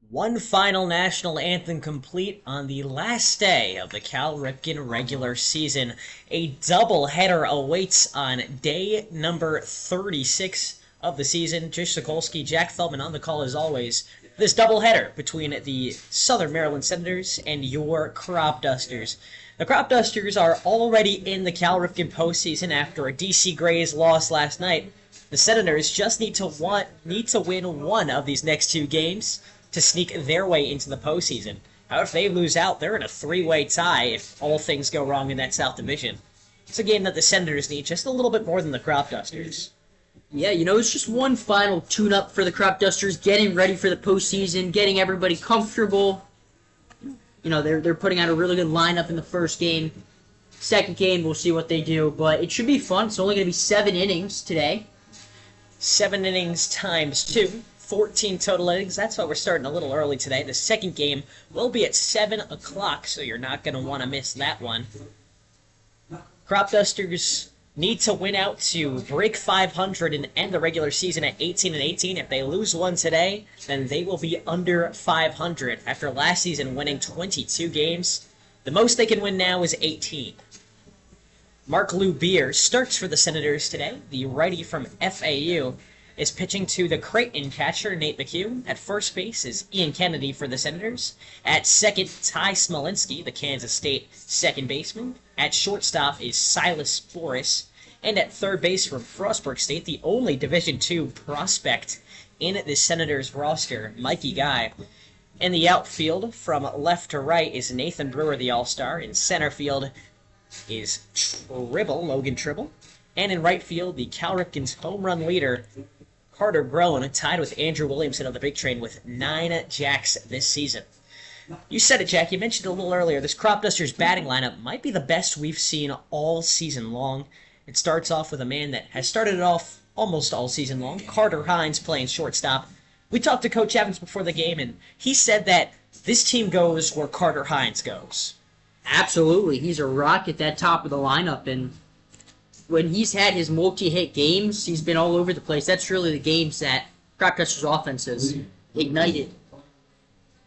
One final national anthem complete on the last day of the Cal Ripken regular season. A doubleheader awaits on day number 36 of the season. Jish, Sokolsky, Jack Feldman on the call as always. This doubleheader between the Southern Maryland Senators and your Cropdusters. The Cropdusters are already in the Cal Ripken postseason after a DC Grays loss last night. The Senators just need to win one of these next two games to sneak their way into the postseason. However, if they lose out, they're in a three-way tie if all things go wrong in that South Division. It's a game that the Senators need just a little bit more than the Cropdusters. Yeah, it's just one final tune-up for the Cropdusters, getting ready for the postseason, getting everybody comfortable. They're putting out a really good lineup in the first game. Second game, we'll see what they do, but it should be fun. It's only going to be 7 innings today. 7 innings times 2. 14 total innings. That's why we're starting a little early today. The second game will be at 7 o'clock, so you're not going to want to miss that one. Cropdusters need to win out to break 500 and end the regular season at 18-18. If they lose one today, then they will be under 500 after last season winning 22 games. The most they can win now is 18. Mark Loubier starts for the Senators today. The righty from FAU is pitching to the Creighton catcher, Nate McHugh. At first base is Ian Kennedy for the Senators. At second, Ty Smolinski, the Kansas State second baseman. At shortstop is Silas Boris. And at third base from Frostburg State, the only Division II prospect in the Senators roster, Mikey Guy. In the outfield, from left to right, is Nathan Brewer, the All-Star. In center field is Logan Tribble. And in right field, the Cal Ripken's home run leader, Carter Groen, tied with Andrew Williamson on the big train with 9 jacks this season. You said it, Jack. You mentioned it a little earlier. This Cropdusters batting lineup might be the best we've seen all season long. It starts off with a man that has started it off almost all season long, Carter Hines playing shortstop. We talked to Coach Evans before the game, and he said that this team goes where Carter Hines goes. Absolutely. He's a rock at that top of the lineup, and when he's had his multi-hit games, he's been all over the place. That's really the games that Cropdusters' offense has ignited.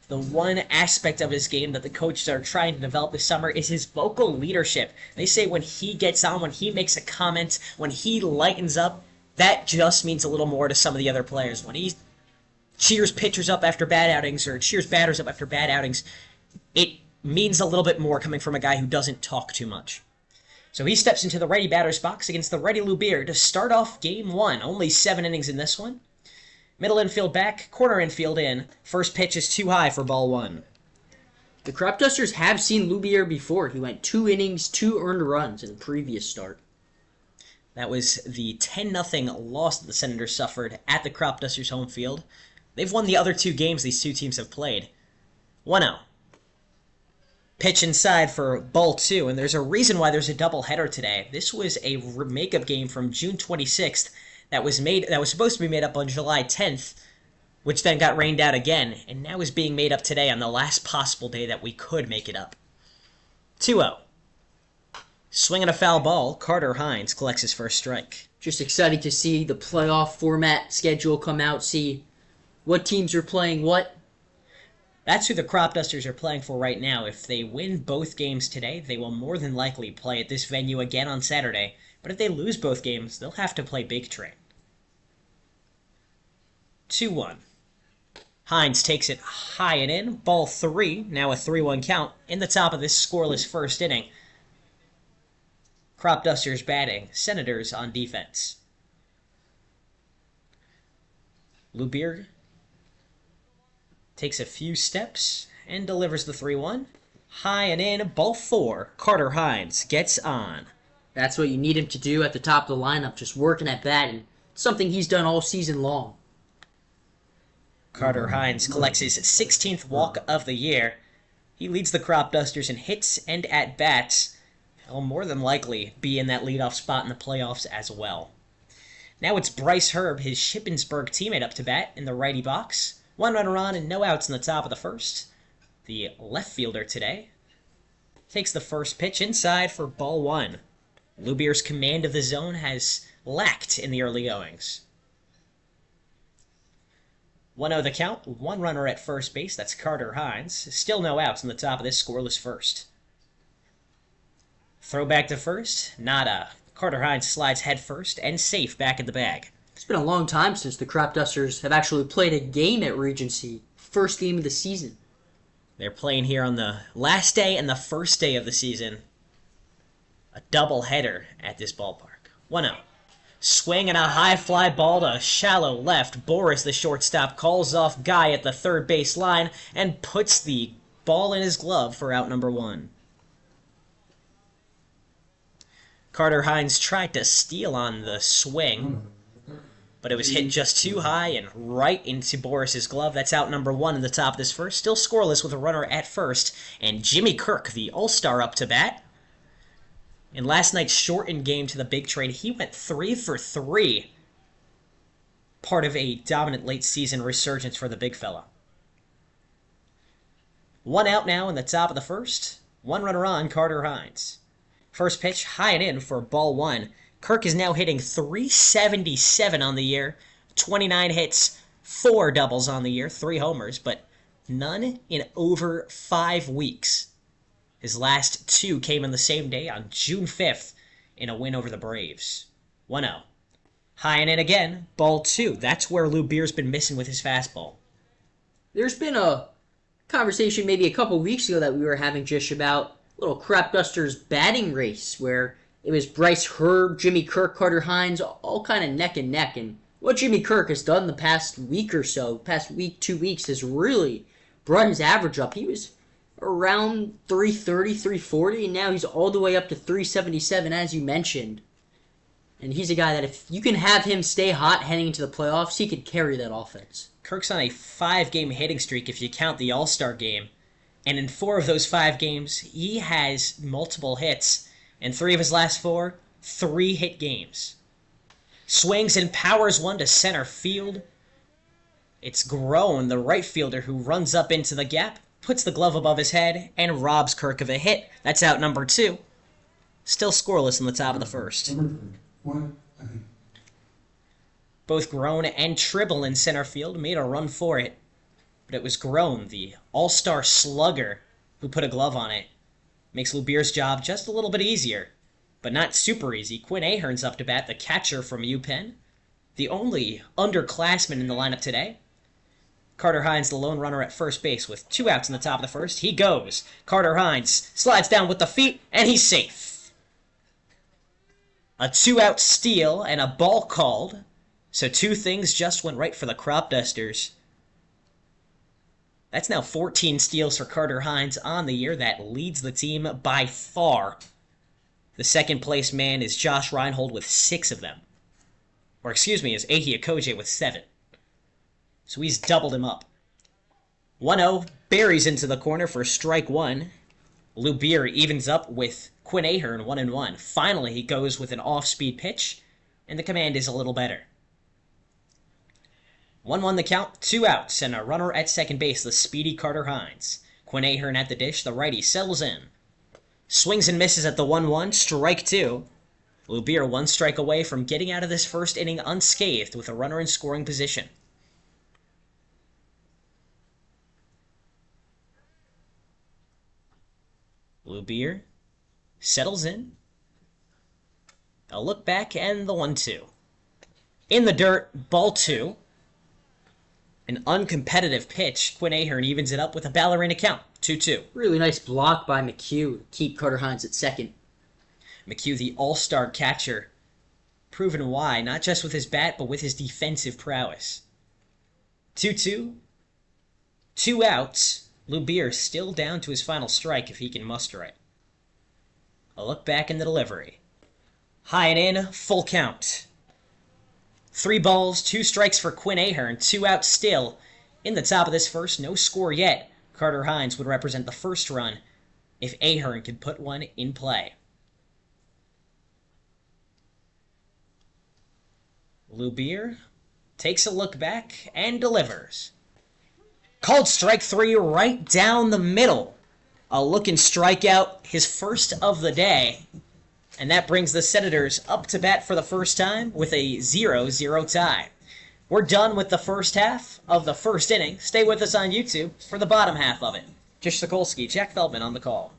The one aspect of his game that the coaches are trying to develop this summer is his vocal leadership. They say when he gets on, when he makes a comment, when he lightens up, that just means a little more to some of the other players. When he cheers pitchers up after bad outings or cheers batters up after bad outings, it means a little bit more coming from a guy who doesn't talk too much. So he steps into the righty batter's box against the righty Loubier to start off Game 1. Only 7 innings in this one. Middle infield back, corner infield in. First pitch is too high for ball 1. The Cropdusters have seen Loubier before. He went 2 innings, 2 earned runs in the previous start. That was the 10-0 loss that the Senators suffered at the Cropdusters' home field. They've won the other 2 games these two teams have played. 1-0. Pitch inside for ball 2, and there's a reason why there's a doubleheader today. This was a makeup game from June 26th that was supposed to be made up on July 10th, which then got rained out again, and now is being made up today on the last possible day that we could make it up. 2-0. Swinging a foul ball, Carter Hines collects his first strike. Just excited to see the playoff format schedule come out, see what teams are playing what. That's who the Cropdusters are playing for right now. If they win both games today, they will more than likely play at this venue again on Saturday. But if they lose both games, they'll have to play Big Train. 2-1. Hines takes it high and in. Ball 3, now a 3-1 count, in the top of this scoreless first inning. Cropdusters batting, Senators on defense. Loubier takes a few steps and delivers the 3-1. High and in, ball 4. Carter Hines gets on. That's what you need him to do at the top of the lineup, just working at bat, and something he's done all season long. Carter Hines collects his 16th walk of the year. He leads the Cropdusters in hits and at-bats. He'll more than likely be in that leadoff spot in the playoffs as well. Now it's Bryce Herb, his Shippensburg teammate, up to bat in the righty box. 1 runner on and no outs in the top of the first. The left fielder today takes the first pitch inside for ball 1. Loubier's command of the zone has lacked in the early goings. 1-0 the count, one runner at first base, that's Carter Hines. Still no outs on the top of this scoreless first. Throw back to first, nada. Carter Hines slides head first and safe back in the bag. It's been a long time since the Cropdusters have actually played a game at Regency. First game of the season. They're playing here on the last day and the first day of the season. A doubleheader at this ballpark. 1-0. Swing and a high fly ball to shallow left. Boris, the shortstop, calls off Guy at the third base line and puts the ball in his glove for out number 1. Carter Hines tried to steal on the swing, but it was hit just too high and right into Boris's glove. That's out number 1 in the top of this first. Still scoreless with a runner at first. And Jimmy Kirk, the all-star, up to bat. In last night's shortened game to the big trade, he went 3 for 3. Part of a dominant late-season resurgence for the big fella. 1 out now in the top of the first. 1 runner on, Carter Hines. First pitch, high and in for ball 1. Kirk is now hitting .377 on the year. 29 hits, 4 doubles on the year, 3 homers, but none in over 5 weeks. His last 2 came on the same day on June 5th in a win over the Braves. 1-0. High and in again, ball 2. That's where Loubier's been missing with his fastball. There's been a conversation maybe a couple weeks ago that we were having, Jish, about a little Cropdusters batting race where it was Bryce Herb, Jimmy Kirk, Carter Hines, all kind of neck and neck. And what Jimmy Kirk has done the past week or so, past week, 2 weeks, has really brought his average up. He was around 330, 340, and now he's all the way up to 377, as you mentioned. And he's a guy that if you can have him stay hot heading into the playoffs, he could carry that offense. Kirk's on a 5-game hitting streak if you count the All-Star game. And in 4 of those 5 games, he has multiple hits. In 3 of his last 4, 3-hit games. Swings and powers one to center field. It's Grown, the right fielder, who runs up into the gap, puts the glove above his head, and robs Kirk of a hit. That's out number 2. Still scoreless in the top of the first. Both Grown and Tribble in center field made a run for it. But it was Grown, the all-star slugger, who put a glove on it. Makes Loubier's job just a little bit easier. But not super easy. Quinn Ahern's up to bat, the catcher from UPenn. The only underclassman in the lineup today. Carter Hines, the lone runner at first base with 2 outs in the top of the first. He goes. Carter Hines slides down with the feet, and he's safe. A 2-out steal and a ball called. So 2 things just went right for the Cropdusters. That's now 14 steals for Carter Hines on the year. That leads the team by far. The second place man is Josh Reinhold with 6 of them. Or excuse me, is Ehi Okoje with 7. So he's doubled him up. 1-0, buries into the corner for strike 1. Loubier evens up with Quinn Ahern 1-1. Finally, he goes with an off-speed pitch, and the command is a little better. 1-1 the count, 2 outs, and a runner at second base, the speedy Carter Hines. Quinn Ahern at the dish, the righty settles in. Swings and misses at the 1-1, strike 2. Loubier 1 strike away from getting out of this first inning unscathed with a runner in scoring position. Loubier settles in. A look back and the 1-2. In the dirt, ball 2. An uncompetitive pitch. Quinn Ahern evens it up with a ballerina count. 2-2. Really nice block by McHugh to keep Carter Hines at second. McHugh, the all-star catcher, proven why, not just with his bat, but with his defensive prowess. 2-2. 2 outs. Loubier still down to his final strike if he can muster it. A look back in the delivery. High and in, full count. 3 balls, 2 strikes for Quinn Ahern, 2 outs still. In the top of this first, no score yet. Carter Hines would represent the first run if Ahern could put one in play. Loubier takes a look back and delivers. Called strike 3 right down the middle. A looking strikeout, his first of the day. And that brings the Senators up to bat for the first time with a 0-0 tie. We're done with the first half of the first inning. Stay with us on YouTube for the bottom half of it. Jish Sokolsky, Jack Feldman on the call.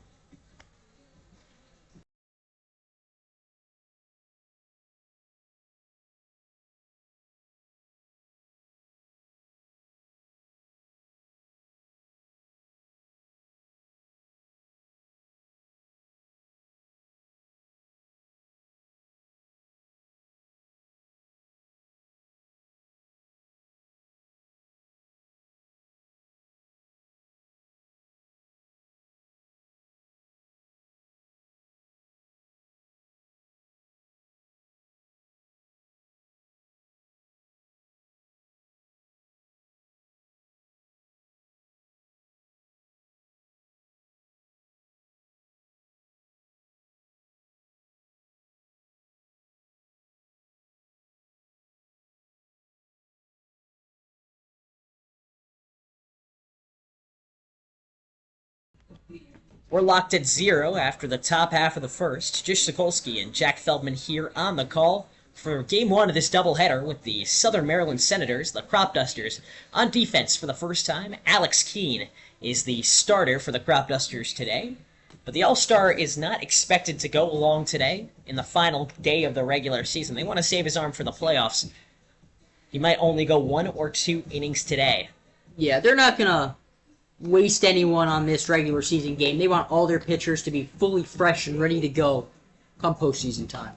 We're locked at 0 after the top half of the first. Jish Sokolsky and Jack Feldman here on the call for Game 1 of this doubleheader with the Southern Maryland Senators, the Cropdusters, on defense for the first time. Alex Kuehn is the starter for the Cropdusters today. But the All-Star is not expected to go long today in the final day of the regular season. They want to save his arm for the playoffs. He might only go 1 or 2 innings today. Yeah, they're not going to waste anyone on this regular season game. They want all their pitchers to be fully fresh and ready to go come postseason time.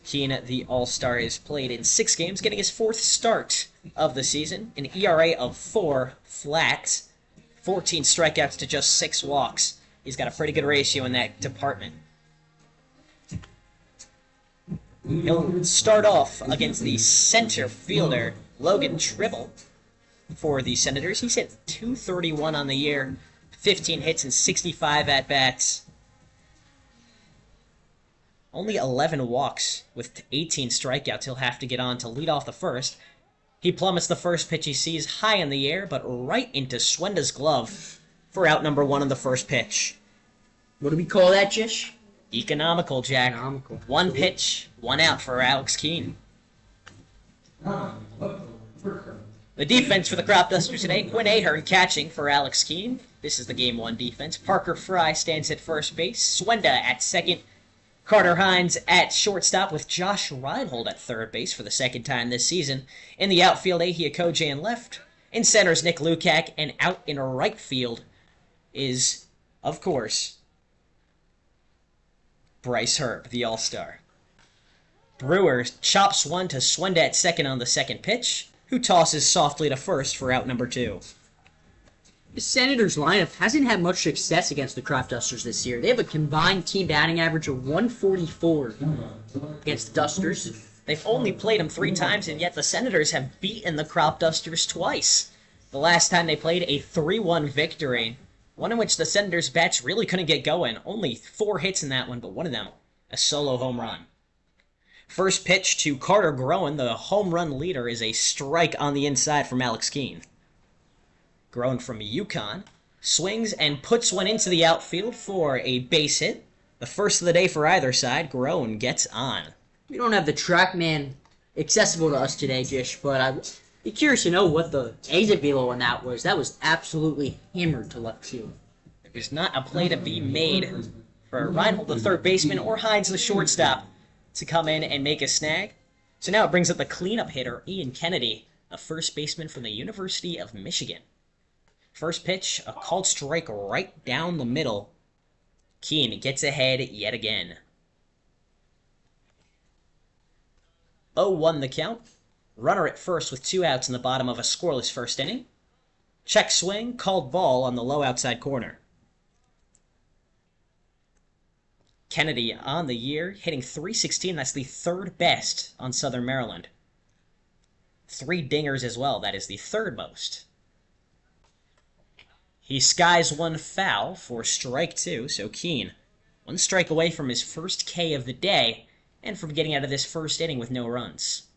Kuehn, the All-Star, has played in 6 games, getting his 4th start of the season. An ERA of 4 flat, 14 strikeouts to just 6 walks. He's got a pretty good ratio in that department. He'll start off against the center fielder, Logan Tribble, for the Senators. He's hit .231 on the year, 15 hits and 65 at-bats. Only 11 walks with 18 strikeouts he'll have to get on to lead off the first. He plummets the first pitch he sees high in the air, but right into Swenda's glove for out number 1 on the first pitch. What do we call that, Jish? Economical, Jack. Economical. 1 pitch, 1 out for Alex Kuehn. The defense for the Cropdusters today, Quinn Ahern catching for Alex Kuehn. This is the Game 1 defense. Parker Fry stands at first base. Swenda at second. Carter Hines at shortstop with Josh Reinhold at third base for the second time this season. In the outfield, Ahia Koje in left. In center is Nick Lukac. And out in right field is, of course, Bryce Herb, the All-Star. Brewer chops one to Swenda at second on the second pitch, who tosses softly to first for out number 2. The Senators lineup hasn't had much success against the Cropdusters this year. They have a combined team batting average of 144 against the Dusters. They've only played them 3 times, and yet the Senators have beaten the Cropdusters twice. The last time they played, a 3-1 victory, one in which the Senators' bats really couldn't get going. Only 4 hits in that one, but one of them a solo home run. First pitch to Carter Groen, the home run leader, is a strike on the inside from Alex Kuehn. Groen from UConn swings and puts one into the outfield for a base hit. The first of the day for either side. Groen gets on. We don't have the TrackMan accessible to us today, Jish, but I'd be curious to know what the exit velo on that was. That was absolutely hammered to left field. There's not a play to be made for Reinhold, the third baseman, or Hines, the shortstop, to come in and make a snag. So now it brings up the cleanup hitter, Ian Kennedy, a first baseman from the University of Michigan. First pitch, a called strike right down the middle. Kuehn gets ahead yet again. 0-1 the count. Runner at first with 2 outs in the bottom of a scoreless first inning. Check swing, called ball on the low outside corner. Kennedy on the year, hitting .316. That's the 3rd best on Southern Maryland. 3 dingers as well. That is the 3rd most. He skies one foul for strike 2, so Kuehn 1 strike away from his first K of the day and from getting out of this first inning with no runs.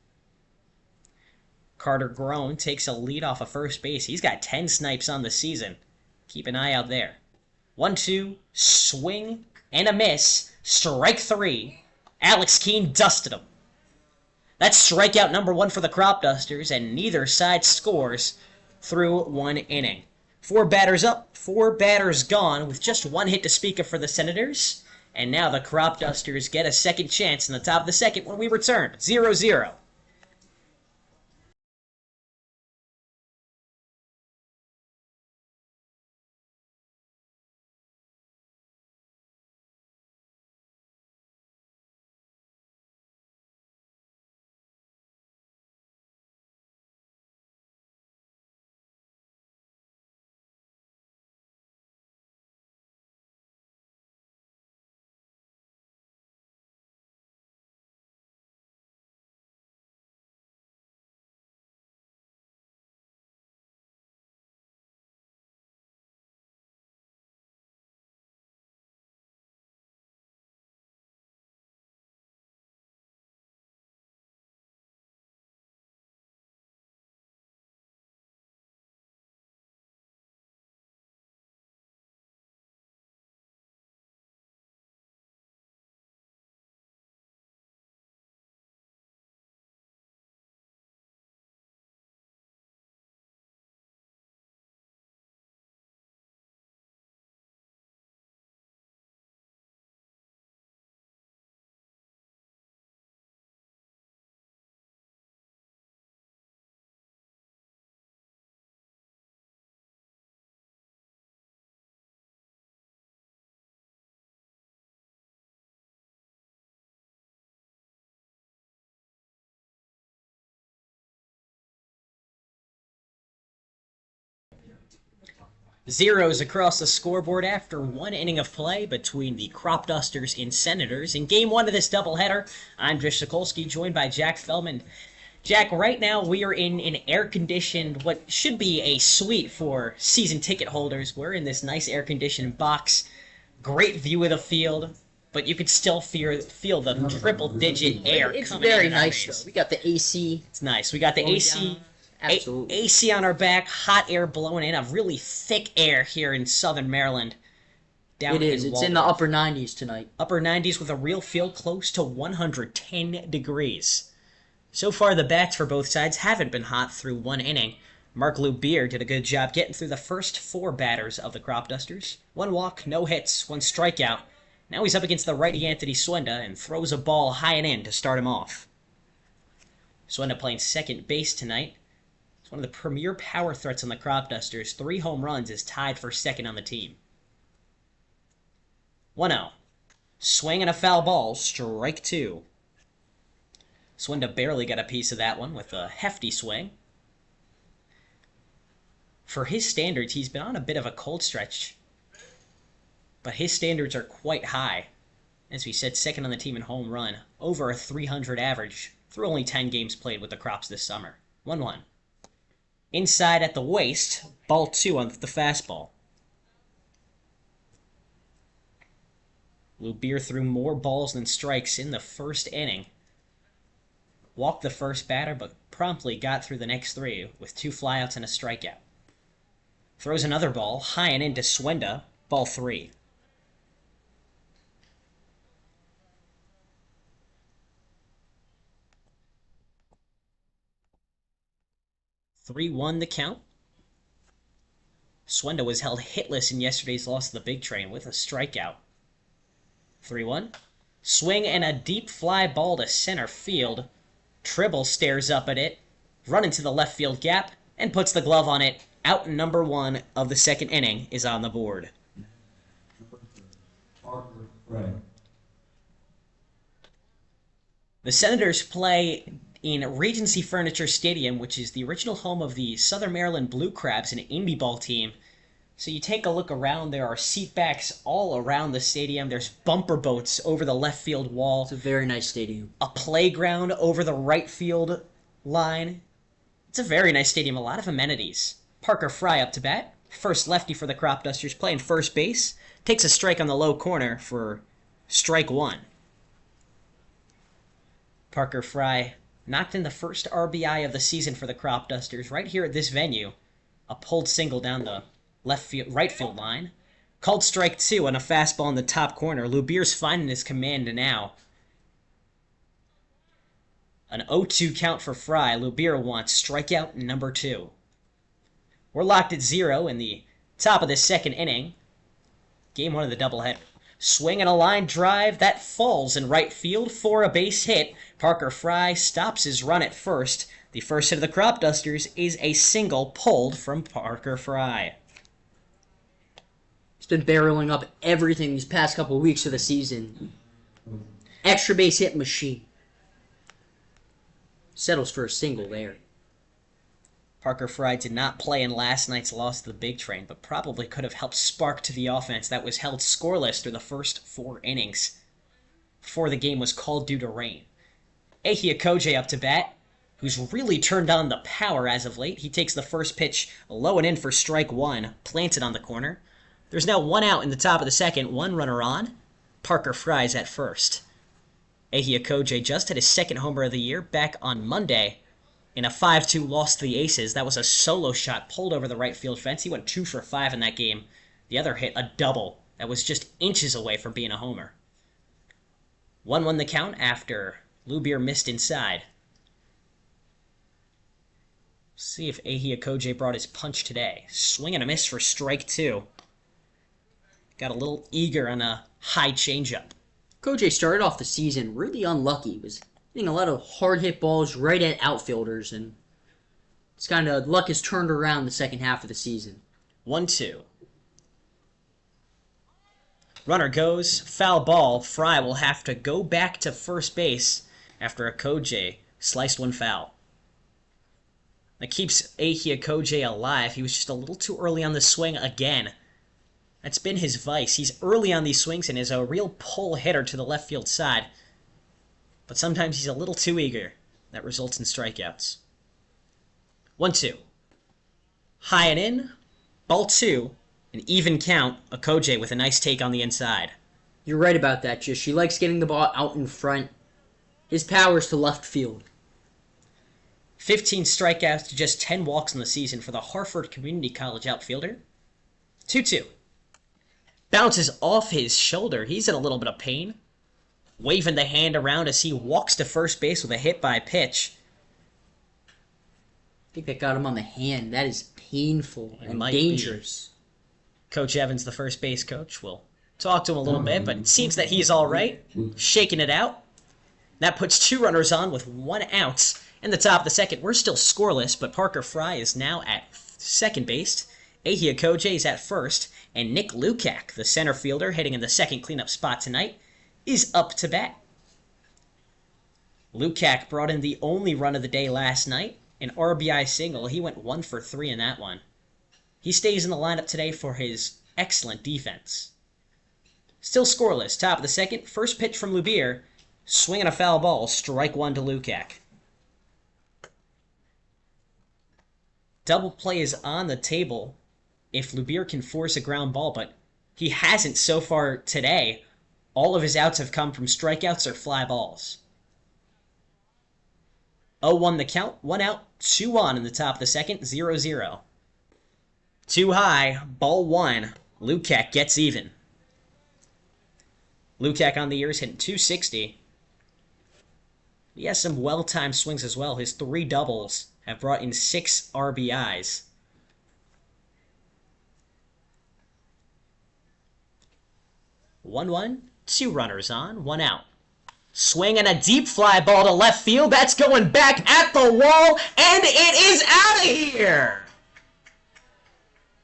Carter Groen takes a lead off of first base. He's got 10 snipes on the season. Keep an eye out there. 1-2, swing and a miss. Strike 3. Alex Kuehn dusted him. That's strikeout number 1 for the Cropdusters, and neither side scores through 1 inning. 4 batters up, 4 batters gone, with just 1 hit to speak of for the Senators. And now the Cropdusters get a second chance in the top of the second when we return. 0-0. Zeros across the scoreboard after 1 inning of play between the Cropdusters and Senators. In Game 1 of this doubleheader, I'm Jish Sokolsky, joined by Jack Feldman. Jack, right now we are in an air-conditioned, what should be a suite for season ticket holders. We're in this nice air-conditioned box. Great view of the field, but you could still feel the triple-digit air It's coming very in nice, though. We got the AC. It's nice. We got the AC. Absolutely. AC on our back, hot air blowing in, a really thick air here in southern Maryland. It is. It's in the upper 90s tonight. Upper 90s with a real feel close to 110 degrees. So far, the bats for both sides haven't been hot through 1 inning. Mark Loubier did a good job getting through the first 4 batters of the Cropdusters. 1 walk, no hits, 1 strikeout. Now he's up against the righty Anthony Swenda and throws a ball high and in to start him off. Swenda playing second base tonight. It's one of the premier power threats on the Cropdusters. 3 home runs is tied for second on the team. 1-0. Swing and a foul ball, strike 2. Swenda barely got a piece of that one with a hefty swing. For his standards, he's been on a bit of a cold stretch, but his standards are quite high. As we said, second on the team in home run, over a 300 average through only 10 games played with the Crops this summer. 1-1. Inside at the waist, ball 2 on the fastball. Loubier threw more balls than strikes in the first inning. Walked the first batter, but promptly got through the next 3 with 2 flyouts and a strikeout. Throws another ball, high and into Swenda, ball 3. "3-1 the count. Swenda was held hitless in yesterday's loss to the Big Train with a strikeout. 3-1. Swing and a deep fly ball to center field. Tribble stares up at it, running to the left field gap, and puts the glove on it. Out number 1 of the second inning is on the board. The Senators play in Regency Furniture Stadium, which is the original home of the Southern Maryland Blue Crabs, an indie ball team. So you take a look around, there are seat backs all around the stadium. There's bumper boats over the left field wall. It's a very nice stadium. A playground over the right field line. It's a very nice stadium, a lot of amenities. Parker Fry up to bat. First lefty for the Cropdusters, playing first base. Takes a strike on the low corner for strike 1. Parker Fry knocked in the first RBI of the season for the Cropdusters right here at this venue. A pulled single down the right field line. Called strike 2 on a fastball in the top corner. Loubier's finding his command now. An 0-2 count for Fry. Loubier wants strikeout number 2. We're locked at 0 in the top of the second inning. Game 1 of the doubleheader. Swing and a line drive that falls in right field for a base hit. Parker Fry stops his run at first. The first hit of the Cropdusters is a single pulled from Parker Fry. He's been barreling up everything these past couple of weeks of the season. Extra base hit machine. Settles for a single there. Parker Fry did not play in last night's loss to the Big Train, but probably could have helped spark to the offense that was held scoreless through the first 4 innings before the game was called due to rain. Ehia Koje up to bat, who's really turned on the power as of late. He takes the first pitch low and in for strike 1, planted on the corner. There's now 1 out in the top of the second, 1 runner on. Parker Fry's at first. Ehia Koje just hit his second homer of the year back on Monday in a 5-2 loss to the Aces. That was a solo shot pulled over the right field fence. He went 2 for 5 in that game. The other hit a double that was just inches away from being a homer. 1-1 the count after Loubier missed inside. See if Ehia Koje brought his punch today. Swing and a miss for strike 2. Got a little eager on a high changeup. Koje started off the season really unlucky. He was hitting a lot of hard hit balls right at outfielders, and it's kind of luck has turned around the second half of the season. 1-2. Runner goes, foul ball. Fry will have to go back to first base after a Koje sliced one foul. That keeps Ehia Koje alive. He was just a little too early on the swing again. That's been his vice. He's early on these swings and is a real pull hitter to the left field side. But sometimes he's a little too eager. That results in strikeouts. 1-2. High and in. Ball 2. An even count. A Koje with a nice take on the inside. You're right about that, Jish. He likes getting the ball out in front. His power is to left field. 15 strikeouts to just 10 walks in the season for the Hartford Community College outfielder. 2-2. Bounces off his shoulder. He's in a little bit of pain. Waving the hand around as he walks to first base with a hit by pitch. I think that got him on the hand. That is painful and might dangerous. Coach Evans, the first base coach, will talk to him a little bit, but it seems that he's all right. Shaking it out. That puts 2 runners on with 1 out. In the top of the second, we're still scoreless, but Parker Fry is now at second base. Ehia Koje is at first, and Nick Lukac, the center fielder hitting in the second cleanup spot tonight, is up to bat. Lukac brought in the only run of the day last night, an RBI single. He went 1 for 3 in that one. He stays in the lineup today for his excellent defense. Still scoreless, top of the second, first pitch from Loubier, swinging a foul ball, strike 1 to Lukac. Double play is on the table if Loubier can force a ground ball, but he hasn't so far today. All of his outs have come from strikeouts or fly balls. 0-1 the count, 1 out, 2 on in the top of the second, 0-0. Too high, ball 1. Lukac gets even. Lukac on the year is hitting .260. He has some well-timed swings as well. His 3 doubles have brought in 6 RBIs. One, 2 runners on, 1 out. Swing and a deep fly ball to left field. That's going back at the wall, and it is out of here!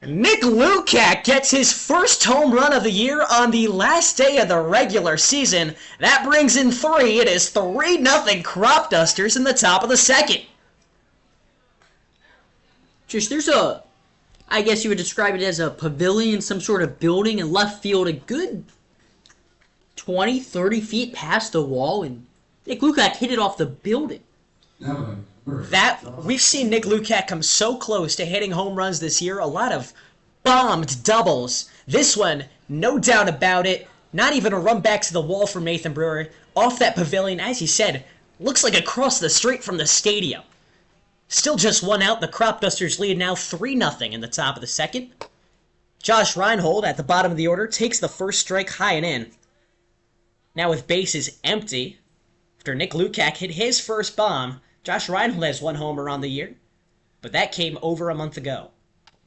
Nick Lukac gets his first home run of the year on the last day of the regular season. That brings in 3. It is 3-0 Cropdusters in the top of the second. Just there's a, I guess you would describe it as a pavilion, some sort of building in left field, a good 20, 30 feet past the wall, and Nick Lukac hit it off the building. We've seen Nick Lukac come so close to hitting home runs this year. A lot of bombed doubles. This one, no doubt about it. Not even a run back to the wall from Nathan Brewer. Off that pavilion, as he said, looks like across the street from the stadium. Still just 1 out. The Cropdusters lead now 3-0 in the top of the second. Josh Reinhold at the bottom of the order takes the first strike high and in. Now with bases empty, After Nick Lukac hit his first bomb, Josh Reinhold has 1 homer on the year, but that came over a month ago.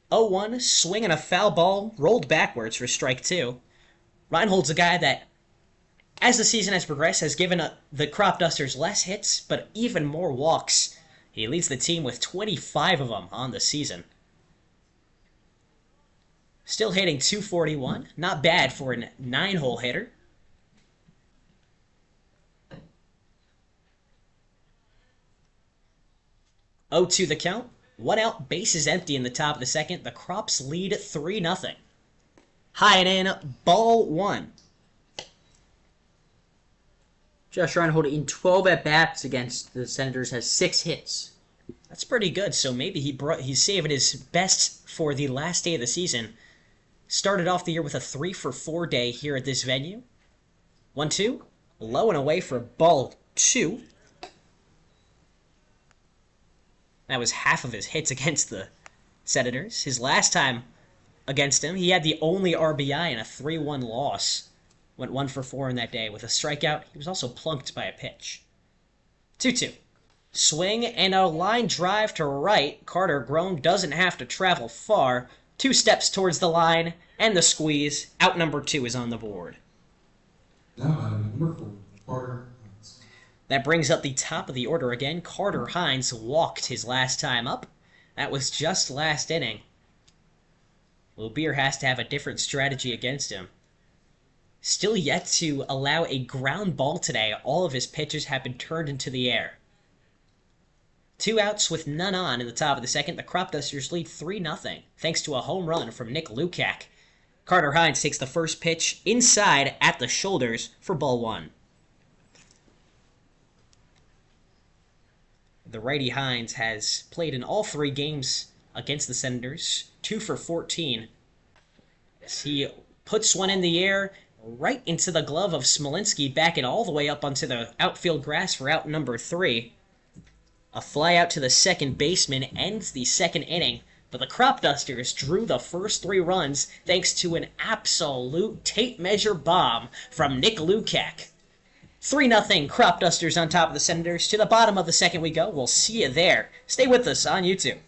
0-1, swing and a foul ball, rolled backwards for strike 2. Reinhold's a guy that, as the season has progressed, has given the Cropdusters less hits, but even more walks. He leads the team with 25 of them on the season. Still hitting .241, not bad for a 9-hole hitter. Oh, to the count. 1 out, bases empty in the top of the second. The Crops lead 3-0. High and in, ball 1. Josh Reinhold in 12 at-bats against the Senators has 6 hits. That's pretty good, so maybe he's saving his best for the last day of the season. Started off the year with a 3-for-4 day here at this venue. 1-2, low and away for ball 2. That was half of his hits against the Senators. His last time against him, he had the only RBI in a 3-1 loss. Went 1-for-4 in that day with a strikeout. He was also plunked by a pitch. 2-2. Swing and a line drive to right. Carter Grown doesn't have to travel far. 2 steps towards the line and the squeeze. Out number 2 is on the board. That brings up the top of the order again. Carter Hines walked his last time up. That was just last inning. Loubier has to have a different strategy against him. Still yet to allow a ground ball today. All of his pitches have been turned into the air. 2 outs with none on in the top of the second. The Cropdusters lead 3-0 thanks to a home run from Nick Lukac. Carter Hines takes the first pitch inside at the shoulders for ball 1. The righty Hines has played in all 3 games against the Senators, 2-for-14. As he puts one in the air, right into the glove of Smolinski, backing all the way up onto the outfield grass for out number 3. A fly out to the second baseman ends the second inning, but the Cropdusters drew the first 3 runs thanks to an absolute tape measure bomb from Nick Lukac. 3-0 Cropdusters on top of the Senators. To the bottom of the second we go. We'll see you there. Stay with us on YouTube.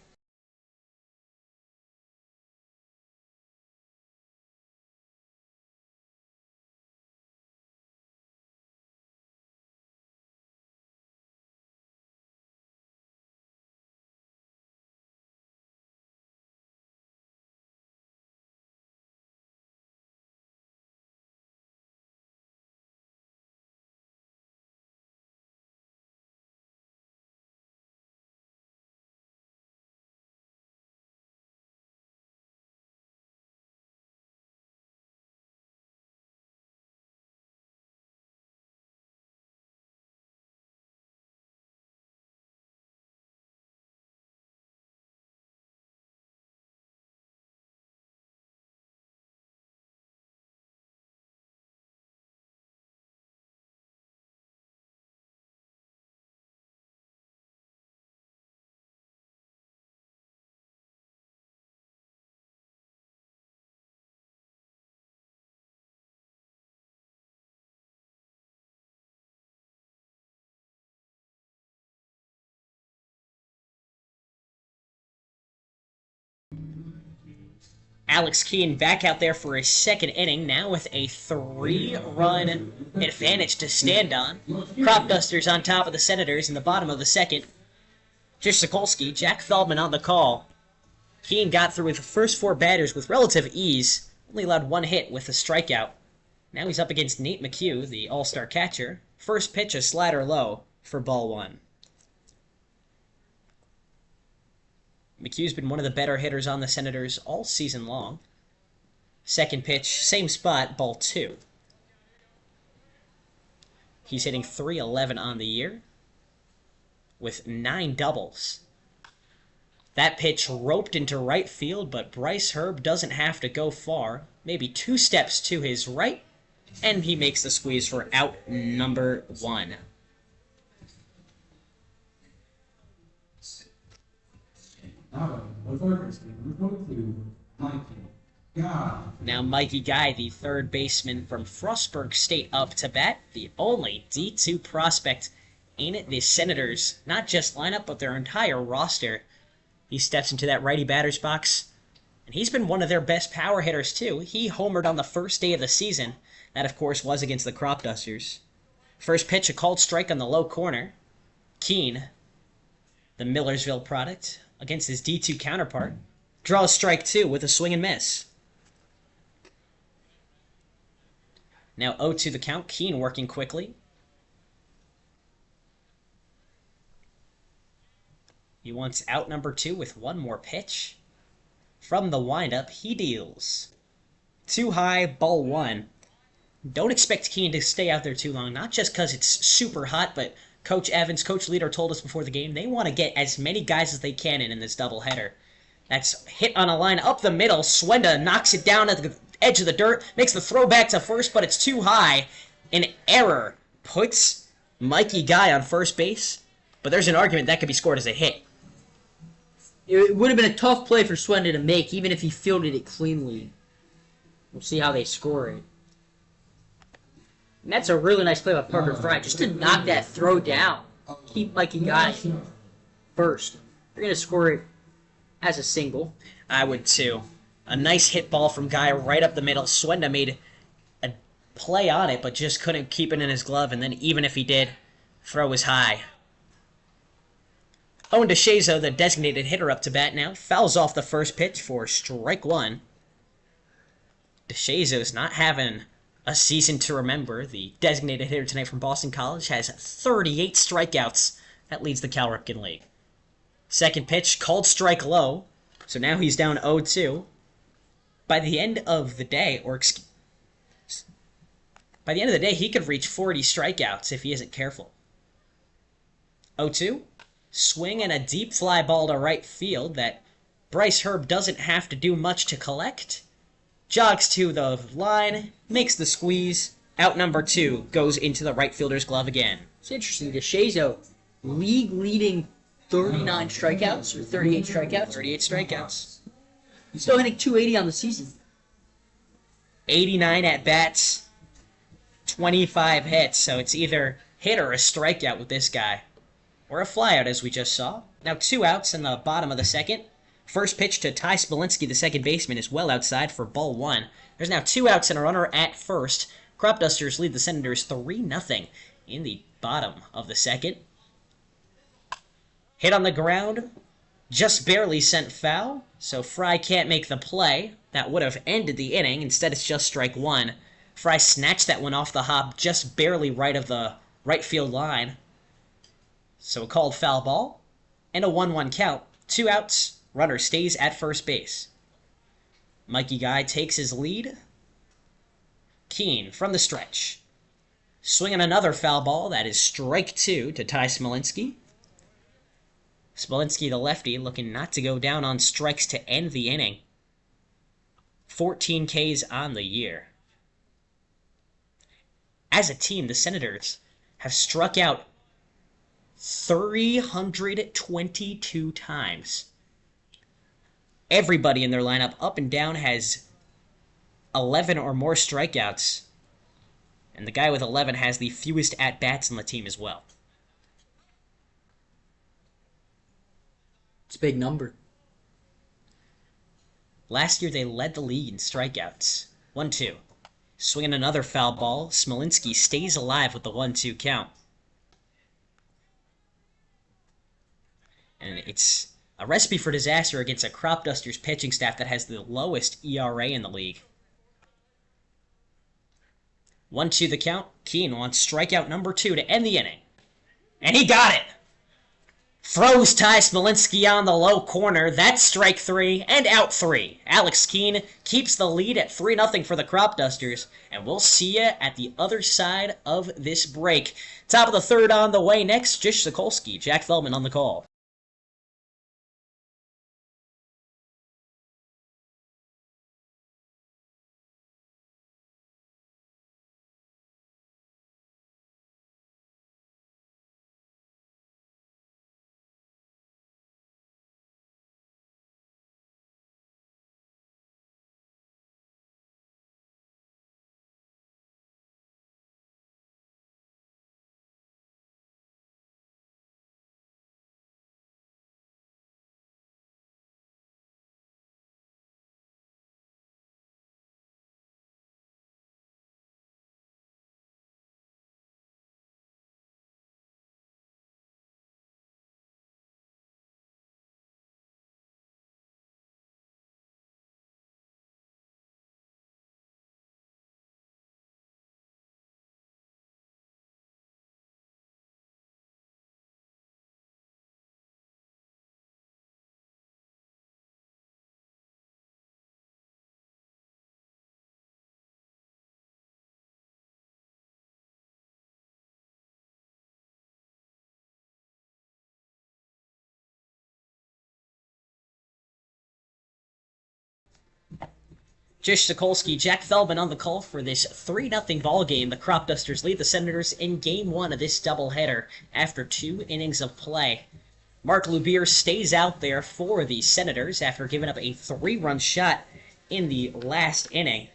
Alex Kuehn back out there for his second inning, now with a 3-run advantage to stand on. Cropdusters on top of the Senators in the bottom of the second. Jish Sokolsky, Jack Feldman on the call. Kuehn got through with the first 4 batters with relative ease, only allowed 1 hit with a strikeout. Now he's up against Nate McHugh, the all-star catcher. First pitch a slider low for ball 1. McHugh's been one of the better hitters on the Senators all season long. Second pitch, same spot, ball 2. He's hitting .311 on the year with 9 doubles. That pitch roped into right field, but Bryce Herb doesn't have to go far. Maybe 2 steps to his right, and he makes the squeeze for out number 1. Now Mikey Guy, the third baseman from Frostburg State, up to bat. The only D2 prospect in the Senators, not just lineup, but their entire roster. He steps into that righty batter's box, and he's been one of their best power hitters, too. He homered on the first day of the season. That, of course, was against the Cropdusters. First pitch, a called strike on the low corner. Kuehn, the Millersville product, against his D2 counterpart, draws strike 2 with a swing and miss. Now 0-2 the count. Kuehn working quickly. He wants out number 2 with one more pitch. From the windup, he deals. Too high, ball 1. Don't expect Kuehn to stay out there too long, not just because it's super hot, but Coach Evans, Coach Leader told us before the game, they want to get as many guys as they can in this doubleheader. That's hit on a line up the middle. Swenda knocks it down at the edge of the dirt, makes the throw back to first, but it's too high. An error puts Mikey Guy on first base, but there's an argument that could be scored as a hit. It would have been a tough play for Swenda to make, even if he fielded it cleanly. We'll see how they score it. And that's a really nice play by Parker Fry, just to knock that throw down. Keep Mikey Guy first. They're going to score it as a single. I would too. A nice hit ball from Guy right up the middle. Swenda made a play on it, but just couldn't keep it in his glove, and then even if he did, throw was high. Owen DeShazo, the designated hitter, up to bat now, fouls off the first pitch for strike 1. DeShazo's not having a season to remember. The designated hitter tonight from Boston College has 38 strikeouts. That leads the Cal Ripken League. Second pitch, called strike low. So now he's down 0-2. By the end of the day, he could reach 40 strikeouts if he isn't careful. 0-2. Swing and a deep fly ball to right field that Bryce Herb doesn't have to do much to collect. Jogs to the line, makes the squeeze. Out number 2 goes into the right fielder's glove again. It's interesting. DeShazo, league-leading 39 strikeouts, or 38 strikeouts. 38 strikeouts. He's still hitting 280 on the season. 89 at-bats, 25 hits, so it's either hit or a strikeout with this guy. Or a flyout, as we just saw. Now 2 outs in the bottom of the second. First pitch to Ty Smolinski, the second baseman, is well outside for ball 1. There's now 2 outs and a runner at first. Cropdusters lead the Senators 3-0 in the bottom of the second. Hit on the ground, just barely sent foul, so Fry can't make the play. That would have ended the inning. Instead, it's just strike 1. Fry snatched that one off the hop, just barely right of the right field line. So a called foul ball, and a 1-1 count. 2 outs, runner stays at first base. Mikey Guy takes his lead. Kuehn from the stretch. Swinging another foul ball, that is strike 2 to Ty Smolinski. Smolinski, the lefty, looking not to go down on strikes to end the inning. 14 Ks on the year. As a team, the Senators have struck out 322 times. Everybody in their lineup, up and down, has 11 or more strikeouts. And the guy with 11 has the fewest at-bats on the team as well. It's a big number. Last year, they led the league in strikeouts. 1-2. Swinging another foul ball, Smolinski stays alive with the 1-2 count. And it's a recipe for disaster against a Cropdusters pitching staff that has the lowest ERA in the league. 1-2 the count. Kuehn wants strikeout number 2 to end the inning. And he got it! Throws Ty Smolinski on the low corner. That's strike 3 and out 3. Alex Kuehn keeps the lead at 3-0 for the Cropdusters. And we'll see you at the other side of this break. Top of the third on the way next. Jish, Sokolsky, Jack Feldman on the call. Jish, Sokolsky, Jack Feldman on the call for this 3-0 ball game. The Cropdusters lead the Senators in Game 1 of this doubleheader after 2 innings of play. Mark Loubier stays out there for the Senators after giving up a 3-run shot in the last inning.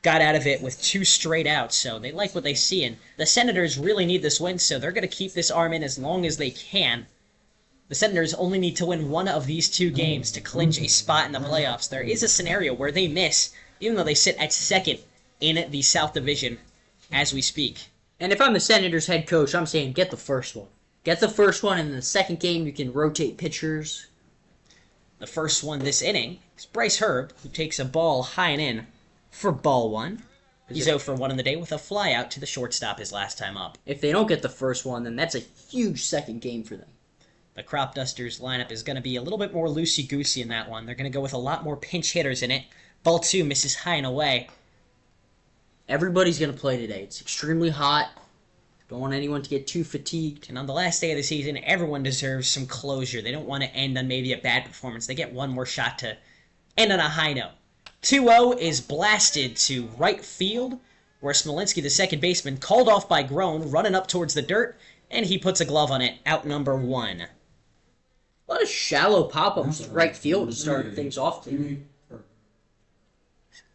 Got out of it with 2 straight outs, so they like what they see. And the Senators really need this win, so they're going to keep this arm in as long as they can. The Senators only need to win one of these 2 games to clinch a spot in the playoffs. There is a scenario where they miss, even though they sit at second in the South Division as we speak. And if I'm the Senators head coach, I'm saying get the first one. Get the first one, and in the second game you can rotate pitchers. The first one this inning is Bryce Herb, who takes a ball high and in for ball 1. He's 0 for 1 in the day with a fly out to the shortstop his last time up. If they don't get the first one, then that's a huge second game for them. The Cropdusters lineup is going to be a little bit more loosey-goosey in that one. They're going to go with a lot more pinch hitters in it. Ball 2 misses high and away. Everybody's going to play today. It's extremely hot. Don't want anyone to get too fatigued. And on the last day of the season, everyone deserves some closure. They don't want to end on maybe a bad performance. They get one more shot to end on a high note. 2-0 is blasted to right field, where Smolinski, the second baseman, called off by Groen, running up towards the dirt, and he puts a glove on it, out number 1. A lot of shallow pop-ups to right field to start things off.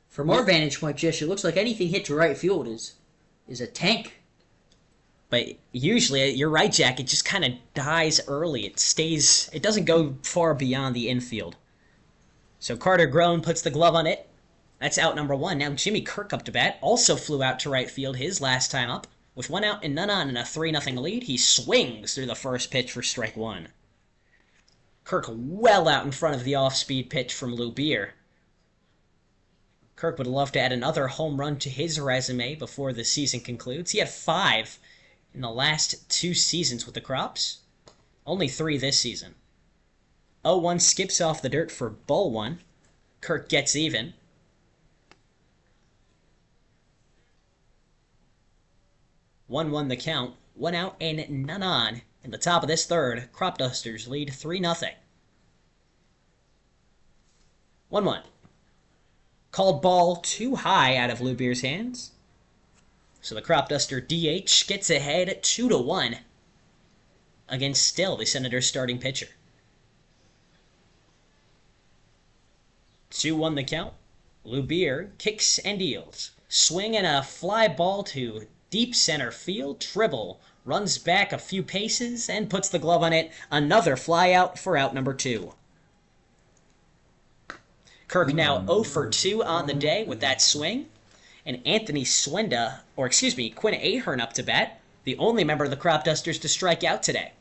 From our vantage point, Jish, it looks like anything hit to right field is a tank. But usually, you're right, Jack, it just kind of dies early. It doesn't go far beyond the infield. So Carter Groen puts the glove on it. That's out number 1. Now Jimmy Kirk up to bat. Also flew out to right field his last time up. With 1 out and none on and a 3-0 lead, he swings through the first pitch for strike 1. Kirk well out in front of the off-speed pitch from Loubier. Kirk would love to add another home run to his resume before the season concludes. He had 5 in the last 2 seasons with the Crops. Only 3 this season. 0-1 skips off the dirt for ball 1. Kirk gets even. One the count. 1 out and none on. In the top of this third, Cropdusters lead 3-0. 1-1. Called ball too high out of Loubier's hands. So the Cropduster DH gets ahead 2-1 against still the Senators' starting pitcher. 2-1 the count. Loubier kicks and deals. Swing and a fly ball to deep center field. Tribble runs back a few paces and puts the glove on it. Another fly out for out number 2. Kirk now 0 for 2 on the day with that swing. And Anthony Quinn Ahern up to bat. The only member of the Cropdusters to strike out today.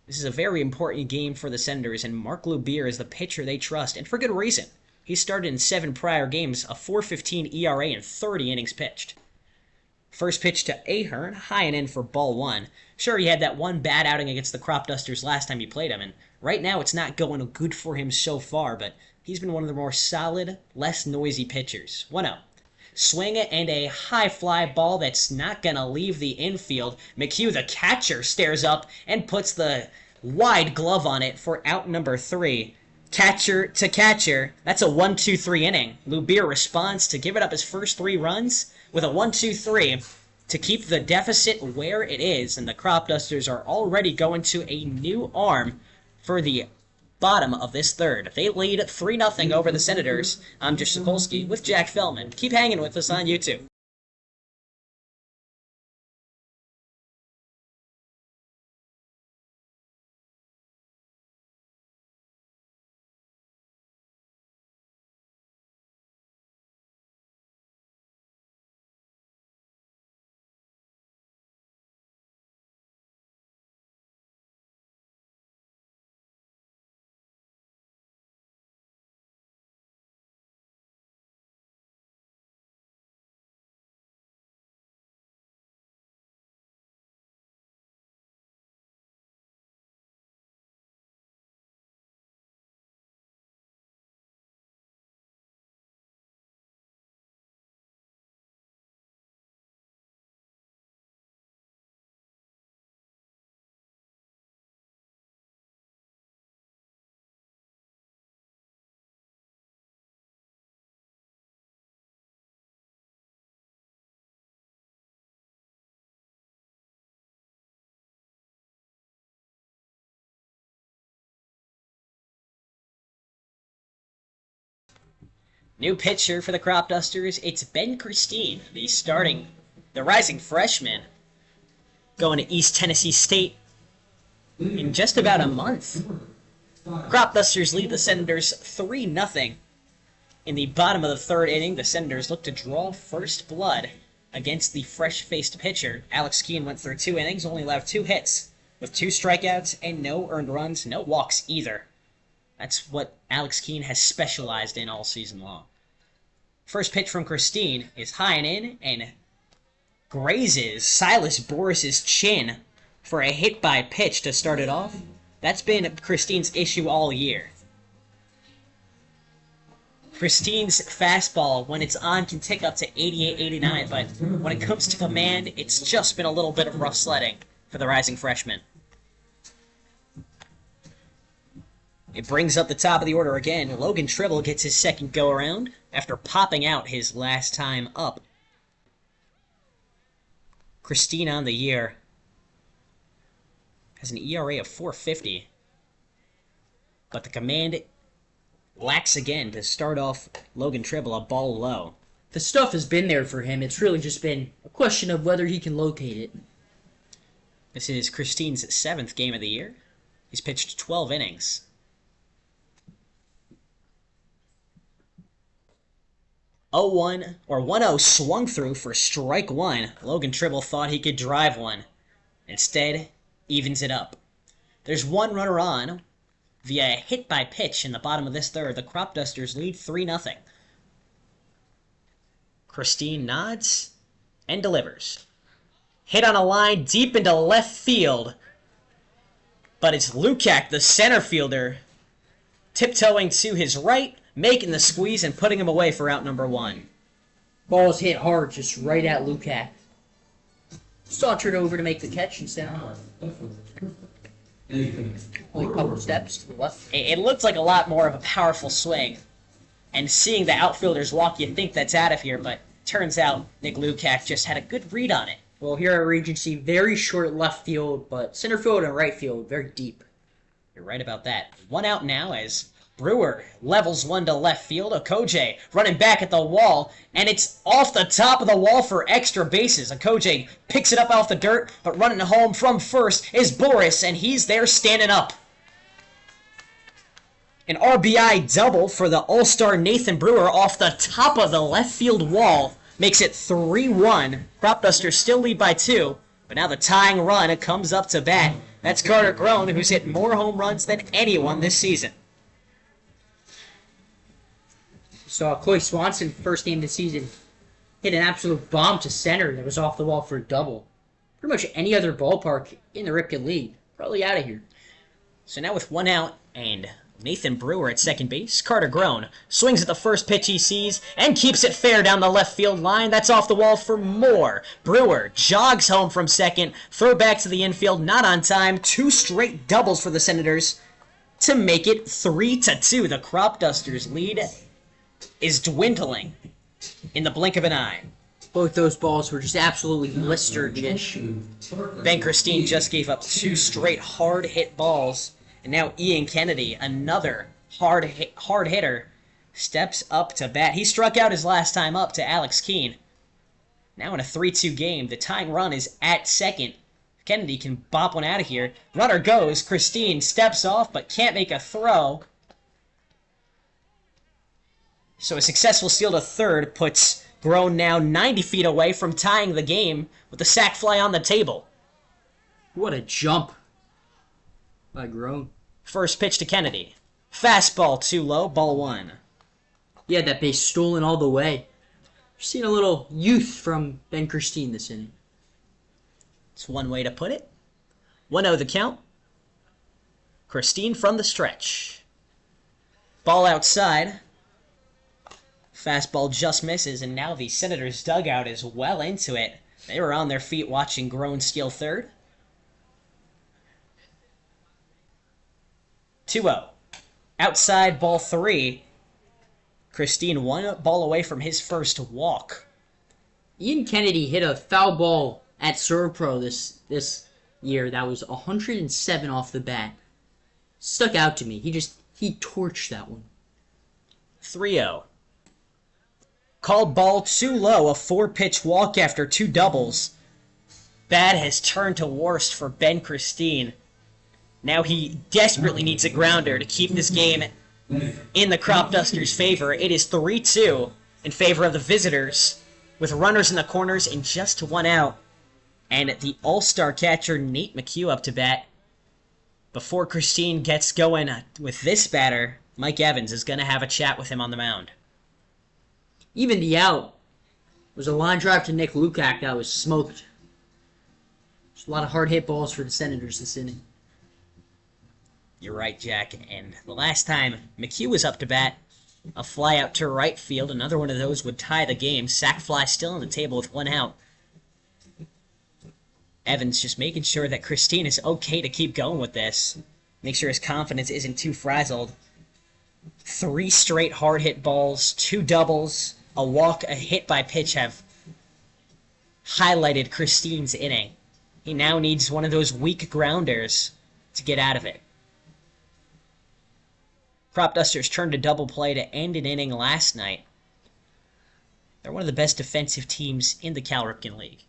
This is a very important game for the Senators, and Mark Loubier is the pitcher they trust, and for good reason. He started in 7 prior games, a 4.15 ERA and 30 innings pitched. First pitch to Ahern, high and in for ball 1. Sure, he had that one bad outing against the Cropdusters last time he played him, and right now it's not going good for him so far, but he's been one of the more solid, less noisy pitchers. 1-0. Swing and a high fly ball that's not going to leave the infield. McHugh, the catcher, stares up and puts the wide glove on it for out number 3. Catcher to catcher. That's a 1-2-3 inning. Loubier responds to give it up his first 3 runs with a 1-2-3 to keep the deficit where it is, and the Cropdusters are already going to a new arm for the bottom of this third. They lead 3-0 over the Senators. I'm Jish Sokolsky with Jack Feldman. Keep hanging with us on YouTube. New pitcher for the Cropdusters. It's Ben Christine, the rising freshman, going to East Tennessee State in just about a month. Cropdusters lead the Senators 3-0. In the bottom of the third inning, the Senators look to draw first blood against the fresh-faced pitcher. Alex Kuehn went through 2 innings, only allowed 2 hits, with 2 strikeouts and no earned runs, no walks either. That's what Alex Kuehn has specialized in all season long. First pitch from Christine is high and in, and grazes Silas Boris's chin for a hit-by-pitch to start it off. That's been Christine's issue all year. Christine's fastball, when it's on, can tick up to 88, 89, but when it comes to command, it's just been a little bit of rough sledding for the rising freshman. It brings up the top of the order again. Logan Tribble gets his second go-around after popping out his last time up. Christine on the year has an ERA of 4.50, but the command lacks again to start off Logan Tribble a ball low. The stuff has been there for him. It's really just been a question of whether he can locate it. This is Christine's 7th game of the year. He's pitched 12 innings. 0-1, or 1-0 swung through for strike 1. Logan Tribble thought he could drive one. Instead, evens it up. There's 1 runner on. Via a hit-by-pitch in the bottom of this third, the Cropdusters lead 3-0. Christine nods and delivers. Hit on a line deep into left field. But it's Lukac, the center fielder, tiptoeing to his right, making the squeeze and putting him away for out number 1. Ball's hit hard, just right at Lukac. Sauntered over to make the catch instead. Only a couple steps to the left. It looked like a lot more of a powerful swing. And seeing the outfielders walk, you think that's out of here, but turns out Nick Lukac just had a good read on it. Well, here at Regency, very short left field, but center field and right field, very deep. You're right about that. 1 out now as Brewer levels one to left field. Okoje running back at the wall, and it's off the top of the wall for extra bases. Okoje picks it up off the dirt, but running home from first is Boris, and he's there standing up. An RBI double for the All-Star Nathan Brewer off the top of the left field wall makes it 3-1. Cropdusters still lead by 2, but now the tying run comes up to bat. That's Carter Grown, who's hit more home runs than anyone this season. Saw Coy Swanson, first game of the season, hit an absolute bomb to center that was off the wall for a double. Pretty much any other ballpark in the Ripken League, probably out of here. So now with 1 out and Nathan Brewer at second base, Carter Grown swings at the first pitch he sees and keeps it fair down the left field line. That's off the wall for more. Brewer jogs home from second, throw back to the infield, not on time. 2 straight doubles for the Senators to make it 3-2. The Cropdusters lead is dwindling in the blink of an eye. Both those balls were just absolutely blistered, Jish. Ben Christine just gave up 2 straight hard-hit balls, and now Ian Kennedy, another hard hitter, steps up to bat. He struck out his last time up to Alex Kuehn. Now in a 3-2 game, the tying run is at second. Kennedy can bop one out of here. Runner goes. Christine steps off, but can't make a throw. So a successful steal to third puts Grown now 90 feet away from tying the game with the sac fly on the table. What a jump by Grown. First pitch to Kennedy. Fastball too low, ball 1. He had that base stolen all the way. You're seeing a little youth from Ben Christine this inning. It's one way to put it. 1-0 the count. Christine from the stretch. Ball outside. Fastball just misses, and now the Senators' dugout is well into it. They were on their feet watching Grown steal third. 2-0. Outside, ball 3. Christine 1 ball away from his first walk. Ian Kennedy hit a foul ball at Servpro this year that was 107 off the bat. Stuck out to me. He torched that one. 3-0. Called ball too low, a 4-pitch walk after 2 doubles. Bad has turned to worst for Ben Christine. Now he desperately needs a grounder to keep this game in the Cropdusters' favor. It is 3-2 in favor of the visitors, with runners in the corners and just 1 out. And the all-star catcher Nate McHugh up to bat. Before Christine gets going with this batter, Mike Evans is going to have a chat with him on the mound. Even the out was a line drive to Nick Lukac that was smoked. There's a lot of hard hit balls for the Senators this inning. You're right, Jack. And the last time McHugh was up to bat, a fly out to right field, another one of those would tie the game. Sac fly still on the table with 1 out. Evans just making sure that Christine is okay to keep going with this. Make sure his confidence isn't too frazzled. 3 straight hard hit balls, 2 doubles, a walk, a hit by pitch have highlighted Christine's inning. He now needs one of those weak grounders to get out of it. Cropdusters turned a double play to end an inning last night. They're one of the best defensive teams in the Cal Ripken League.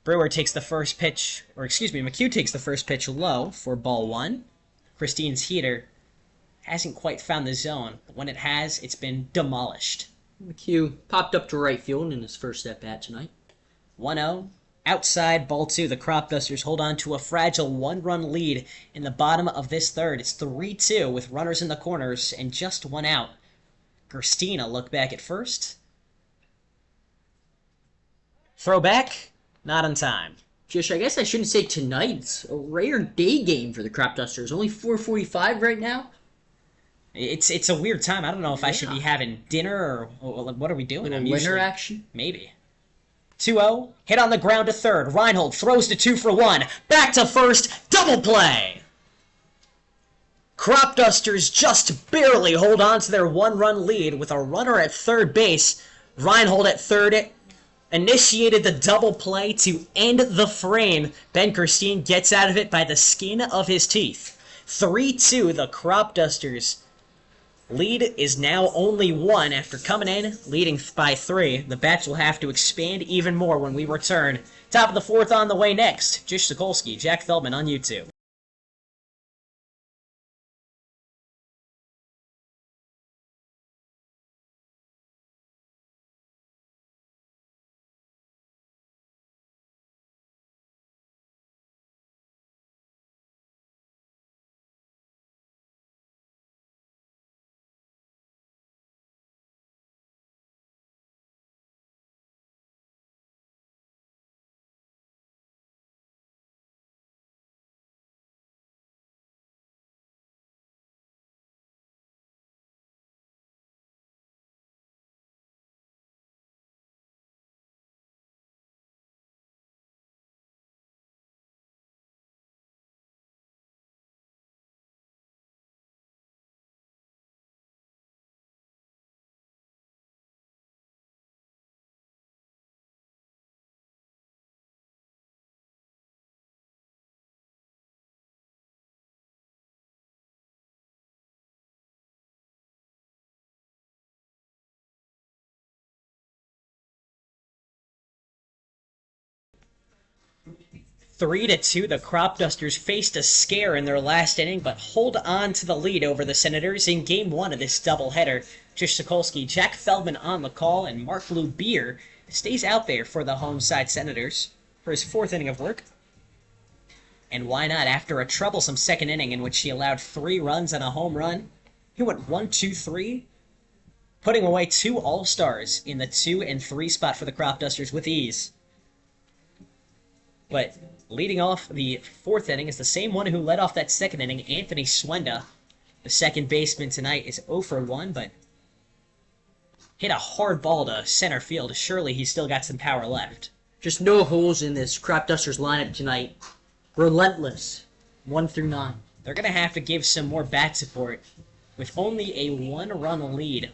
McHugh takes the first pitch low for ball 1. Christine's heater hasn't quite found the zone, but when it has, it's been demolished. McHugh popped up to right field in his first at-bat tonight. 1-0. Outside, ball 2. The Cropdusters hold on to a fragile 1-run lead in the bottom of this third. It's 3-2 with runners in the corners and just 1 out. Christina look back at first. Throw back. Not on time. Jish, I guess I shouldn't say tonight. It's a rare day game for the Cropdusters. Only 4:45 right now. It's a weird time. I don't know if I should be having dinner or what are we doing? I'm winter action? Maybe. 2-0. Hit on the ground to third. Reinhold throws to 2 for 1. Back to first. Double play. Cropdusters just barely hold on to their 1-run lead with a runner at third base. Reinhold at third initiated the double play to end the frame. Ben Christine gets out of it by the skin of his teeth. 3-2, the Cropdusters lead is now only 1 after coming in, leading by 3. The bats will have to expand even more when we return. Top of the 4th on the way next. Jish Sokolsky, Jack Feldman on YouTube. Three to 2, the Cropdusters faced a scare in their last inning, but hold on to the lead over the Senators in Game 1 of this doubleheader. Jish Sokolsky, Jack Feldman on the call, and Mark Loubier stays out there for the home side Senators for his 4th inning of work. And why not? After a troublesome second inning in which he allowed 3 runs and a home run, he went 1-2-3, putting away 2 All-Stars in the 2 and 3 spot for the Cropdusters with ease. But leading off the 4th inning is the same one who led off that second inning, Anthony Swenda. The second baseman tonight is 0 for 1, but hit a hard ball to center field. Surely he's still got some power left. Just no holes in this Cropdusters lineup tonight. Relentless. 1 through 9. They're going to have to give some more bat support with only a 1-run lead.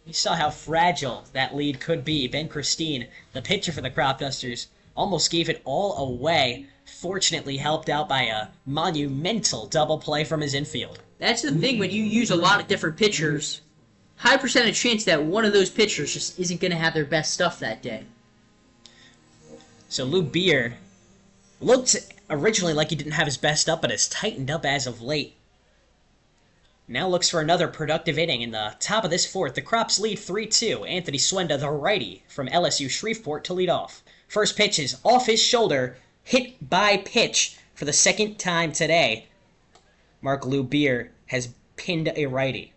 You saw how fragile that lead could be. Ben Christine, the pitcher for the Cropdusters, almost gave it all away, fortunately helped out by a monumental double play from his infield. That's the thing, when you use a lot of different pitchers, high percentage chance that one of those pitchers just isn't going to have their best stuff that day. So Loubier looked originally like he didn't have his best up, but has tightened up as of late. Now looks for another productive inning. In the top of this fourth, the Crops lead 3-2. Anthony Swenda, the righty from LSU Shreveport, to lead off. First pitch is off his shoulder, hit by pitch for the second time today. Mark Loubier has pinned a righty.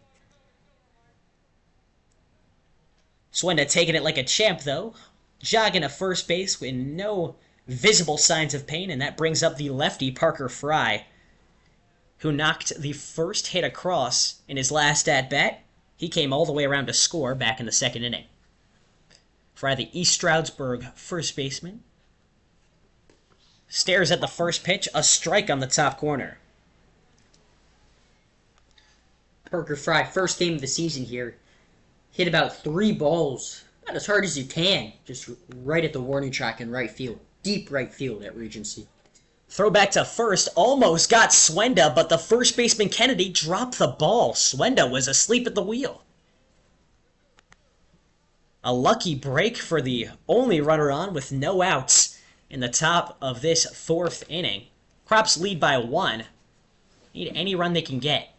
Swenda taking it like a champ, though, jogging to first base with no visible signs of pain, and that brings up the lefty Parker Fry, who knocked the first hit across in his last at-bat. He came all the way around to score back in the second inning. Fry, the East Stroudsburg first baseman, stares at the first pitch, a strike on the top corner. Parker Fry, first game of the season here, hit about 3 balls, about as hard as you can, just right at the warning track in right field. Deep right field at Regency. Throw back to first, almost got Swenda, but the first baseman Kennedy dropped the ball. Swenda was asleep at the wheel. A lucky break for the only runner on with no outs in the top of this fourth inning. Crops lead by 1. Need any run they can get.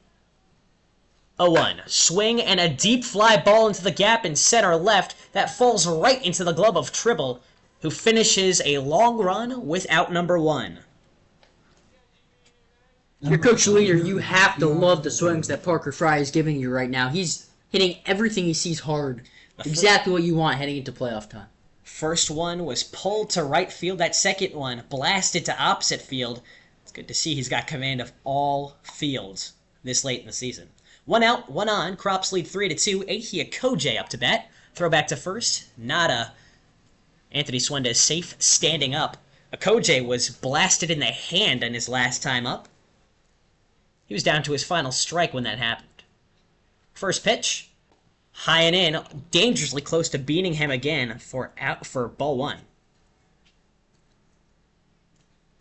0-1. Swing and a deep fly ball into the gap in center left that falls right into the glove of Tribble, who finishes a long run with out number 1. Your coach leader, you have to love the swings that Parker Fry is giving you right now. He's hitting everything he sees hard. Exactly what you want heading into playoff time. First one was pulled to right field. That second one blasted to opposite field. It's good to see he's got command of all fields this late in the season. 1 out, 1 on. Crops lead 3-2. Ahia Kojay up to bat. Throw back to first. Nada. Anthony Swenda is safe standing up. Kojay was blasted in the hand in his last time up. He was down to his final strike when that happened. First pitch. High and in. Dangerously close to beating him again for ball 1.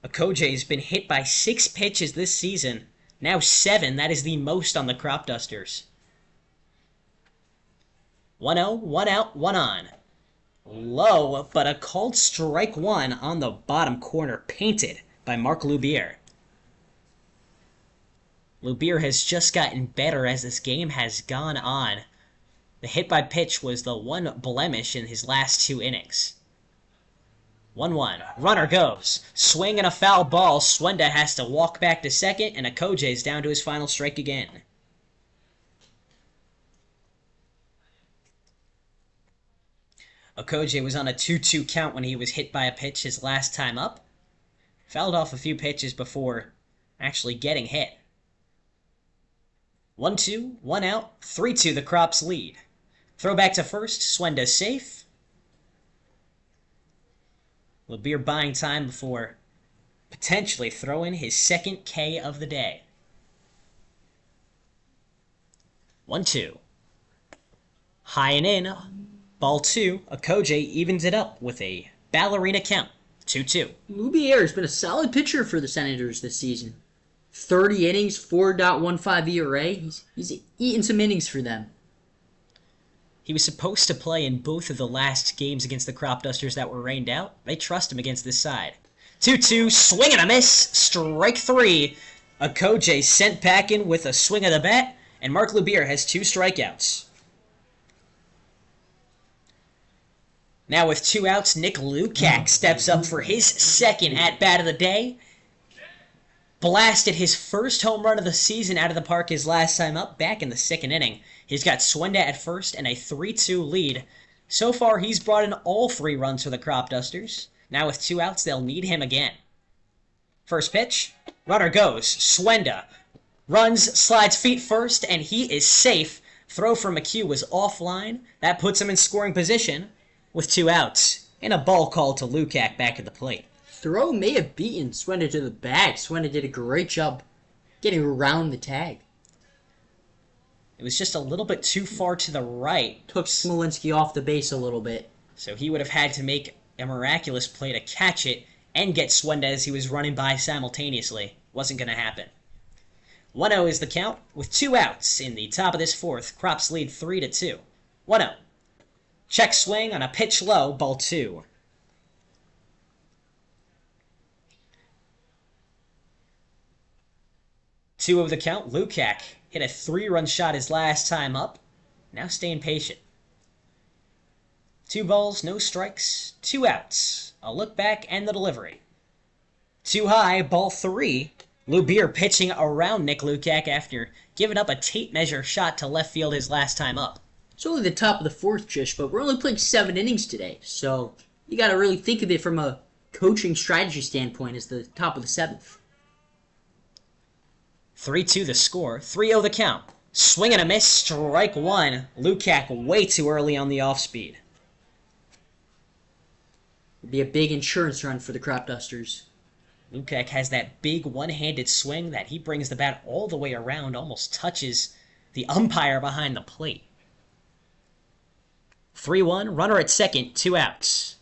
Kojay's been hit by 6 pitches this season. Now 7. That is the most on the Cropdusters. 1-0, 1 out, 1 on. Low, but a called strike 1 on the bottom corner, painted by Mark Loubier. Loubier has just gotten better as this game has gone on. The hit by pitch was the one blemish in his last 2 innings. 1-1. Runner goes. Swing and a foul ball. Swenda has to walk back to second, and Kojay's down to his final strike again. Kojay was on a 2-2 count when he was hit by a pitch his last time up. Fouled off a few pitches before actually getting hit. 1-2, 1 out, 3-2 the Crops lead. Throw back to first, Swenda safe. Loubier buying time before potentially throwing his second K of the day. 1-2. High and in. Ball 2. Kojay evens it up with a ballerina count. 2-2. Loubier has been a solid pitcher for the Senators this season. 30 innings, 4.15 ERA. He's eaten some innings for them. He was supposed to play in both of the last games against the Cropdusters that were rained out. They trust him against this side. 2-2, swing and a miss. Strike 3. Kojay sent packing with a swing of the bat, and Mark Loubier has 2 strikeouts. Now with 2 outs, Nick Lukac steps up for his second at-bat of the day. Blasted his first home run of the season out of the park his last time up, back in the second inning. He's got Swenda at first and a 3-2 lead. So far, he's brought in all 3 runs for the Cropdusters. Now with 2 outs, they'll need him again. First pitch, runner goes. Swenda runs, slides feet first, and he is safe. Throw from McHugh was offline. That puts him in scoring position with 2 outs. And a ball called to Lukac back at the plate. Throw may have beaten Swenda to the bag. Swenda did a great job getting around the tag. It was just a little bit too far to the right. Took Smolinski off the base a little bit. So he would have had to make a miraculous play to catch it and get Swenda as he was running by simultaneously. Wasn't going to happen. 1-0 is the count, with 2 outs in the top of this fourth. Crops lead 3-2. 1-0. Check swing on a pitch low, ball 2. Two of the count. Lukac hit a 3-run shot his last time up. Now staying patient. 2 balls, no strikes, 2 outs. A look back and the delivery. Too high, ball 3. Loubier pitching around Nick Lukac after giving up a tape measure shot to left field his last time up. It's only the top of the fourth, Jish, but we're only playing 7 innings today, so you got to really think of it from a coaching strategy standpoint as the top of the 7th. 3-2 the score. 3-0 the count. Swing and a miss. Strike 1. Lukac way too early on the off-speed. It'd be a big insurance run for the Cropdusters. Lukac has that big one-handed swing that he brings the bat all the way around, almost touches the umpire behind the plate. 3-1, runner at second, 2 outs.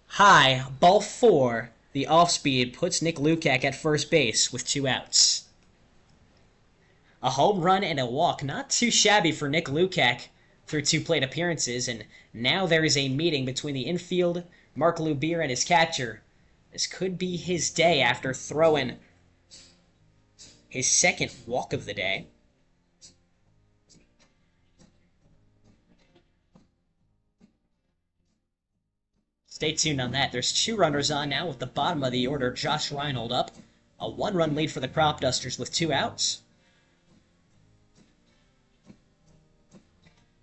High, ball 4. The off-speed puts Nick Lukac at first base with 2 outs. A home run and a walk, not too shabby for Nick Lukac through 2 plate appearances, and now there is a meeting between the infield, Mark Loubier, and his catcher. This could be his day after throwing his second walk of the day. Stay tuned on that. There's 2 runners on now with the bottom of the order. Josh Reinhold up. A 1-run lead for the Cropdusters with 2 outs.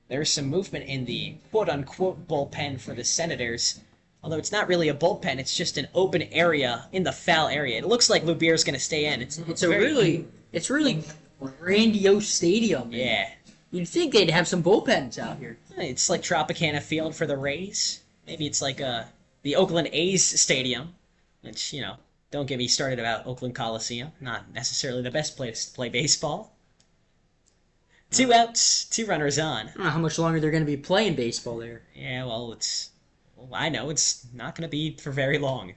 There's some movement in the quote-unquote bullpen for the Senators. Although it's not really a bullpen, it's just an open area in the foul area. It looks like Loubier's going to stay in. It's really grandiose stadium. Yeah. You'd think they'd have some bullpens out here. It's like Tropicana Field for the Rays. Maybe it's like the Oakland A's stadium. Which, don't get me started about Oakland Coliseum. Not necessarily the best place to play baseball. 2 outs, 2 runners on. I don't know how much longer they're going to be playing baseball there. Yeah, I know it's not going to be for very long.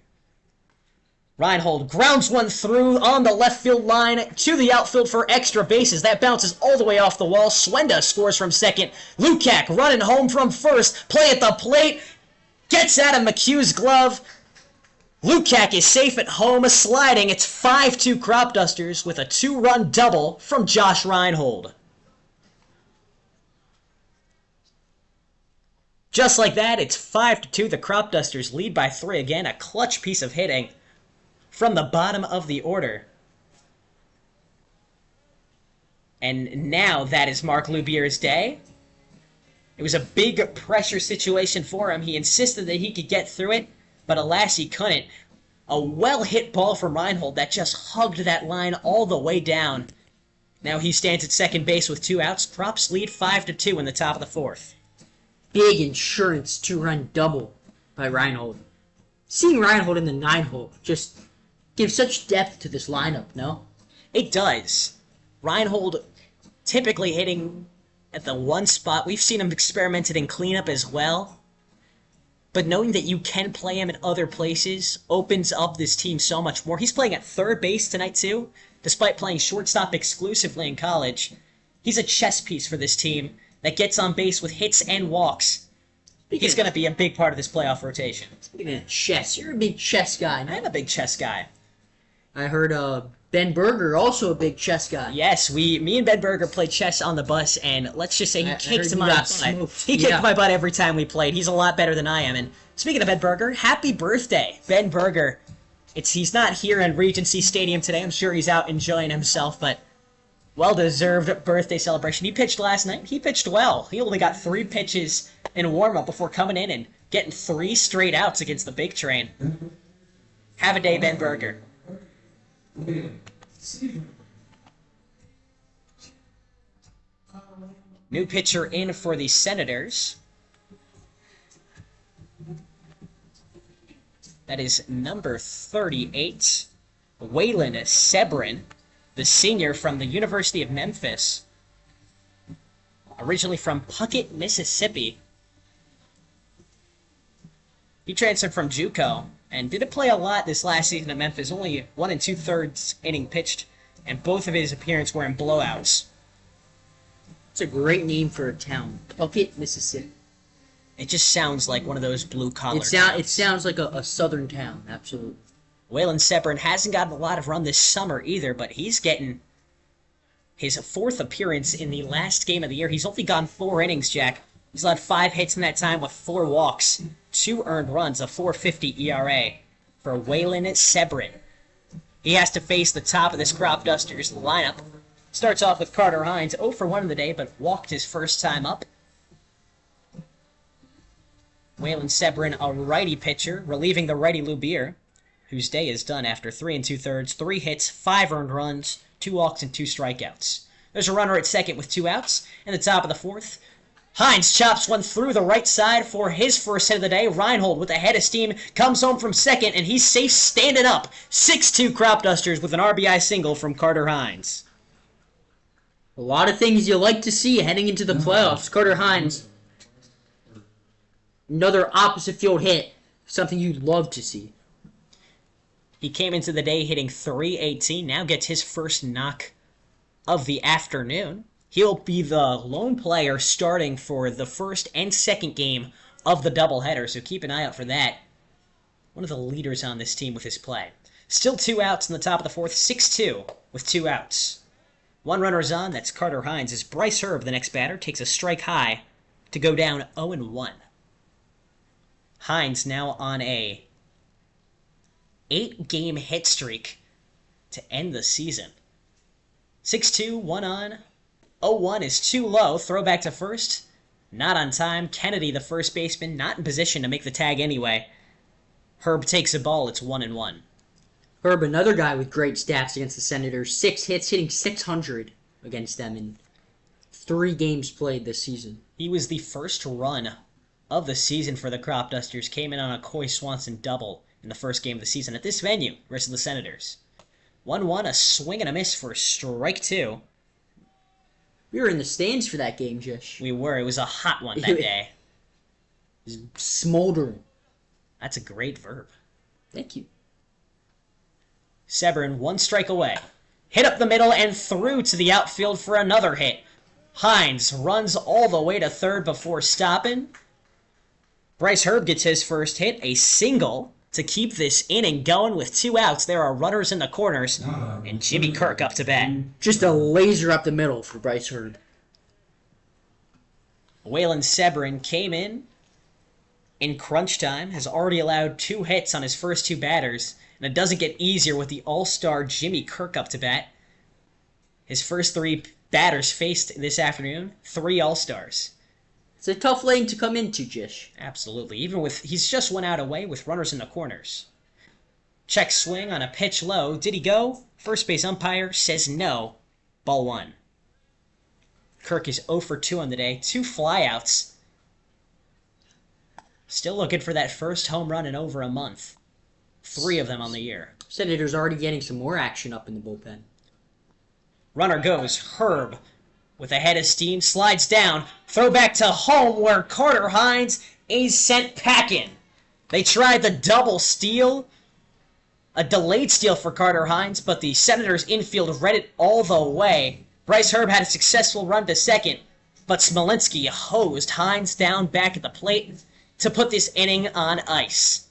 Reinhold grounds one through on the left field line to the outfield for extra bases. That bounces all the way off the wall. Swenda scores from second. Lukac running home from first. Play at the plate. Gets out of McHugh's glove. Lukac is safe at home, sliding. It's 5-2 Cropdusters with a 2-run double from Josh Reinhold. Just like that, it's 5-2. The Cropdusters lead by 3 again. A clutch piece of hitting from the bottom of the order. And now that is Mark Loubier's day. It was a big pressure situation for him. He insisted that he could get through it, but alas, he couldn't. A well-hit ball from Reinhold that just hugged that line all the way down. Now he stands at second base with 2 outs. Crops lead 5-2 in the top of the fourth. Big insurance 2-run double by Reinhold. Seeing Reinhold in the 9-hole just gives such depth to this lineup, no? It does. Reinhold typically hitting at the one spot. We've seen him experimented in cleanup as well. But knowing that you can play him in other places opens up this team so much more. He's playing at third base tonight, too. Despite playing shortstop exclusively in college, he's a chess piece for this team that gets on base with hits and walks. He's going to be a big part of this playoff rotation. Speaking of chess, you're a big chess guy, no? I'm a big chess guy. I heard Ben Berger, also a big chess guy. Yes, me and Ben Berger played chess on the bus, and let's just say he kicked my butt. He kicked my butt every time we played. He's a lot better than I am. And speaking of Ben Berger, happy birthday, Ben Berger. He's not here in Regency Stadium today. I'm sure he's out enjoying himself, but well-deserved birthday celebration. He pitched last night. He pitched well. He only got 3 pitches in warm-up before coming in and getting 3 straight outs against the big train. Have a day, Ben Berger. New pitcher in for the Senators. That is number 38, Waylon Sebrin, the senior from the University of Memphis. Originally from Puckett, Mississippi. He transferred from JUCO and didn't play a lot this last season at Memphis. Only 1 2/3 inning pitched and both of his appearances were in blowouts. It's a great name for a town. Puckett, Mississippi. It just sounds like one of those blue-collar It sounds like a southern town, absolutely. Waylon Sebring hasn't gotten a lot of run this summer either, but he's getting his 4th appearance in the last game of the year. He's only gone 4 innings, Jack. He's allowed 5 hits in that time with 4 walks, 2 earned runs, a 4.50 ERA for Waylon Sebring. He has to face the top of this Cropdusters lineup. Starts off with Carter Hines, 0 for 1 in the day, but walked his first time up. Waylon Sebring, a righty pitcher, relieving the righty Loubier, whose day is done after 3 2/3, 3 hits, 5 earned runs, 2 walks, and 2 strikeouts. There's a runner at second with 2 outs. In the top of the 4th, Hines chops one through the right side for his first hit of the day. Reinhold, with a head of steam, comes home from second, and he's safe standing up. 6-2 Cropdusters with an RBI single from Carter Hines. A lot of things you like to see heading into the playoffs. Carter Hines, another opposite field hit, something you'd love to see. He came into the day hitting .318, now gets his first knock of the afternoon. He'll be the lone player starting for the first and second game of the doubleheader, so keep an eye out for that. One of the leaders on this team with his play. Still 2 outs in the top of the 4th, 6-2 with 2 outs. 1 runner's on, that's Carter Hines. As Bryce Herb, the next batter, takes a strike high to go down 0-1. Hines now on a 8-game hit streak to end the season. 6-2, 1 on. 0-1 is too low. Throw back to first. Not on time. Kennedy, the first baseman, not in position to make the tag anyway. Herb takes a ball. It's 1-1. Herb, another guy with great stats against the Senators. 6 hits, hitting .600 against them in 3 games played this season. He was the first run of the season for the Cropdusters. Came in on a Coy Swanson double in the first game of the season at this venue versus the Senators. 1-1, a swing and a miss for strike 2. We were in the stands for that game, Jish. We were. It was a hot one that day. It was smoldering. That's a great verb. Thank you. Sebring, 1 strike away. Hit up the middle and through to the outfield for another hit. Hines runs all the way to third before stopping. Bryce Herb gets his first hit, a single, to keep this inning going with 2 outs. There are runners in the corners, and Jimmy Kirk up to bat. Just a laser up the middle for Bryce Herb. Waylon Sebring came in crunch time, has already allowed 2 hits on his first 2 batters, and it doesn't get easier with the all-star Jimmy Kirk up to bat. His first 3 batters faced this afternoon, 3 all-stars. It's a tough lane to come into, Jish. Absolutely. Even with, he's just 1 out away with runners in the corners. Check swing on a pitch low. Did he go? First base umpire says no. Ball 1. Kirk is 0 for 2 on the day. 2 flyouts. Still looking for that first home run in over a month. 3 of them on the year. Senators already getting some more action up in the bullpen. Runner goes. Herb, with a head of steam, slides down. Throw back to home where Carter Hines is sent packing. They tried the double steal. A delayed steal for Carter Hines, but the Senators infield read it all the way. Bryce Herb had a successful run to second, but Smolinski hosed Hines down back at the plate to put this inning on ice.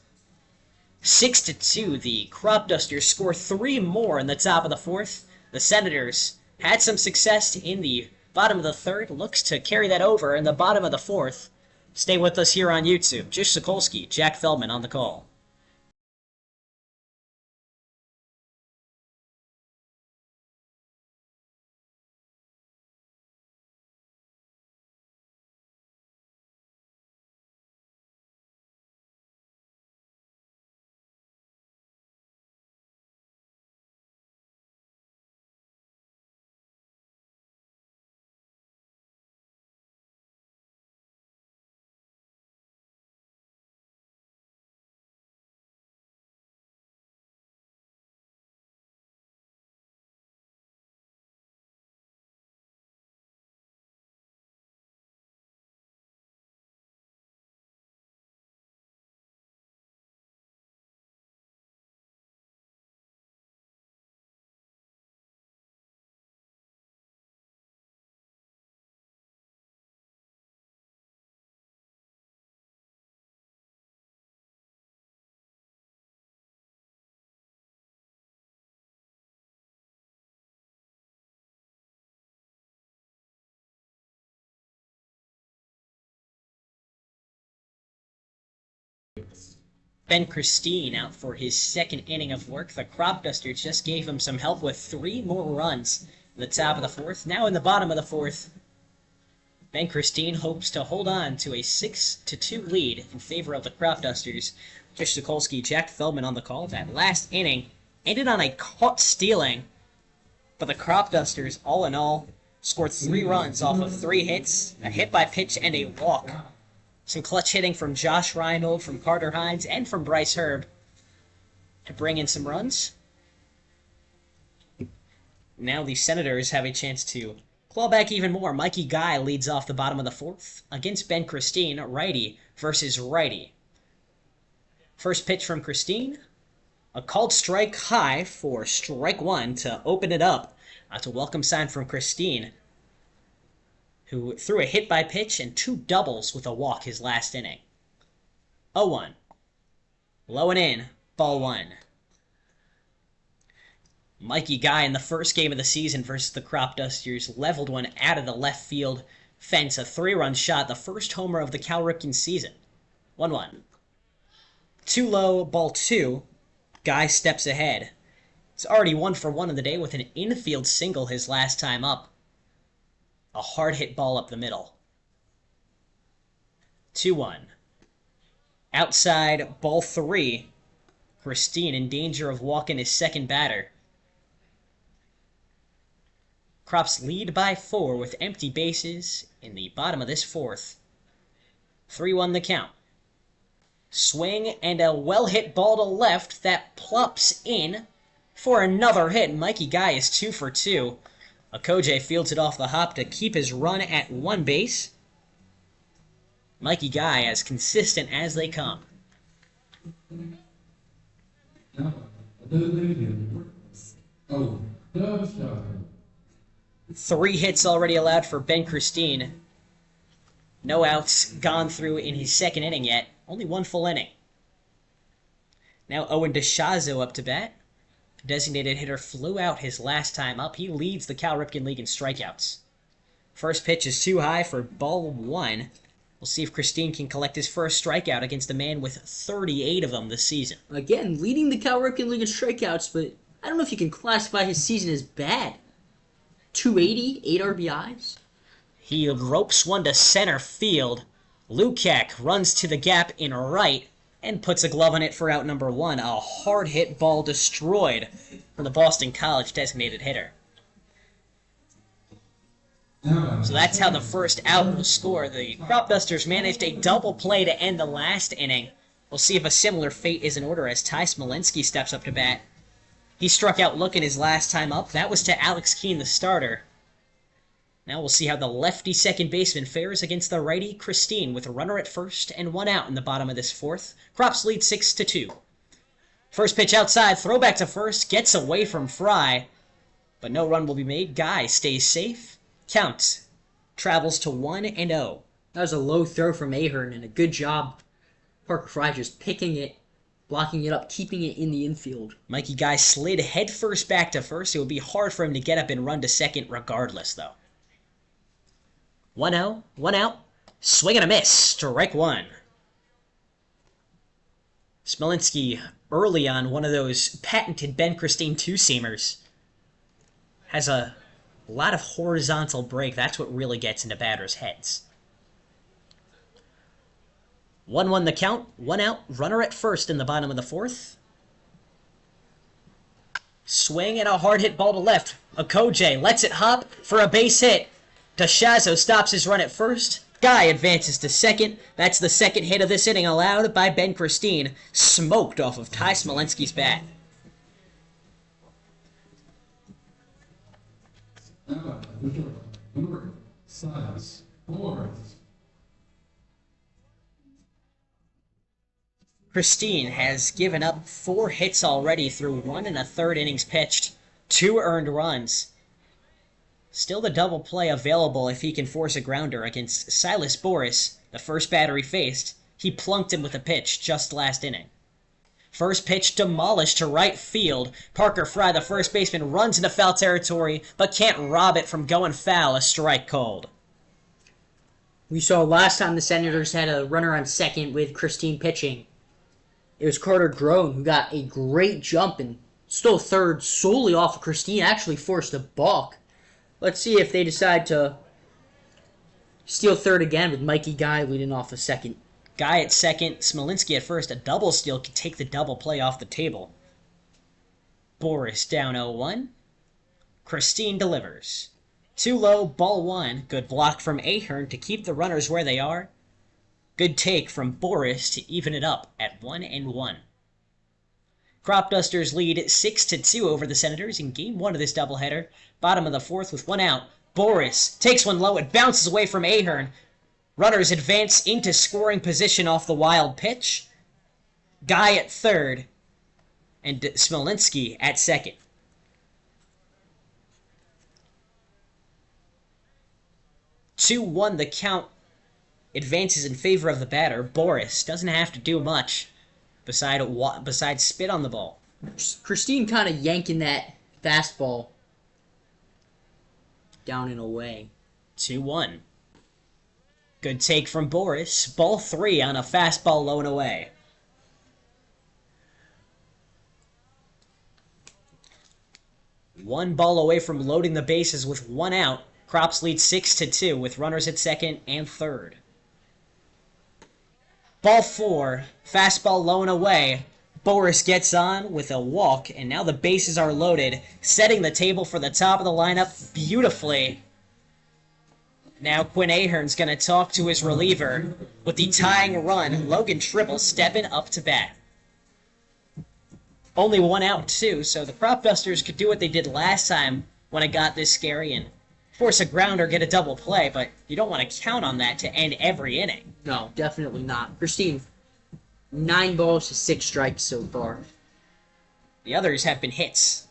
6-2, the Cropdusters score 3 more in the top of the 4th. The Senators had some success in the bottom of the 3rd, looks to carry that over in the bottom of the 4th. Stay with us here on YouTube. Jish Sokolsky, Jack Feldman on the call. Ben Christine out for his second inning of work. The Cropdusters just gave him some help with 3 more runs in the top of the 4th. Now in the bottom of the 4th, Ben Christine hopes to hold on to a 6-2 lead in favor of the Cropdusters. Jish, Sokolsky, Jack Feldman on the call. That last inning ended on a caught stealing, but the Cropdusters, all in all, scored 3 runs off of 3 hits, a hit by pitch, and a walk. Some clutch hitting from Josh Reinhold, from Carter Hines, and from Bryce Herb to bring in some runs. Now the Senators have a chance to claw back even more. Mikey Guy leads off the bottom of the 4th against Ben Christine, righty versus righty. First pitch from Christine, a called strike high for strike 1 to open it up. That's a welcome sign from Christine, who threw a hit by pitch and 2 doubles with a walk his last inning. 0-1. Low and in, ball 1. Mikey Guy in the first game of the season versus the Cropdusters leveled one out of the left field fence, a 3-run shot, the first homer of the Cal Ripken season. 1-1. Too low, ball 2. Guy steps ahead. It's already 1 for 1 in the day with an infield single his last time up. A hard hit ball up the middle. 2-1. Outside, ball 3. Christine in danger of walking his second batter. Crops lead by 4 with empty bases in the bottom of this 4th. 3-1 the count. Swing and a well-hit ball to left that plops in for another hit. Mikey Guy is 2 for 2. Okoje fields it off the hop to keep his run at 1 base. Mikey Guy as consistent as they come. 3 hits already allowed for Ben Christine. No outs gone through in his second inning yet. Only 1 full inning. Now Owen DeShazo up to bat. Designated hitter flew out his last time up. He leads the Cal Ripken League in strikeouts. First pitch is too high for ball 1. We'll see if Christine can collect his first strikeout against a man with 38 of them this season. Again, leading the Cal Ripken League in strikeouts, but I don't know if you can classify his season as bad. 280, 8 RBIs. He ropes one to center field. Lukac runs to the gap in right and puts a glove on it for out number 1. A hard hit ball destroyed from the Boston College designated hitter. So that's how the first out was scored. The Cropdusters managed a double play to end the last inning. We'll see if a similar fate is in order as Ty Smolinski steps up to bat. He struck out looking his last time up. That was to Alex Kuehn, the starter. Now we'll see how the lefty second baseman fares against the righty Christine with a runner at first and 1 out in the bottom of this 4th. Crops lead 6-2. First pitch outside, throwback to first, gets away from Fry, but no run will be made. Guy stays safe. Count travels to 1-0. That was a low throw from Ahern, and a good job. Parker Fry just picking it, blocking it up, keeping it in the infield. Mikey Guy slid head first back to first. It would be hard for him to get up and run to second regardless, though. 1-0, 1 out. Swing and a miss. Strike 1. Smolinski early on one of those patented Ben Christine two-seamers. Has a lot of horizontal break. That's what really gets into batters' heads. 1-1 the count. 1 out. Runner at first in the bottom of the 4th. Swing and a hard hit ball to left. Okoje lets it hop for a base hit. DeShazo stops his run at first. Guy advances to second. That's the second hit of this inning allowed by Ben Christine. Smoked off of Ty Smolinski's bat. Christine has given up 4 hits already through 1 1/3 innings pitched. 2 earned runs. Still the double play available if he can force a grounder against Silas Boris, the first batter he faced. He plunked him with a pitch just last inning. First pitch demolished to right field. Parker Fry, the first baseman, runs into foul territory, but can't rob it from going foul. A strike called. We saw last time the Senators had a runner on second with Christine pitching. it was Carter Drone who got a great jump and stole third solely off of Christine. Actually forced a balk. Let's see if they decide to steal third again with Mikey Guy leading off a second. Guy at second, Smolinski at first. A double steal could take the double play off the table. Boris down 0-1. Christine delivers. Too low, ball one. Good block from Ahern to keep the runners where they are. Good take from Boris to even it up at 1-1. Cropdusters lead 6-2 over the Senators in Game 1 of this doubleheader. Bottom of the fourth with one out. Boris takes one low. It bounces away from Ahern. Runners advance into scoring position off the wild pitch. Guy at third. And Smolinski at second. Two-1 the count advances in favor of the batter. Boris doesn't have to do much besides spit on the ball. Christine kind of yanking that fastball down and away. 2-1. Good take from Boris. Ball 3 on a fastball low and away. One ball away from loading the bases with one out. Crops lead 6-2 with runners at second and third. Ball 4, fastball low and away. Boris gets on with a walk, and now the bases are loaded, setting the table for the top of the lineup beautifully. Now Quinn Ahern's going to talk to his reliever with the tying run. Logan Tribble stepping up to bat. Only one out, too, so the Cropdusters could do what they did last time when it got this scary and force a ground or get a double play, but you don't want to count on that to end every inning. No, definitely not. Christine, 9 balls to 6 strikes so far. The others have been hits.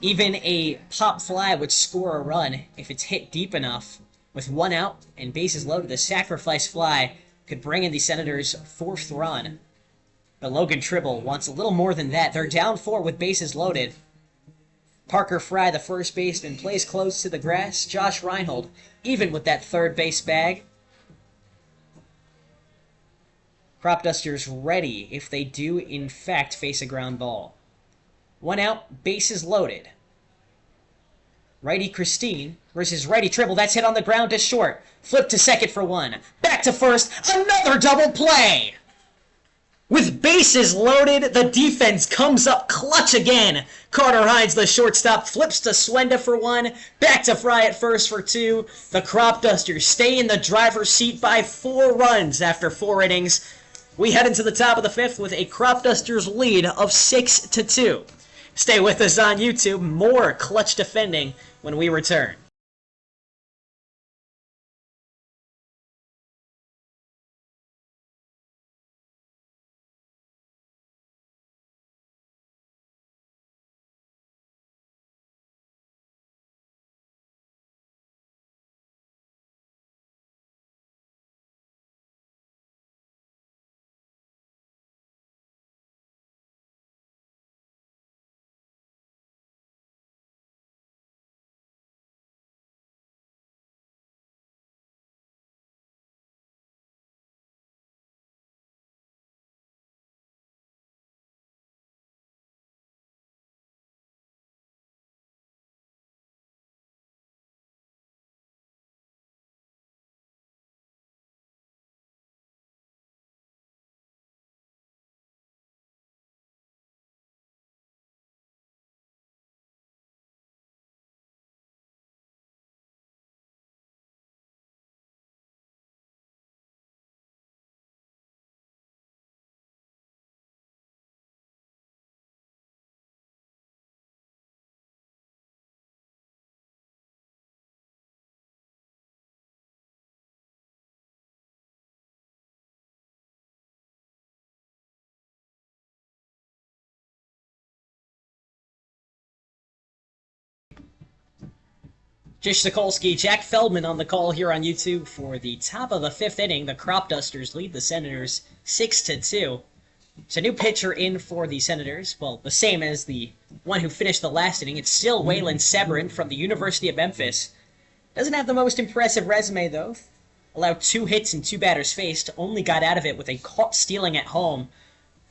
Even a pop fly would score a run if it's hit deep enough. With one out and bases loaded, the sacrifice fly could bring in the Senators' 4th run. But Logan Tribble wants a little more than that. They're down 4 with bases loaded. Parker Fry, the first baseman, plays close to the grass. Josh Reinhold, even with that third base bag. Cropdusters ready if they do, in fact, face a ground ball. One out, bases loaded. Righty Christine versus righty Tribble. That's hit on the ground to short. Flip to second for one. Back to first. Another double play! With bases loaded, the defense comes up clutch again. Carter Hines, the shortstop, flips to Swenda for one. Back to Fry at first for 2. The Cropdusters stay in the driver's seat by 4 runs after 4 innings. We head into the top of the 5th with a Cropdusters lead of 6-2. Stay with us on YouTube. More clutch defending when we return. Jish, Sokolsky, Jack Feldman on the call here on YouTube for the top of the 5th inning. The Cropdusters lead the Senators 6-2. It's a new pitcher in for the Senators. Well, the same as the one who finished the last inning. It's still Waylon Severin from the University of Memphis. Doesn't have the most impressive resume, though. allowed 2 hits and 2 batters faced, only got out of it with a caught stealing at home.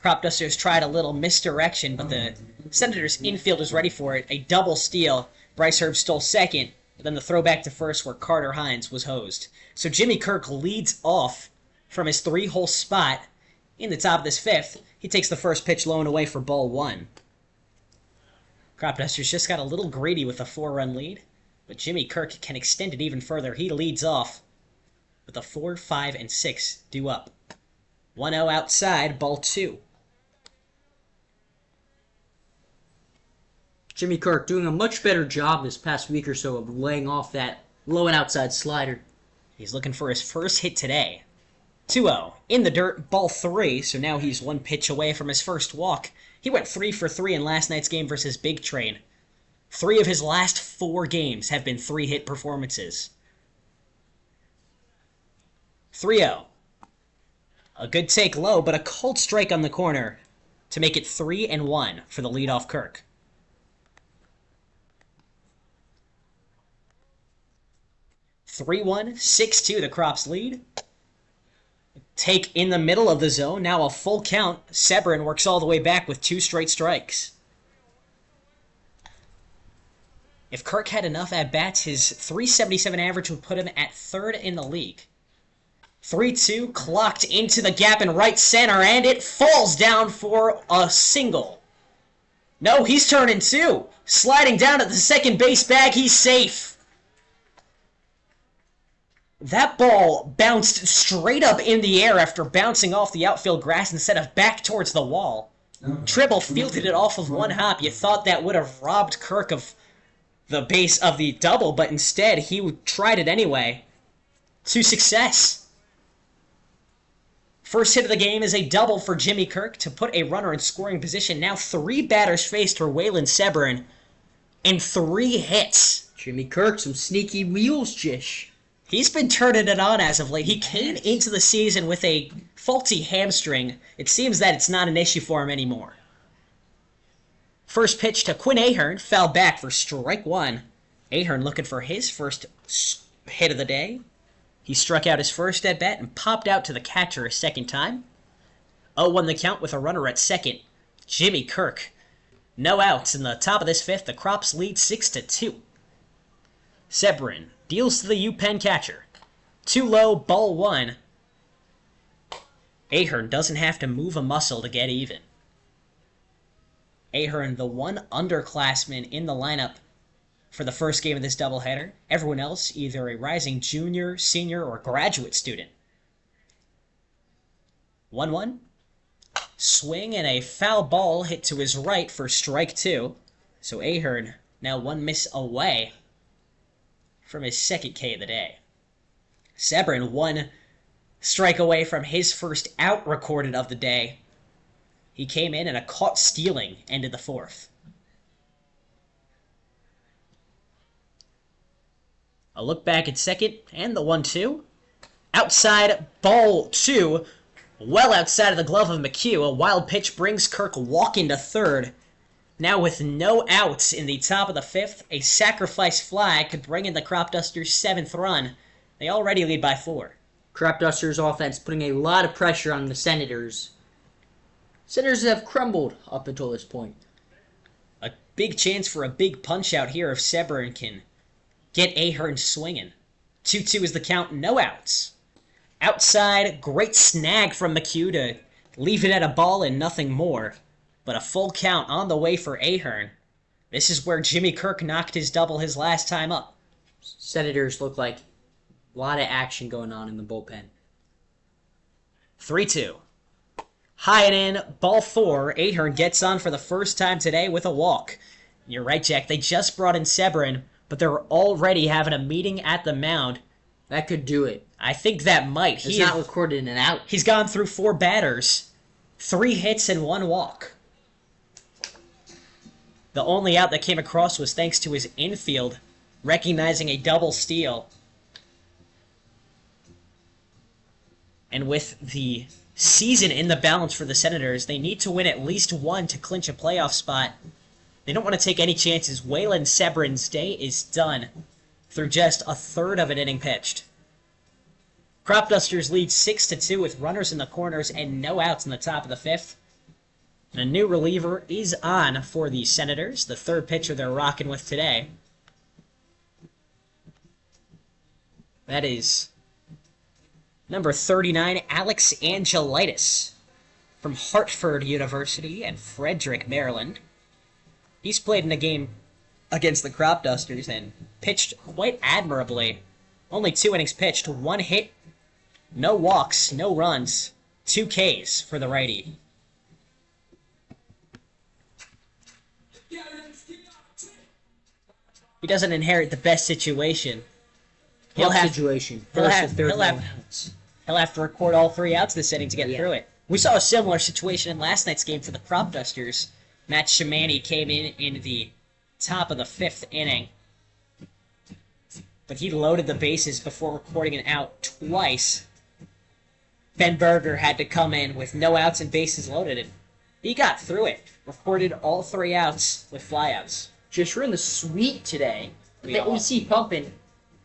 Cropdusters tried a little misdirection, but the Senators' infield was ready for it. A double steal. Bryce Herb stole second, but then the throw back to first where Carter Hines was hosed. So Jimmy Kirk leads off from his 3-hole spot in the top of this 5th. He takes the first pitch low and away for ball 1. Cropdusters just got a little greedy with a 4-run lead, but Jimmy Kirk can extend it even further. He leads off with a 4, 5, and 6 due up. 1-0 outside, ball 2. Jimmy Kirk doing a much better job this past week or so of laying off that low and outside slider. He's looking for his first hit today. 2-0. In the dirt, ball 3, so now he's 1 pitch away from his first walk. He went 3 for 3 in last night's game versus Big Train. 3 of his last 4 games have been 3-hit performances. 3-0. A good take low, but a cold strike on the corner to make it 3-1 for the leadoff Kirk. 3-1, 6-2, the Crops lead. Take in the middle of the zone. Now a full count. Severin works all the way back with 2 straight strikes. If Kirk had enough at-bats, his .377 average would put him at 3rd in the league. 3-2, clocked into the gap in right center, and it falls down for a single. No, he's turning 2. Sliding down at the second base bag, he's safe. That ball bounced straight up in the air after bouncing off the outfield grass instead of back towards the wall. Tribble fielded it off of 1 hop. You thought that would have robbed Kirk of the base of the double, but instead he tried it anyway. To success. First hit of the game is a double for Jimmy Kirk to put a runner in scoring position. Now 3 batters faced for Waylon Severin and 3 hits. Jimmy Kirk, some sneaky wheels, Jish. He's been turning it on as of late. He came into the season with a faulty hamstring. It seems that it's not an issue for him anymore. First pitch to Quinn Ahern, foul back for strike 1. Ahern looking for his first hit of the day. He struck out his first at bat and popped out to the catcher a second time. 0-1 the count with a runner at second. Jimmy Kirk. No outs in the top of this 5th. The Crops lead 6-2. Severin deals to the UPenn catcher. 2 low, ball 1. Ahern doesn't have to move a muscle to get even. Ahern, the one underclassman in the lineup for the first game of this doubleheader. Everyone else either a rising junior, senior, or graduate student. 1-1. Swing and a foul ball hit to his right for strike 2. So Ahern now 1 miss away from his second K of the day. Severin 1 strike away from his first out recorded of the day. He came in and a caught stealing ended the 4th. A look back at second and the 1-2. Outside, ball 2. Well outside of the glove of McHugh. A wild pitch brings Kirk walking to 3rd. Now with no outs in the top of the 5th, a sacrifice fly could bring in the Cropdusters' 7th run. They already lead by 4. Cropdusters offense putting a lot of pressure on the Senators. Senators have crumbled up until this point. A big chance for a big punch-out here if Severin can get Ahern swinging. 2-2 is the count, no outs. Outside, great snag from McHugh to leave it at a ball and nothing more. But a full count on the way for Ahern. This is where Jimmy Kirk knocked his double his last time up. Senators look like a lot of action going on in the bullpen. 3-2. High and in, ball 4. Ahern gets on for the first time today with a walk. You're right, Jack. They just brought in Severin, but they're already having a meeting at the mound. That could do it. I think that might. It's not recorded an out. He's gone through 4 batters, 3 hits and 1 walk. The only out that came across was thanks to his infield recognizing a double steal. And with the season in the balance for the Senators, they need to win at least 1 to clinch a playoff spot. They don't want to take any chances. Waylon Severin's day is done through just a third of an inning pitched. Cropdusters lead 6-2 with runners in the corners and no outs in the top of the fifth. And a new reliever is on for the Senators, the third pitcher they're rocking with today. That is number 39, Alex Angelitis from Hartford University and Frederick, Maryland. He's played in a game against the Cropdusters and pitched quite admirably. Only 2 innings pitched, 1 hit, no walks, no runs, 2 Ks for the righty. He doesn't inherit the best situation. He'll have to record all 3 outs this inning to get through it. We saw a similar situation in last night's game for the Cropdusters. Matt Shimani came in the top of the 5th inning, but he loaded the bases before recording an out twice. Ben Berger had to come in with no outs and bases loaded, and he got through it. Recorded all 3 outs with flyouts. Just we're in the suite today. The AC pumping.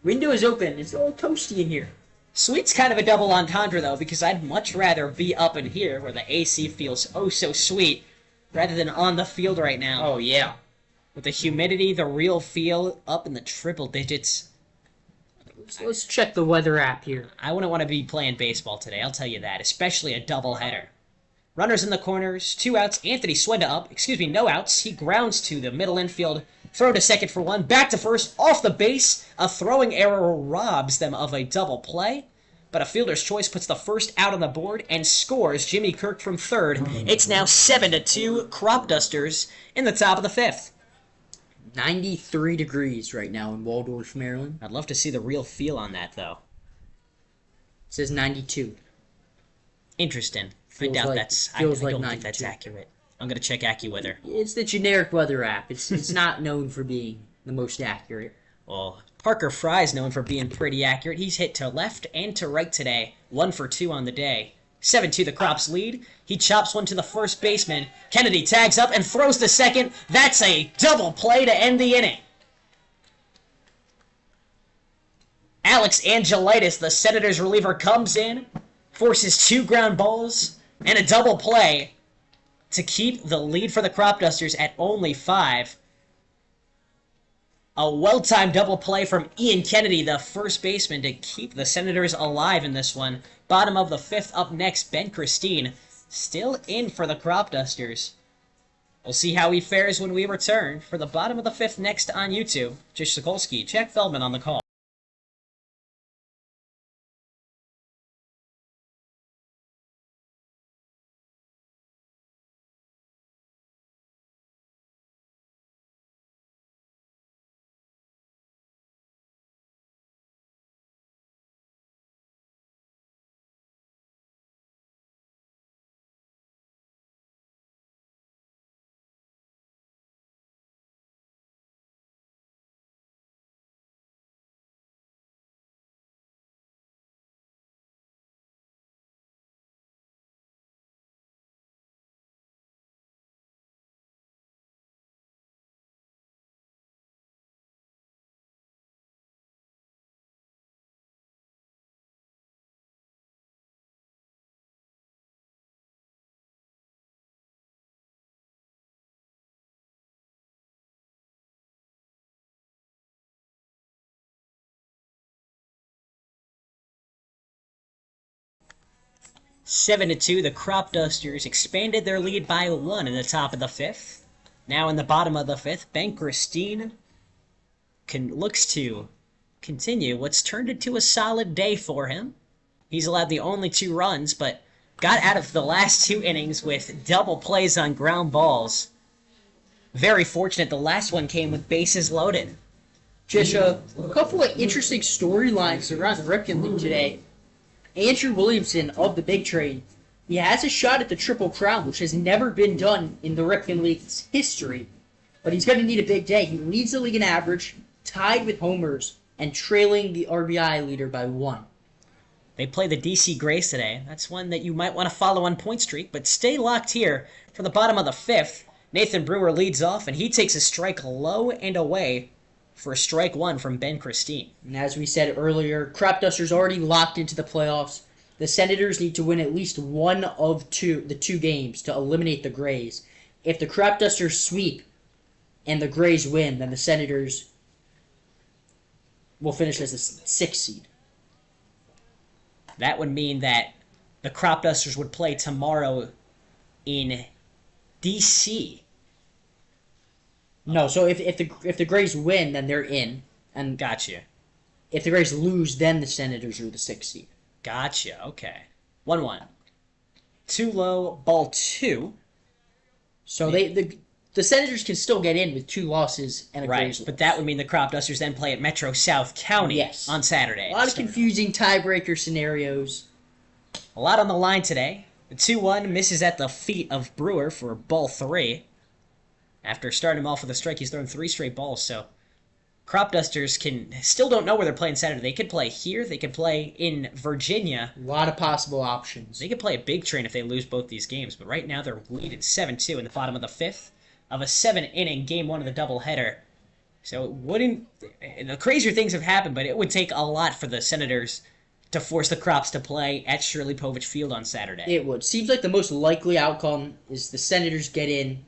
Window is open. It's all toasty in here. Suite's kind of a double entendre, though, because I'd much rather be up in here where the AC feels oh so sweet, rather than on the field right now. Oh, yeah. With the humidity, the real feel up in the triple digits. Let's check the weather app here. I wouldn't want to be playing baseball today, I'll tell you that, especially a doubleheader. Runners in the corners, 2 outs, Anthony Swenda up, no outs, he grounds to the middle infield, throw to second for 1, back to first, off the base, a throwing error robs them of a double play, but a fielder's choice puts the first out on the board and scores Jimmy Kirk from third. It's now 7-2, Cropdusters in the top of the 5th. 93 degrees right now in Waldorf, Maryland. I'd love to see the real feel on that, though. It says 92. Interesting. I Feels doubt like- that's. I feels don't like think that's 92. accurate. I'm gonna check AccuWeather. It's the generic weather app. It's not known for being the most accurate. Well, Parker Fry's known for being pretty accurate. He's hit to left and to right today. 1 for 2 on the day. 7-2 the Crops lead. He chops one to the first baseman. Kennedy tags up and throws to second. That's a double play to end the inning. Alex Angelitis, the Senators reliever, comes in, forces 2 ground balls and a double play to keep the lead for the Cropdusters at only 5. A well-timed double play from Ian Kennedy, the first baseman, to keep the Senators alive in this one. Bottom of the 5th, up next, Ben Christine, still in for the Cropdusters. We'll see how he fares when we return. For the bottom of the 5th next on YouTube, Jish Sokolsky, check Feldman on the call. Seven to 2, the Cropdusters expanded their lead by 1 in the top of the 5th. Now in the bottom of the 5th, Ben Christine looks to continue what's turned into a solid day for him. He's allowed the only 2 runs, but got out of the last 2 innings with double plays on ground balls. Very fortunate, the last one came with bases loaded. Just a couple of interesting storylines around the Ripken League today. Andrew Williamson of the Big Trade, he has a shot at the Triple Crown, which has never been done in the Ripken League's history. But he's going to need a big day. He leads the league in average, tied with homers, and trailing the RBI leader by 1. They play the DC Grays today. That's one that you might want to follow on Point Streak, but stay locked here for the bottom of the 5th. Nathan Brewer leads off, and he takes a strike low and away for a strike one from Ben Christine. And as we said earlier, Cropdusters already locked into the playoffs. The Senators need to win at least one of the two games to eliminate the Grays. If the Cropdusters sweep and the Grays win, then the Senators will finish as the 6th seed. That would mean that the Cropdusters would play tomorrow in D.C. No, so if the Grays win, then they're in. And Gotcha. if the Grays lose, then the Senators are the 6th seed. Gotcha. Okay. 1-1. Too low, ball 2. So the Senators can still get in with 2 losses and a Right, Grays loss. but that would mean the Cropdusters then play at Metro South County Yes. on Saturday. A lot of confusing tiebreaker scenarios. A lot on the line today. The 2-1 misses at the feet of Brewer for ball 3. After starting him off with a strike, he's thrown 3 straight balls, so Cropdusters still don't know where they're playing Saturday. They could play here, they could play in Virginia. A lot of possible options. They could play a big train if they lose both these games, but right now they're leading 7-2 in the bottom of the 5th of a 7-inning Game 1 of the doubleheader. So it wouldn't... The crazier things have happened, but it would take a lot for the Senators to force the Crops to play at Shirley Povich Field on Saturday. It would. Seems like the most likely outcome is the Senators get in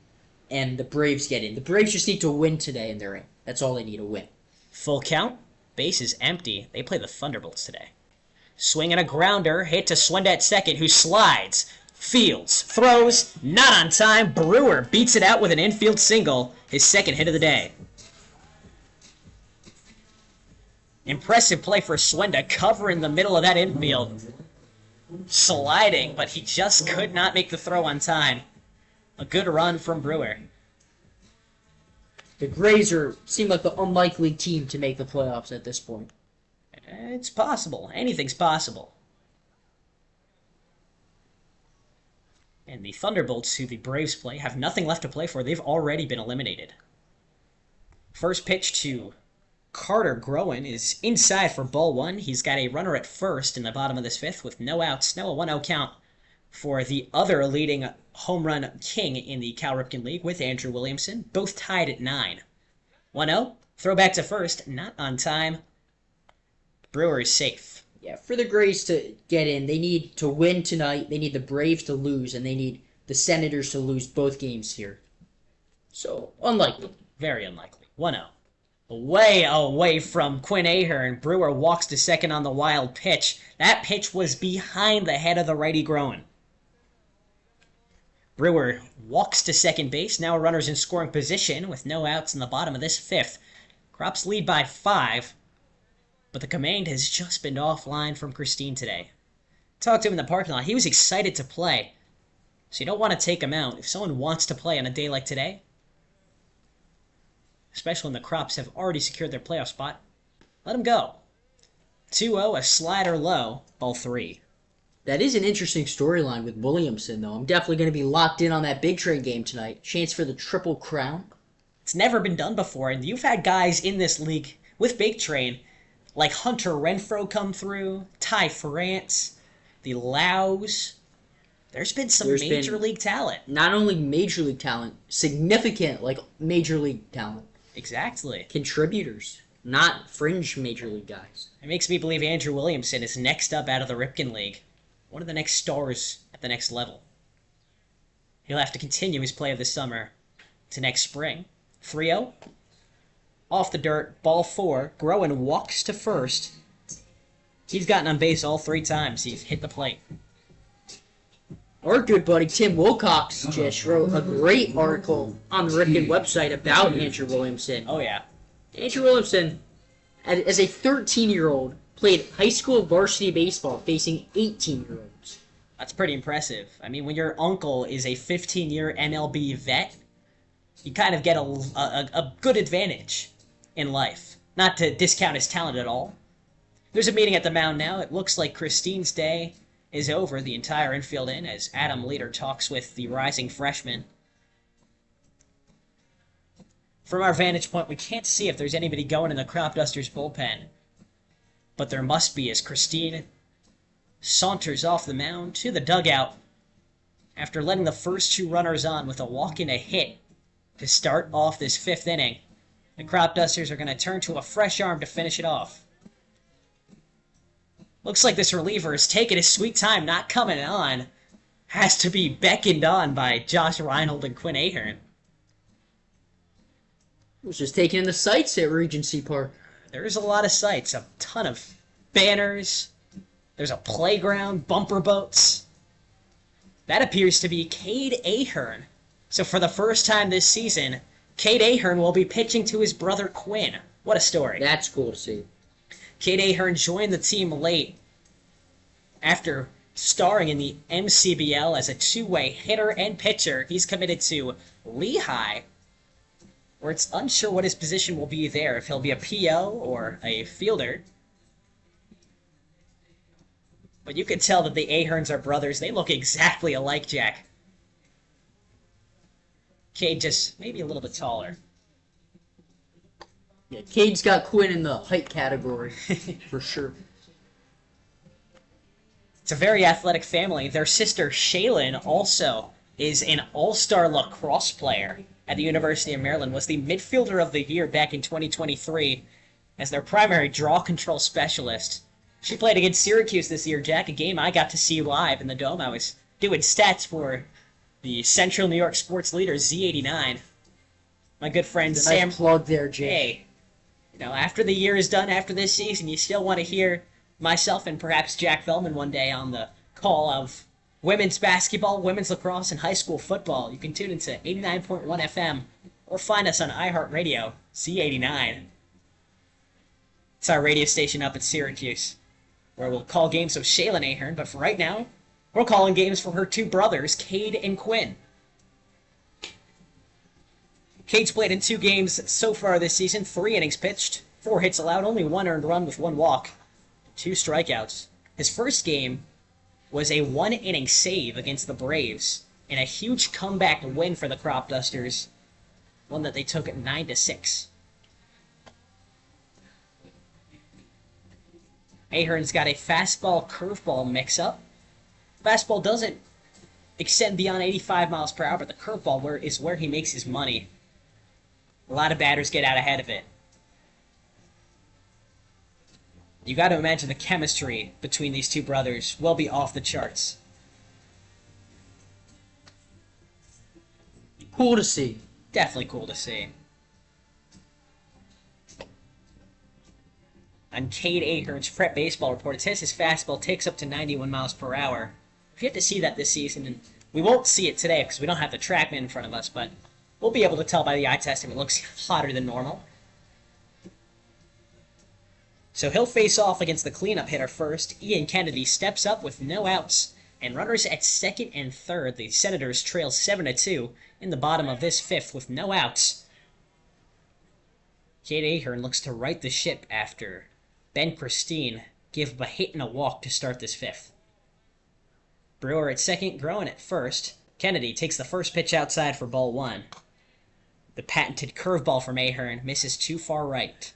and the Braves get in. The Braves just need to win today and they're in. That's all they need to win. Full count. Base is empty. They play the Thunderbolts today. Swing and a grounder. Hit to Swenda at second, who slides, fields, throws, not on time. Brewer beats it out with an infield single, his second hit of the day. Impressive play for Swenda, covering the middle of that infield. Sliding, but he just could not make the throw on time. A good run from Brewer. The Grays seem like the unlikely team to make the playoffs at this point. It's possible. Anything's possible. And the Thunderbolts, who the Braves play, have nothing left to play for. They've already been eliminated. First pitch to Carter Groen is inside for ball 1. He's got a runner at first in the bottom of this 5th with no outs. Now a 1-0 count for the other leading home run king in the Cal Ripken League with Andrew Williamson, both tied at 9. 1-0, throw back to first, not on time. Brewer is safe. Yeah, for the Grays to get in, they need to win tonight, they need the Braves to lose, and they need the Senators to lose both games here. So, unlikely. Very unlikely. 1-0. Way away from Quinn Ahern. Brewer walks to second on the wild pitch. That pitch was behind the head of the righty Groen. Brewer walks to second base. Now runners in scoring position with no outs in the bottom of this 5th. Crops lead by 5, but the command has just been offline from Christine today. Talked to him in the parking lot. He was excited to play, so you don't want to take him out. If someone wants to play on a day like today, especially when the Crops have already secured their playoff spot, let him go. 2-0, a slider low, ball 3. That is an interesting storyline with Williamson, though. I'm definitely going to be locked in on that big train game tonight. Chance for the Triple Crown. It's never been done before, and you've had guys in this league with Big Train, like Hunter Renfroe come through, Ty France, the Lows. There's been some major league talent. Not only major league talent, significant, major league talent. Exactly. Contributors, not fringe major league guys. It makes me believe Andrew Williamson is next up out of the Ripken League. One of the next stars at the next level. He'll have to continue his play of this summer to next spring. 3-0. Off the dirt, ball 4. Groen walks to first. He's gotten on base all 3 times. He's hit the plate. Our good buddy Tim Wilcox just wrote a great article on the Ripken website about Andrew Williamson. Oh, yeah. Andrew Williamson, as a 13-year-old, played high school varsity baseball facing 18-year-olds. That's pretty impressive. I mean, when your uncle is a 15-year MLB vet, you kind of get a good advantage in life. Not to discount his talent at all. There's a meeting at the mound now. It looks like Christine's day is over. The entire infield in as Adam Leader talks with the rising freshman. From our vantage point, we can't see if there's anybody going in the Cropdusters bullpen. But there must be as Christine saunters off the mound to the dugout after letting the first 2 runners on with a walk and a hit to start off this 5th inning. The Cropdusters are going to turn to a fresh arm to finish it off. Looks like this reliever is taking his sweet time, not coming on. Has to be beckoned on by Josh Reinhold and Quinn Ahern. Was just taking in the sights at Regency Park. There's a lot of sights, a ton of banners. There's a playground, bumper boats. That appears to be Cade Ahern. So for the first time this season, Cade Ahern will be pitching to his brother Quinn. What a story. That's cool to see. Cade Ahern joined the team late after starring in the MCBL as a two-way hitter and pitcher. He's committed to Lehigh, where it's unsure what his position will be there, if he'll be a PO or a fielder. But you can tell that the Aherns are brothers. They look exactly alike, Jack. Cade just maybe a little bit taller. Yeah, Cade's got Quinn in the height category, for sure. It's a very athletic family. Their sister, Shaylin, also is an all-star lacrosse player at the University of Maryland, was the midfielder of the year back in 2023 as their primary draw control specialist. She played against Syracuse this year, Jack, a game I got to see live in the Dome. I was doing stats for the Central New York sports leader, Z89. My good friend Sam. Nice plug there, Jay. Hey, you know, after the year is done, after this season, you still want to hear myself and perhaps Jack Feldman one day on the call of women's basketball, women's lacrosse, and high school football. You can tune into 89.1 FM or find us on iHeartRadio, Z89. It's our radio station up at Syracuse, where we'll call games of Shaylin Ahern, but for right now, we're calling games for her two brothers, Cade and Quinn. Cade's played in 2 games so far this season, 3 innings pitched, 4 hits allowed, only 1 earned run with 1 walk, 2 strikeouts. His first game was a 1-inning save against the Braves in a huge comeback win for the Cropdusters, one that they took at 9-6. Ahern's got a fastball-curveball mix-up. Fastball doesn't extend beyond 85 miles per hour, but the curveball is where he makes his money. A lot of batters get out ahead of it. You got to imagine the chemistry between these two brothers will be off the charts. Cool to see. Definitely cool to see. On Cade Ahern's Prep Baseball Report, it says his fastball takes up to 91 miles per hour. We've yet to see that this season, and we won't see it today because we don't have the TrackMan in front of us, but we'll be able to tell by the eye test if it looks hotter than normal. So he'll face off against the cleanup hitter first. Ian Kennedy steps up with no outs, and runners at second and third. The Senators trail 7-2 in the bottom of this 5th with no outs. Cade Ahern looks to right the ship after Ben Christine gave up a hit and a walk to start this 5th. Brewer at second, Groen at first. Kennedy takes the first pitch outside for ball 1. The patented curveball from Ahern misses too far right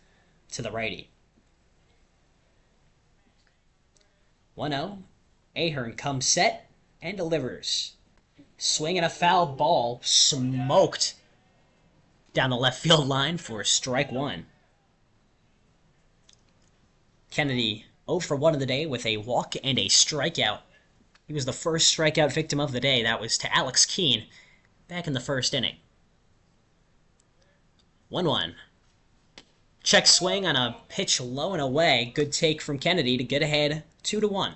to the righty. 1-0. Ahern comes set and delivers. Swing and a foul ball smoked down the left field line for strike 1. Kennedy 0 for 1 of the day with a walk and a strikeout. He was the first strikeout victim of the day. That was to Alex Kuehn back in the first inning. 1-1. Check swing on a pitch low and away. Good take from Kennedy to get ahead 2-1.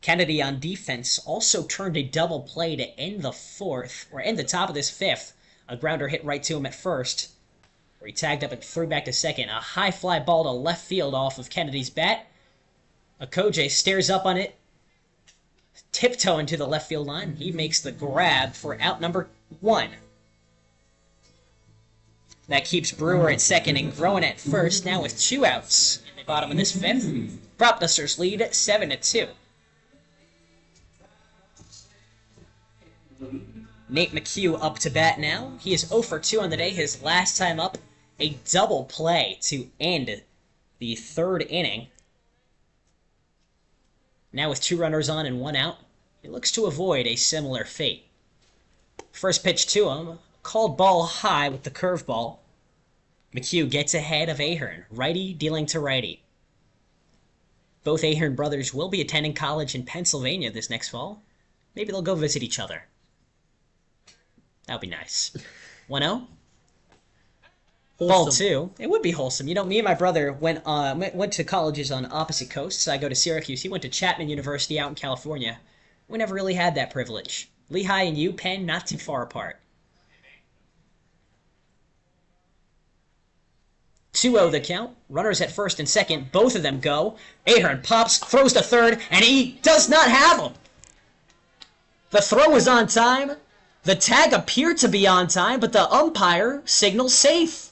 Kennedy on defense also turned a double play to end the 4th, or end the top of this 5th. A grounder hit right to him at first, where he tagged up and threw back to second. A high fly ball to left field off of Kennedy's bat. Okoje stares up on it, tiptoeing to the left field line. He makes the grab for out number 1. That keeps Brewer at second and Groen at first, now with 2 outs in the bottom of this 5th. Cropdusters lead 7-2. Nate McHugh up to bat now. He is 0 for 2 on the day. His last time up, a double play to end the 3rd inning. Now with 2 runners on and 1 out, he looks to avoid a similar fate. First pitch to him, called ball high with the curveball. McHugh gets ahead of Ahern, righty dealing to righty. Both Ahern brothers will be attending college in Pennsylvania this next fall. Maybe they'll go visit each other. That would be nice. 1-0. Ball 2. It would be wholesome. You know, me and my brother went to colleges on opposite coasts. I go to Syracuse. He went to Chapman University out in California. We never really had that privilege. Lehigh and UPenn, not too far apart. 2-0 the count. Runners at first and second. Both of them go. Ahern pops, throws to third, and he does not have him. The throw was on time. The tag appeared to be on time, but the umpire signals safe.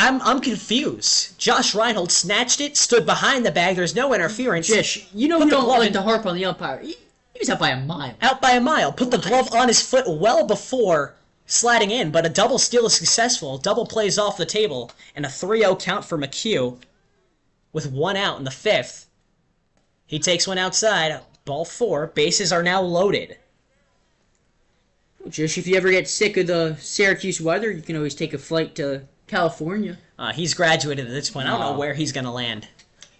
I'm confused. Josh Reinhold snatched it, stood behind the bag. There's no interference. Jish, you know you don't like to harp on the umpire. He was out by a mile. Out by a mile. Put the glove on his foot well before sliding in, but a double steal is successful. Double plays off the table, and a 3-0 count for McHugh with 1 out in the 5th. He takes one outside. Ball 4. Bases are now loaded. Jish, if you ever get sick of the Syracuse weather, you can always take a flight to California. He's graduated at this point. I don't know where he's going to land.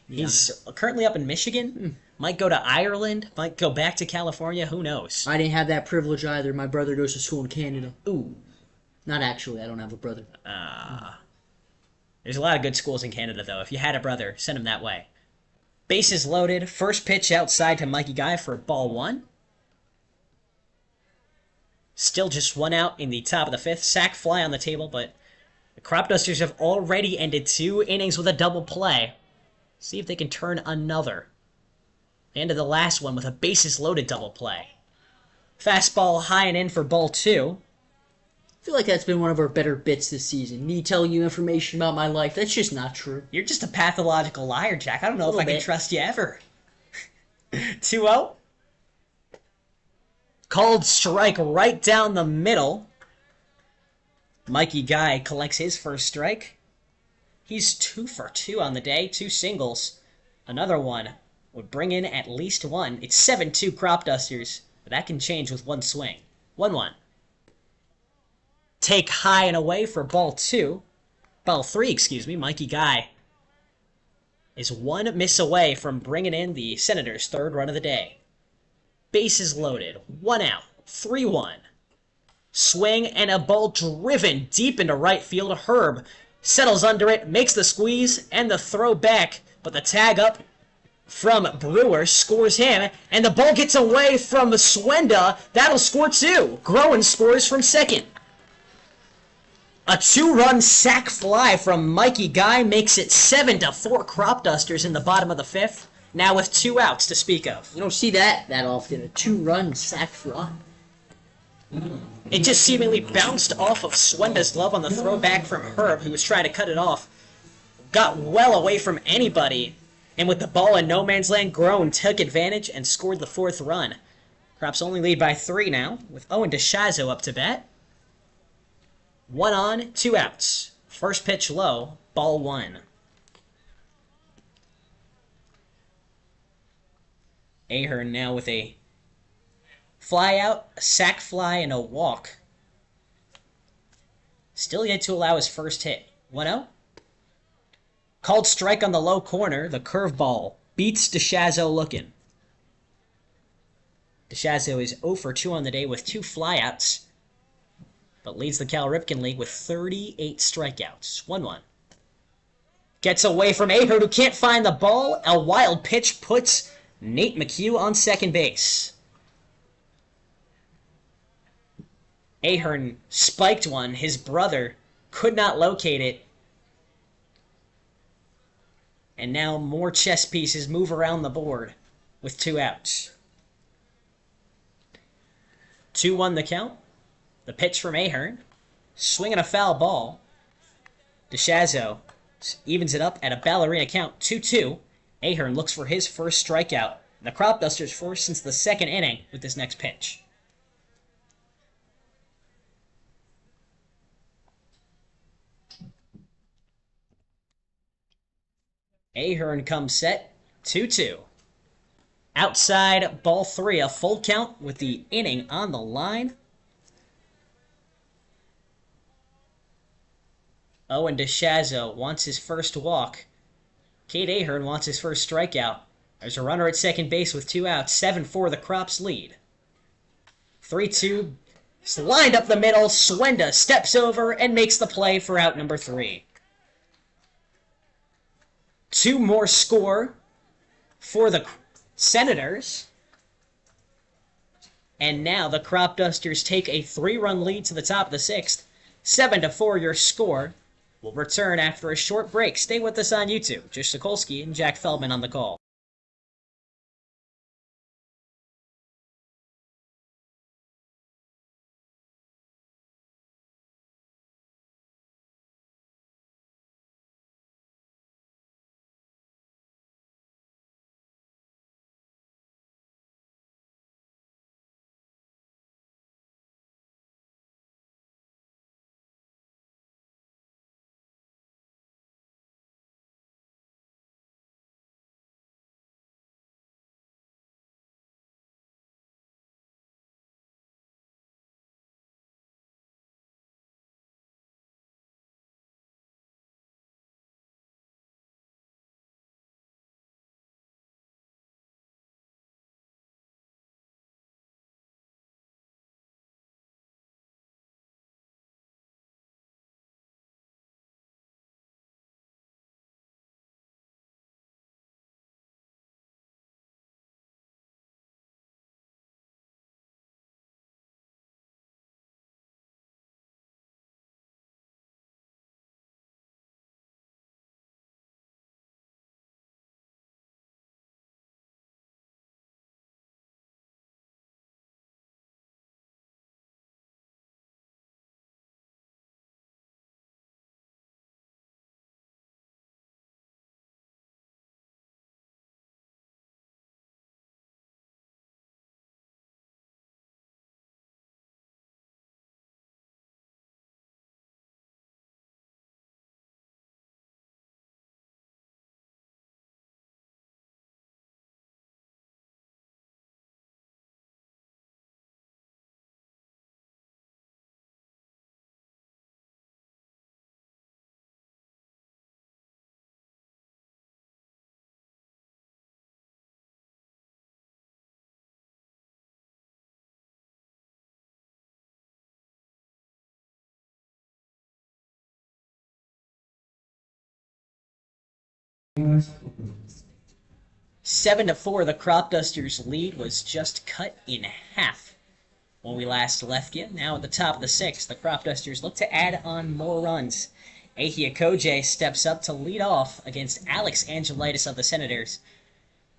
Yeah. He's currently up in Michigan. Might go to Ireland. Might go back to California. Who knows? I didn't have that privilege either. My brother goes to school in Canada. Ooh. Not actually. I don't have a brother. There's a lot of good schools in Canada, though. If you had a brother, send him that way. Bases loaded. First pitch outside to Mikey Guy for ball 1. Still just 1 out in the top of the 5th. Sack fly on the table, but the Cropdusters have already ended 2 innings with a double play. See if they can turn another. They ended the last one with a bases-loaded double play. Fastball high and in for ball 2. I feel like that's been one of our better bits this season. Me telling you information about my life. That's just not true. You're just a pathological liar, Jack. I don't know if I can trust you ever. 2-0. Called strike right down the middle. Mikey Guy collects his first strike. He's 2 for 2 on the day. 2 singles. Another one would bring in at least 1. It's 7-2 Cropdusters, but that can change with 1 swing. 1-1. Take high and away for ball 2. Ball 3, excuse me. Mikey Guy is 1 miss away from bringing in the Senators' 3rd run of the day. Bases loaded. 1 out. 3-1. Swing and a ball driven deep into right field. Herb settles under it, makes the squeeze and the throw back, but the tag up from Brewer scores him, and the ball gets away from Swenda. That'll score 2. Groen scores from second. A 2-run sac fly from Mikey Guy makes it 7-4 Cropdusters in the bottom of the 5th. Now with 2 outs to speak of. You don't see that often. A 2-run sac fly. It just seemingly bounced off of Swenda's glove on the throwback from Herb, who was trying to cut it off. Got well away from anybody, and with the ball in no man's land, Groen took advantage and scored the 4th run. Crops only lead by 3 now, with Owen DeShazo up to bat. 1 on, 2 outs. First pitch low, ball 1. Ahern now with a fly out, a sac fly, and a walk. Still yet to allow his first hit. 1-0. Called strike on the low corner. The curveball beats DeShazo looking. DeShazo is 0 for 2 on the day with 2 flyouts, but leads the Cal Ripken League with 38 strikeouts. 1-1. Gets away from Ahern, who can't find the ball. A wild pitch puts Nate McHugh on second base. Ahern spiked one. His brother could not locate it. And now more chess pieces move around the board with 2 outs. 2-1 the count. The pitch from Ahern. Swinging a foul ball. DeShazo evens it up at a ballerina count. 2-2. Ahern looks for his first strikeout. The Cropdusters first since the 2nd inning with this next pitch. Ahern comes set. 2-2. Outside, ball 3, a full count with the inning on the line. Owen DeShazo wants his first walk. Cade Ahern wants his first strikeout. There's a runner at second base with 2 outs. 7-4 the Crops lead. 3-2. It's lined up the middle. Swenda steps over and makes the play for out number 3. 2 more score for the Senators. And now the Cropdusters take a 3-run lead to the top of the 6th. 7-4 your score. We'll return after a short break. Stay with us on YouTube. Jish Sokolsky and Jack Feldman on the call. Seven to 4, the Cropdusters' lead was just cut in half when we last left you. Now at the top of the 6th, the Cropdusters look to add on more runs. Ahia Koje steps up to lead off against Alex Angelitis of the Senators.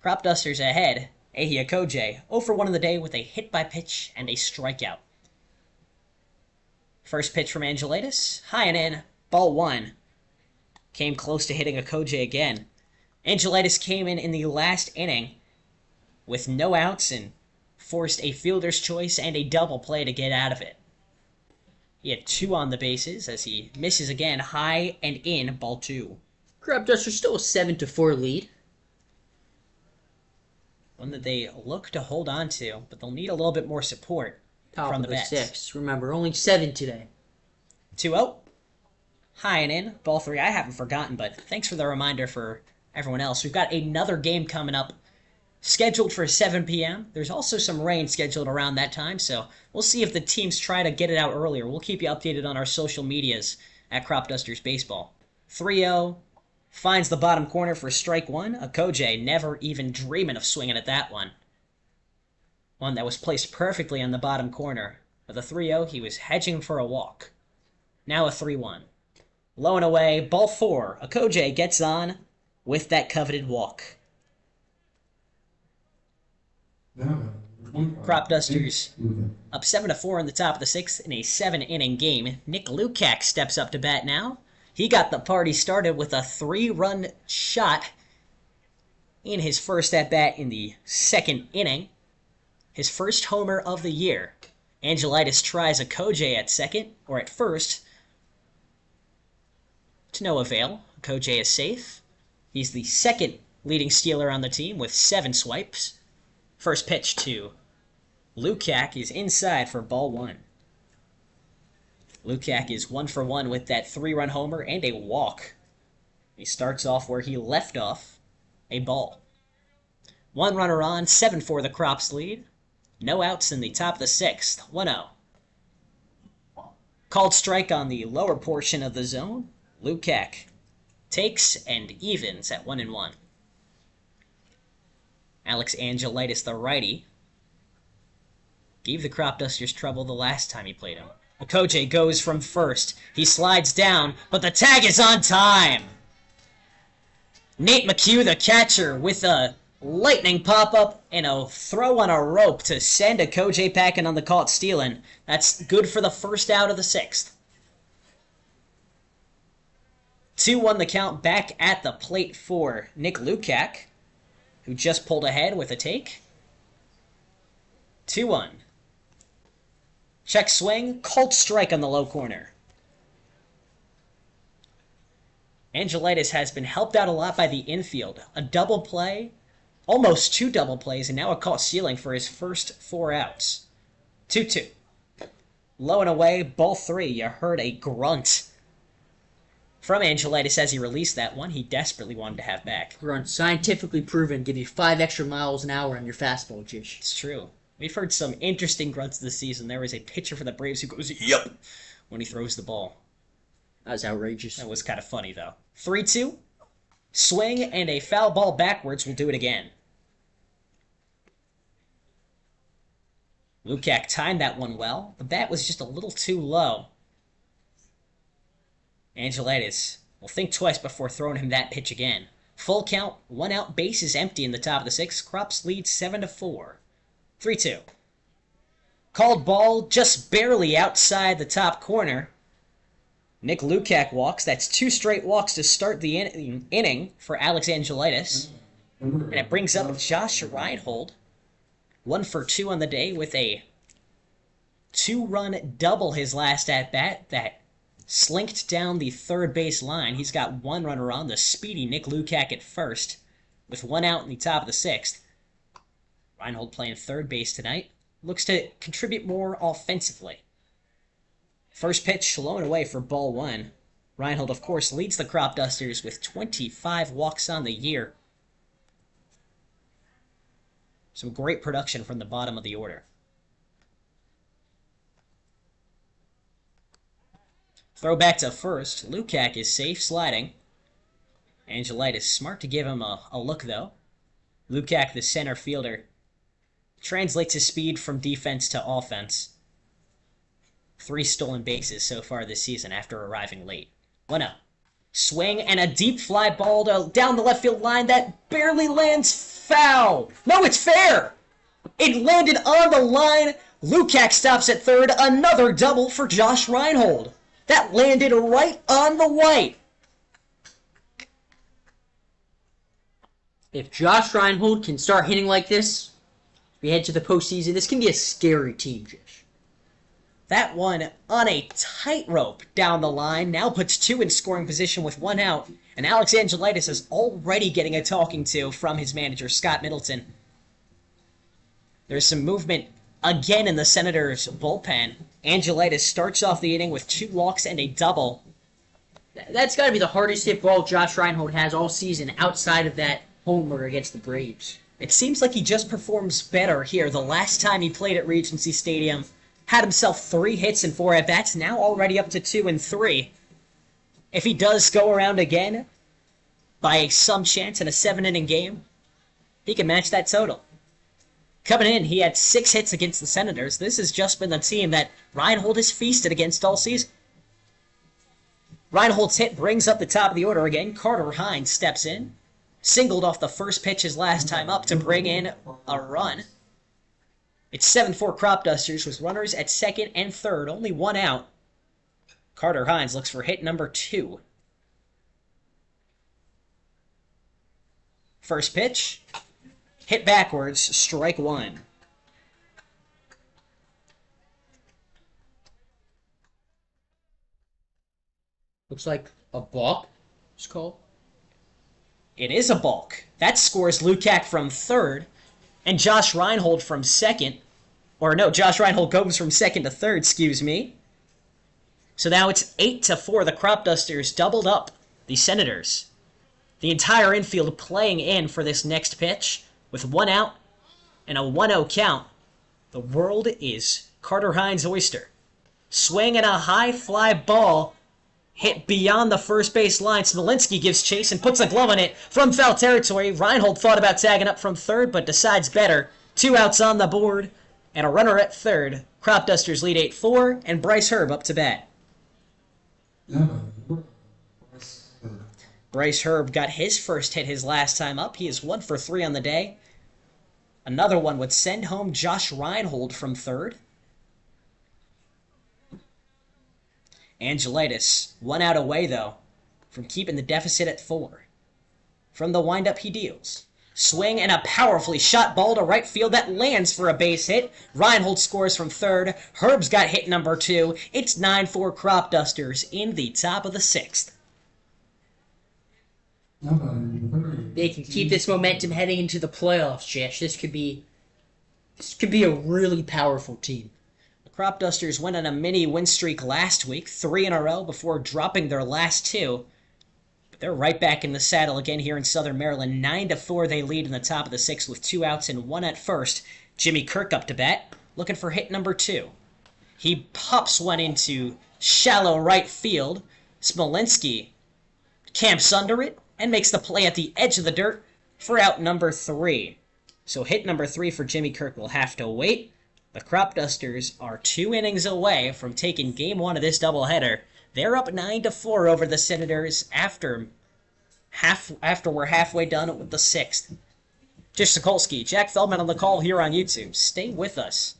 Cropdusters ahead. Ahia Koje 0 for 1 in the day with a hit by pitch and a strikeout. First pitch from Angelitis, high and in, ball 1. Came close to hitting a Koje again. Angelitis came in the last inning with no outs and forced a fielder's choice and a double play to get out of it. He had 2 on the bases as he misses again, high and in, ball 2. Cropdusters still a 7-4 lead. One that they look to hold on to, but they'll need a little bit more support from the bats. 6. Remember, only 7 today. 2-0. High and in, ball 3. I haven't forgotten, but thanks for the reminder for everyone else. We've got another game coming up scheduled for 7 p.m. There's also some rain scheduled around that time, so we'll see if the teams try to get it out earlier. We'll keep you updated on our social medias at Cropdusters Baseball. 3-0. Finds the bottom corner for strike 1. Koje never even dreaming of swinging at that one. One that was placed perfectly on the bottom corner. With a 3-0, he was hedging for a walk. Now a 3-1. Low and away, ball 4. Koje gets on with that coveted walk. Cropdusters up 7-4 in the top of the 6th in a 7-inning game. Nick Lukac steps up to bat now. He got the party started with a 3-run shot in his first at-bat in the 2nd inning. His first homer of the year. Angelitis tries a Koje at second, or at first. To no avail. Koje is safe. He's the 2nd leading stealer on the team with 7 swipes. First pitch to Lukac is inside for ball 1. Lukac is 1 for 1 with that 3-run homer and a walk. He starts off where he left off, a ball. 1 runner on, 7-4 the Crops lead. No outs in the top of the 6th, 1-0. Called strike on the lower portion of the zone. Lukac takes and evens at 1-1. Alex Angelaitis, the righty, gave the Cropdusters trouble the last time he played him. Okoje goes from first. He slides down, but the tag is on time. Nate McHugh, the catcher, with a lightning pop-up and a throw on a rope to send Okoje packing on the caught stealing. That's good for the first out of the 6th. 2-1 the count back at the plate for Nick Lukac, who just pulled ahead with a take. 2-1. Check swing, called strike on the low corner. Angelaitis has been helped out a lot by the infield. A double play, almost 2 double plays, and now a caught stealing for his first 4 outs. 2-2. Low and away, ball 3. You heard a grunt from Angelaitis as he released that one he desperately wanted to have back. Grunt, scientifically proven, give you 5 extra miles an hour on your fastball, Jish. It's true. We've heard some interesting grunts this season. There was a pitcher for the Braves who goes, "Yup," when he throws the ball. That was outrageous. That was kind of funny, though. 3-2. Swing and a foul ball backwards will do it again. Lukac timed that one well. The bat was just a little too low. Angelaitis will think twice before throwing him that pitch again. Full count, 1 out, bases empty in the top of the 6th. Crops lead 7-4. 3-2. Called ball just barely outside the top corner. Nick Lukac walks. That's 2 straight walks to start the inning for Alex Angelaitis. And it brings up Josh Reinhold. 1 for 2 on the day with a 2-run double his last at-bat that slinked down the third base line. He's got 1 runner on, the speedy Nick Lukac at first, with 1 out in the top of the 6th. Reinhold playing third base tonight. Looks to contribute more offensively. First pitch, low and away for ball 1. Reinhold, of course, leads the Cropdusters with 25 walks on the year. Some great production from the bottom of the order. Throw back to first. Lukac is safe sliding. Angelaitis smart to give him a look, though. Lukac, the center fielder, translates his speed from defense to offense. 3 stolen bases so far this season after arriving late. 1-0. Swing and a deep fly ball down the left field line that barely lands foul. No, it's fair. It landed on the line. Lukac stops at third. Another double for Josh Reinhold. That landed right on the white. If Josh Reinhold can start hitting like this, we head to the postseason, this can be a scary team, Jish. That one on a tightrope down the line now puts 2 in scoring position with 1 out, and Alex Angelaitis is already getting a talking to from his manager, Scott Middleton. There's some movement again in the Senators' bullpen. Angelaitis starts off the inning with 2 walks and a double. That's got to be the hardest hit ball Josh Reinhold has all season outside of that homer against the Braves. It seems like he just performs better here. The last time he played at Regency Stadium, had himself 3 hits and 4 at-bats, now already up to 2 and 3. If he does go around again, by some chance in a 7-inning game, he can match that total. Coming in, he had 6 hits against the Senators. This has just been the team that Reinhold has feasted against all season. Reinhold's hit brings up the top of the order again. Carter Hines steps in. Singled off the first pitch his last time up to bring in a run. It's 7-4 Cropdusters with runners at second and third. Only 1 out. Carter Hines looks for hit number 2. First pitch. Hit backwards. Strike 1. Looks like a balk. It's called. It is a balk. That scores Lukac from third, and Josh Reinhold from second. Or no, Josh Reinhold goes from second to third, excuse me. So now it's 8-4. The Cropdusters doubled up the Senators. The entire infield playing in for this next pitch. With 1 out and a 1-0 count. The world is Carter Hines' oyster. Swing and a high fly ball hit beyond the first base line. Smolinski gives chase and puts a glove on it from foul territory. Reinhold thought about tagging up from third, but decides better. 2 outs on the board and a runner at third. Cropdusters lead 8-4, and Bryce Herb up to bat. Bryce Herb got his first hit his last time up. He is 1 for 3 on the day. Another one would send home Josh Reinhold from third. Angelitis, 1 out away, though, from keeping the deficit at 4. From the windup, he deals. Swing and a powerfully shot ball to right field that lands for a base hit. Reinhold scores from third. Herb's got hit number 2. It's 9-4 Cropdusters in the top of the 6th. They can keep this momentum heading into the playoffs, Jish. This could be a really powerful team. Cropdusters went on a mini win streak last week, 3 in a row before dropping their last 2. But they're right back in the saddle again here in Southern Maryland. 9-4 they lead in the top of the 6th with 2 outs and 1 at first. Jimmy Kirk up to bat, looking for hit number 2. He pops one into shallow right field. Smolinski camps under it and makes the play at the edge of the dirt for out number 3. So hit number 3 for Jimmy Kirk will have to wait. The Cropdusters are 2 innings away from taking Game 1 of this doubleheader. They're up 9-4 over the Senators after we're halfway done with the 6th. Jish Sokolsky, Jack Feldman on the call here on YouTube. Stay with us.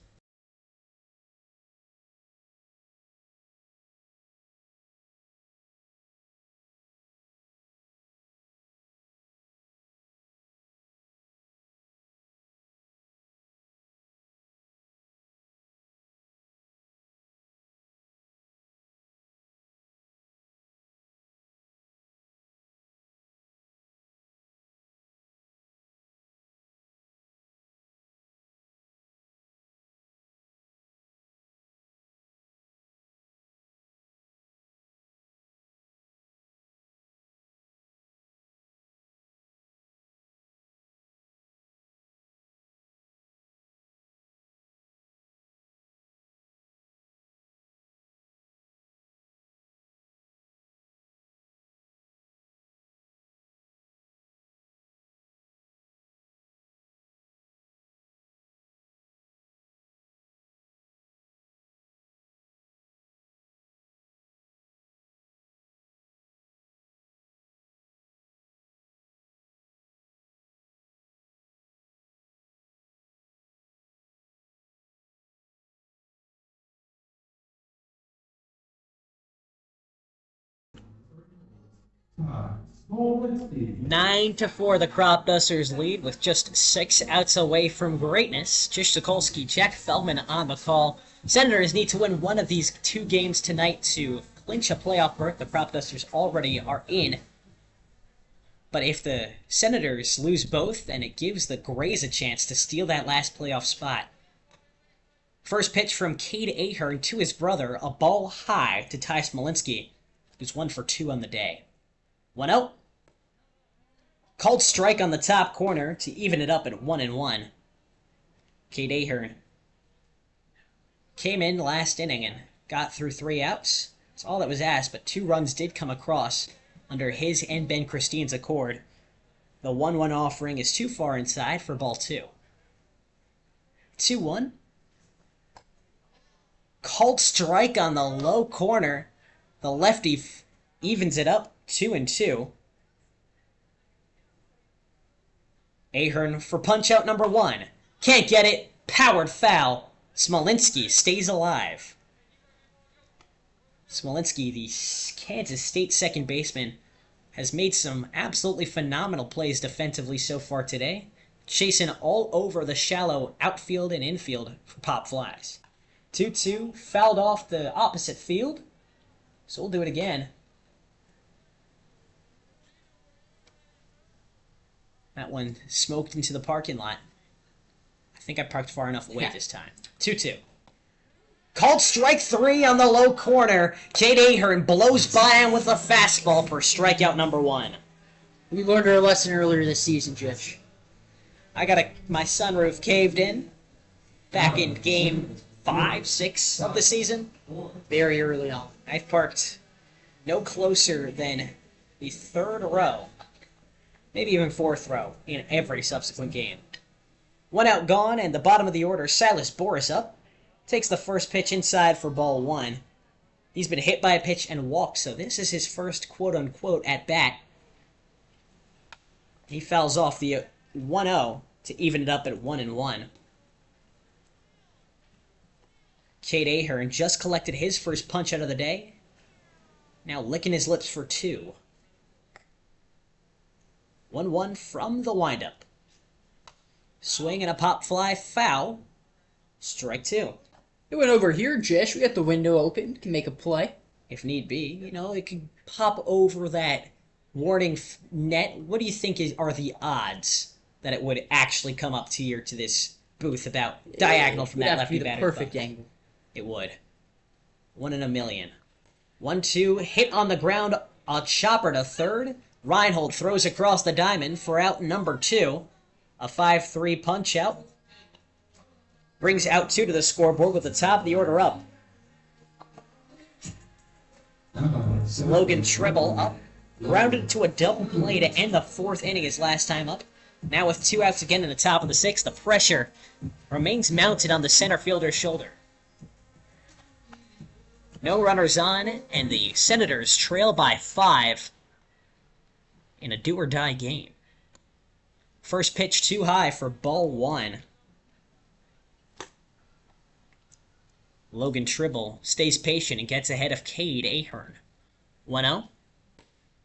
Nine to 4, the Cropdusters lead with just 6 outs away from greatness. Jish Sokolsky, Jack Feldman on the call. Senators need to win one of these 2 games tonight to clinch a playoff berth. The Cropdusters already are in. But if the Senators lose both, then it gives the Grays a chance to steal that last playoff spot. First pitch from Cade Ahern to his brother, a ball high to Ty Smolinski, who's 1 for 2 on the day. 1-0. Called strike on the top corner to even it up at 1-1. Cade Ahern came in last inning and got through 3 outs. That's all that was asked, but 2 runs did come across under his and Ben Christine's accord. The 1-1 offering is too far inside for ball 2. 2-1. Called strike on the low corner. The lefty evens it up 2-2. Ahern for punch-out number 1. Can't get it. Powered foul. Smolinski stays alive. Smolinski, the Kansas State second baseman, has made some absolutely phenomenal plays defensively so far today, chasing all over the shallow outfield and infield for pop flies. 2-2, fouled off the opposite field, so we'll do it again. That one smoked into the parking lot. I think I parked far enough away this time. 2-2. Called strike 3 on the low corner. Cade Ahern blows by him with a fastball for strikeout number 1. We learned our lesson earlier this season, Jish. I got my sunroof caved in back in game 5, 6 of the season. Very early on. I've parked no closer than the 3rd row, maybe even 4th row, in every subsequent game. 1 out gone, and the bottom of the order, Silas Boris up. Takes the first pitch inside for ball 1. He's been hit by a pitch and walked, so this is his first quote-unquote at-bat. He fouls off the 1-0 to even it up at 1-1. Cade Ahern just collected his first punch out of the day. Now licking his lips for 2. 1-1 from the windup. Swing and a pop fly, foul. Strike 2. It went over here, Jish. We got the window open. Can make a play. If need be, it could pop over that warning net. What do you think are the odds that it would actually come up to this booth about diagonal from that lefty batter? Perfect angle. It would. 1 in a million. 1-2, hit on the ground, a chopper to third. Reinhold throws across the diamond for out number 2. A 5-3 punch out. Brings out 2 to the scoreboard with the top of the order up. Logan Tribble up. Grounded to a double play to end the 4th inning his last time up. Now with 2 outs again in the top of the 6th, the pressure remains mounted on the center fielder's shoulder. No runners on, and the Senators trail by 5 in a do-or-die game. First pitch too high for ball 1. Logan Tribble stays patient and gets ahead of Cade Ahern. 1-0.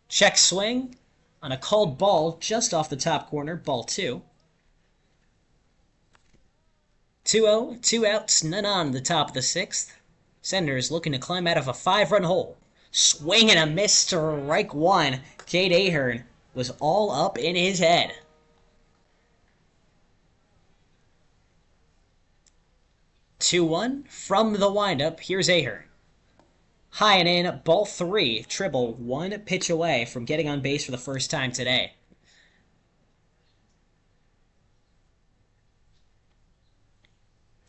Check swing on a called ball just off the top corner, ball 2. 2-0, 2 outs, none on the top of the 6th. Senators looking to climb out of a 5-run hole. Swing and a miss, strike 1. Cade Ahern was all up in his head. Two-one from the windup. Here's Ahern. High and in, ball 3. Tribble 1 pitch away from getting on base for the first time today.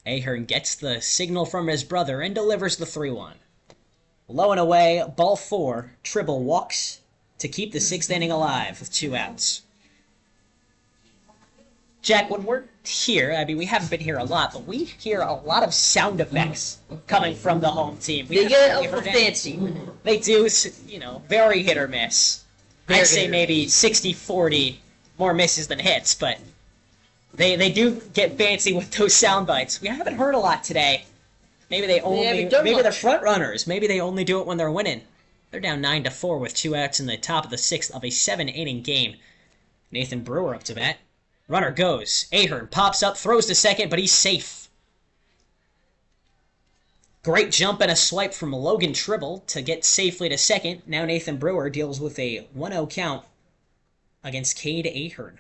Ahern gets the signal from his brother and delivers the 3-1. Low and away, ball 4. Tribble walks to keep the 6th inning alive with 2 outs. Jack, when we're here, we haven't been here a lot, but we hear a lot of sound effects coming from the home team. They get a little fancy. They do, very hit or miss. I'd say maybe 60-40 more misses than hits, but they do get fancy with those sound bites. We haven't heard a lot today. Maybe they're front runners. Maybe they only do it when they're winning. They're down 9-4 with 2 outs in the top of the 6th of a 7-inning game. Nathan Brewer up to bat. Runner goes. Ahern pops up, throws to second, but he's safe. Great jump and a swipe from Logan Tribble to get safely to second. Now Nathan Brewer deals with a 1-0 count against Cade Ahern.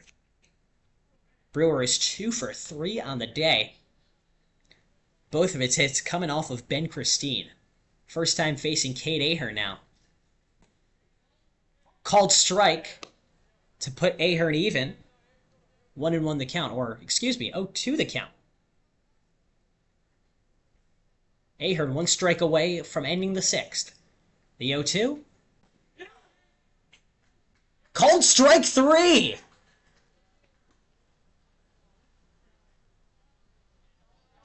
Brewer is 2 for 3 on the day. Both of its hits coming off of Ben Christine. First time facing Cade Ahern now. Called strike to put Ahern even. 1-1 the count, or, 0-2 the count. Ahern 1 strike away from ending the 6th. The 0-2. Called strike 3!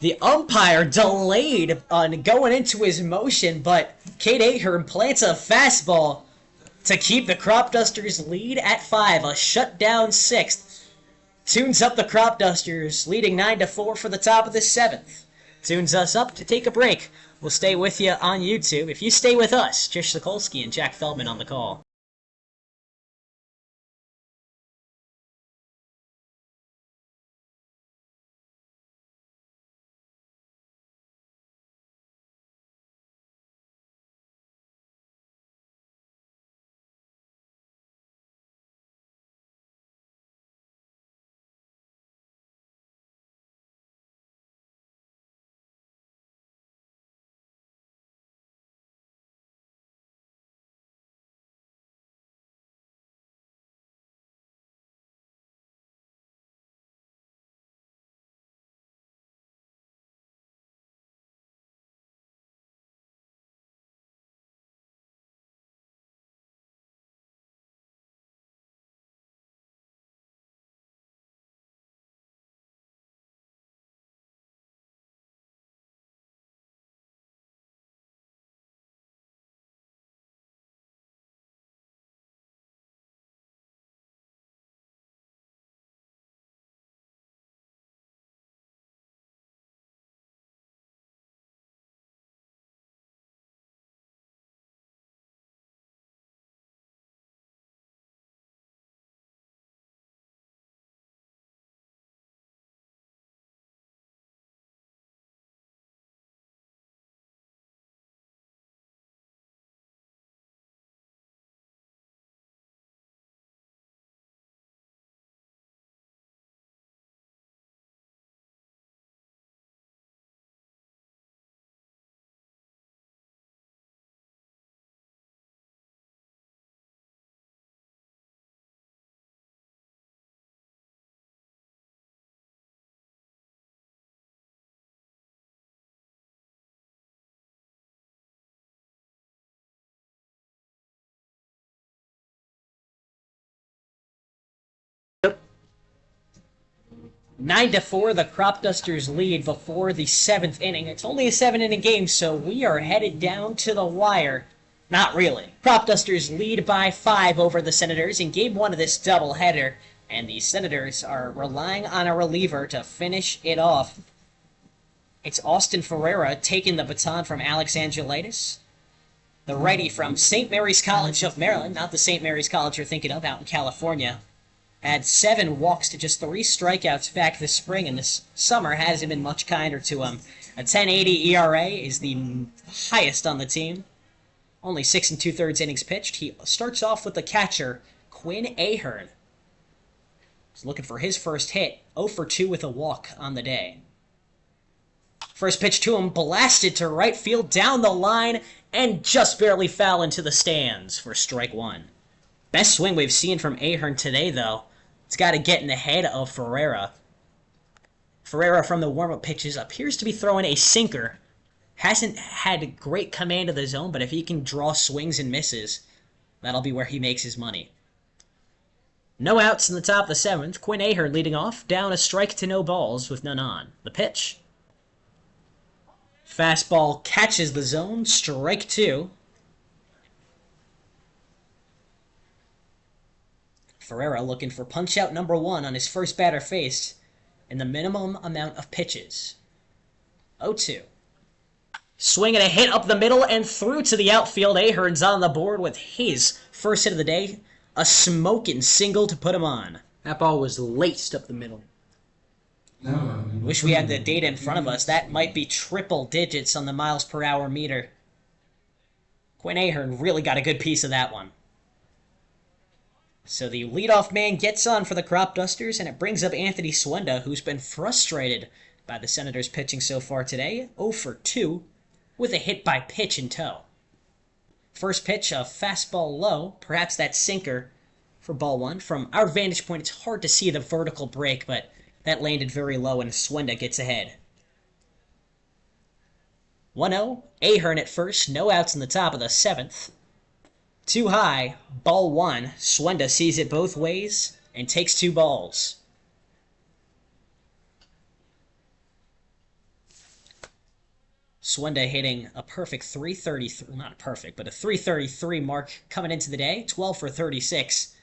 The umpire delayed on going into his motion, but Cade Ahern plants a fastball to keep the Cropdusters lead at 5, a shutdown 6th. Tunes up the Cropdusters, leading 9-4 for the top of the 7th. Tunes us up to take a break. We'll stay with you on YouTube. If you stay with us, Jish Sokolsky and Jack Feldman on the call. 9-4, the Cropdusters lead before the 7th inning. It's only a 7-inning game, so we are headed down to the wire. Not really. Cropdusters lead by 5 over the Senators in Game 1 of this doubleheader, and the Senators are relying on a reliever to finish it off. It's Austin Ferreira taking the baton from Alex Angelitis, the righty from St. Mary's College of Maryland, not the St. Mary's College you're thinking of out in California. Had 7 walks to just 3 strikeouts back this spring, and this summer hasn't been much kinder to him. A 10.80 ERA is the highest on the team. Only 6 2/3 innings pitched. He starts off with the catcher, Kuehn. He's looking for his first hit, 0 for 2 with a walk on the day. First pitch to him, blasted to right field, down the line, and just barely foul into the stands for strike 1. Best swing we've seen from Ahern today, though. It's got to get in the head of Ferreira. Ferreira from the warm-up pitches appears to be throwing a sinker. Hasn't had great command of the zone, but if he can draw swings and misses, that'll be where he makes his money. No outs in the top of the 7th. Kuehn leading off, down a strike to no balls with none on. The pitch. Fastball catches the zone, strike 2. Ferreira looking for punch-out number 1 on his first batter faced in the minimum amount of pitches. 0-2. Swing and a hit up the middle and through to the outfield. Ahern's on the board with his first hit of the day. A smoking single to put him on. That ball was laced up the middle. Wish we had the data in front of us. That might be triple digits on the miles per hour meter. Kuehn Ahern really got a good piece of that one. So the leadoff man gets on for the Cropdusters, and it brings up Anthony Swenda, who's been frustrated by the Senators' pitching so far today. 0 for 2 with a hit by pitch in tow. First pitch, a fastball low, perhaps that sinker for ball 1. From our vantage point, it's hard to see the vertical break, but that landed very low, and Swenda gets ahead. 1-0, Ahern at first, no outs in the top of the 7th. Too high, ball 1. Swenda sees it both ways and takes 2 balls. Swenda hitting a perfect 333, not perfect, but a 333 mark coming into the day, 12 for 36.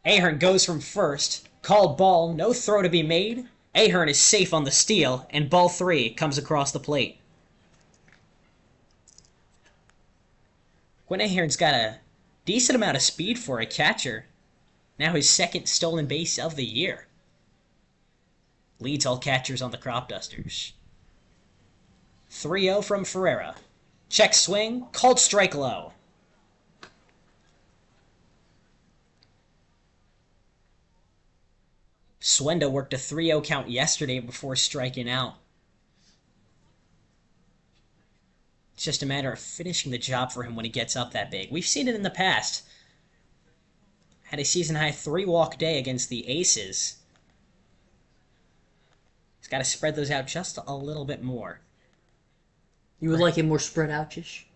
Ahern goes from first, called ball, no throw to be made. Ahern is safe on the steal, and ball 3 comes across the plate. Kuehn Ahern's got a decent amount of speed for a catcher. Now his 2nd stolen base of the year. Leads all catchers on the Cropdusters. 3-0 from Ferreira. Check swing, called strike low. Swenda worked a 3-0 count yesterday before striking out. It's just a matter of finishing the job for him when he gets up that big. We've seen it in the past. Had a season-high 3-walk day against the Aces. He's got to spread those out just a little bit more. You would like it more spread out, Jish?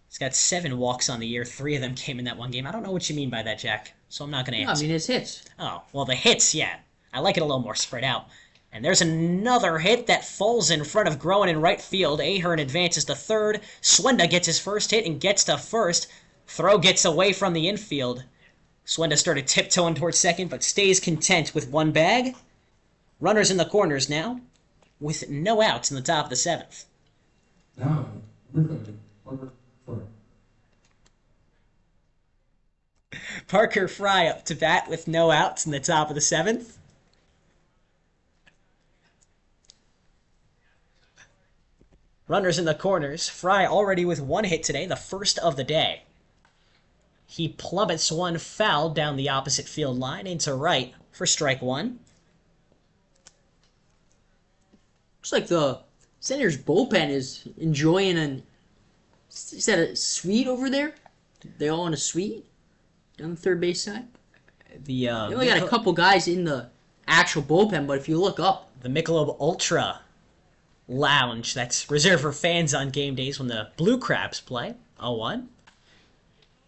He's got 7 walks on the year. 3 of them came in that one game. I don't know what you mean by that, Jack, so I'm not going to answer. I mean his hits. Oh, well, the hits, yeah. I like it a little more spread out. And there's another hit that falls in front of Groen in right field. Ahern advances to third. Swenda gets his first hit and gets to first. Throw gets away from the infield. Swenda started tiptoeing towards second, but stays content with 1 bag. Runners in the corners now, with no outs in the top of the 7th. Now, Parker Fry up to bat with no outs in the top of the 7th. Runners in the corners. Fry already with 1 hit today, the first of the day. He plummets 1 foul down the opposite field line into right for strike 1. Looks like the Senators bullpen is enjoying is that a suite over there? They all in a suite? Down the third base side? They only got a couple guys in the actual bullpen, but if you look up... The Michelob Ultra Lounge, that's reserved for fans on game days when the Blue Crabs play. 0-1.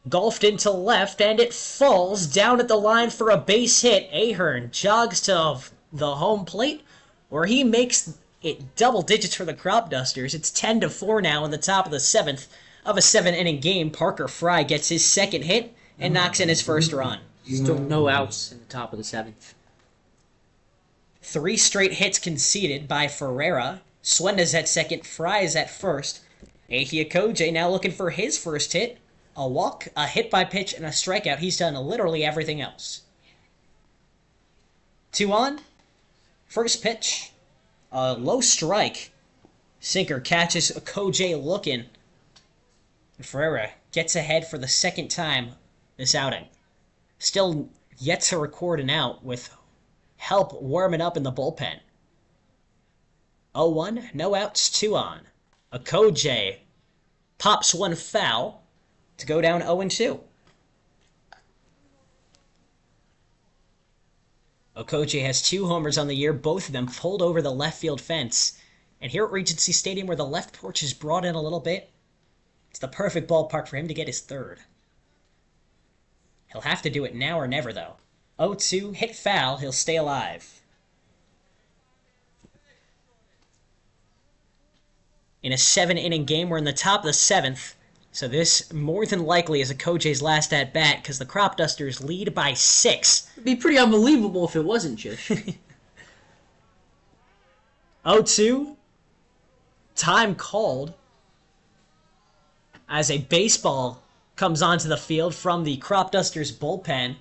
Golfed into left, and it falls down at the line for a base hit. Ahern jogs to the home plate, where he makes it double digits for the Cropdusters. It's 10-4 now in the top of the 7th of a 7-inning game. Parker Fry gets his second hit and knocks in his first run. Still no outs in the top of the 7th. 3 straight hits conceded by Ferreira. Swenda's at second, Fry is at first. Ahia Koje now looking for his first hit. A walk, a hit by pitch, and a strikeout. He's done literally everything else. 2 on. First pitch. A low strike. Sinker catches Koje looking. And Ferreira gets ahead for the second time this outing. Still yet to record an out with help warming up in the bullpen. 0-1, no outs, 2 on. Koje pops one foul to go down 0-2. Okoje has 2 homers on the year, both of them pulled over the left field fence. And here at Regency Stadium, where the left porch is brought in a little bit, it's the perfect ballpark for him to get his third. He'll have to do it now or never, though. 0-2, hit foul, he'll stay alive. In a 7-inning game, we're in the top of the 7th. So this, more than likely, is Okoje's last at-bat, because the Cropdusters lead by 6. It'd be pretty unbelievable if it wasn't, Jish. 0-2. Time called as a baseball comes onto the field from the Cropdusters bullpen.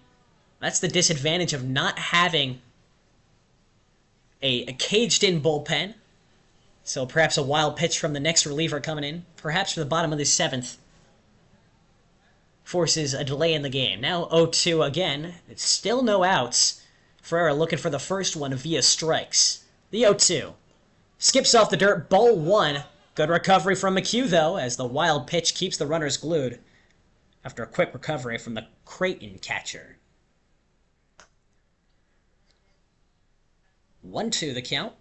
That's the disadvantage of not having a caged-in bullpen. So perhaps a wild pitch from the next reliever coming in, perhaps for the bottom of the 7th. Forces a delay in the game. Now 0-2 again. It's still no outs. Ferreira looking for the first one via strikes. The 0-2. Skips off the dirt, ball 1. Good recovery from McHugh, though, as the wild pitch keeps the runners glued after a quick recovery from the Creighton catcher. 1-2 the count.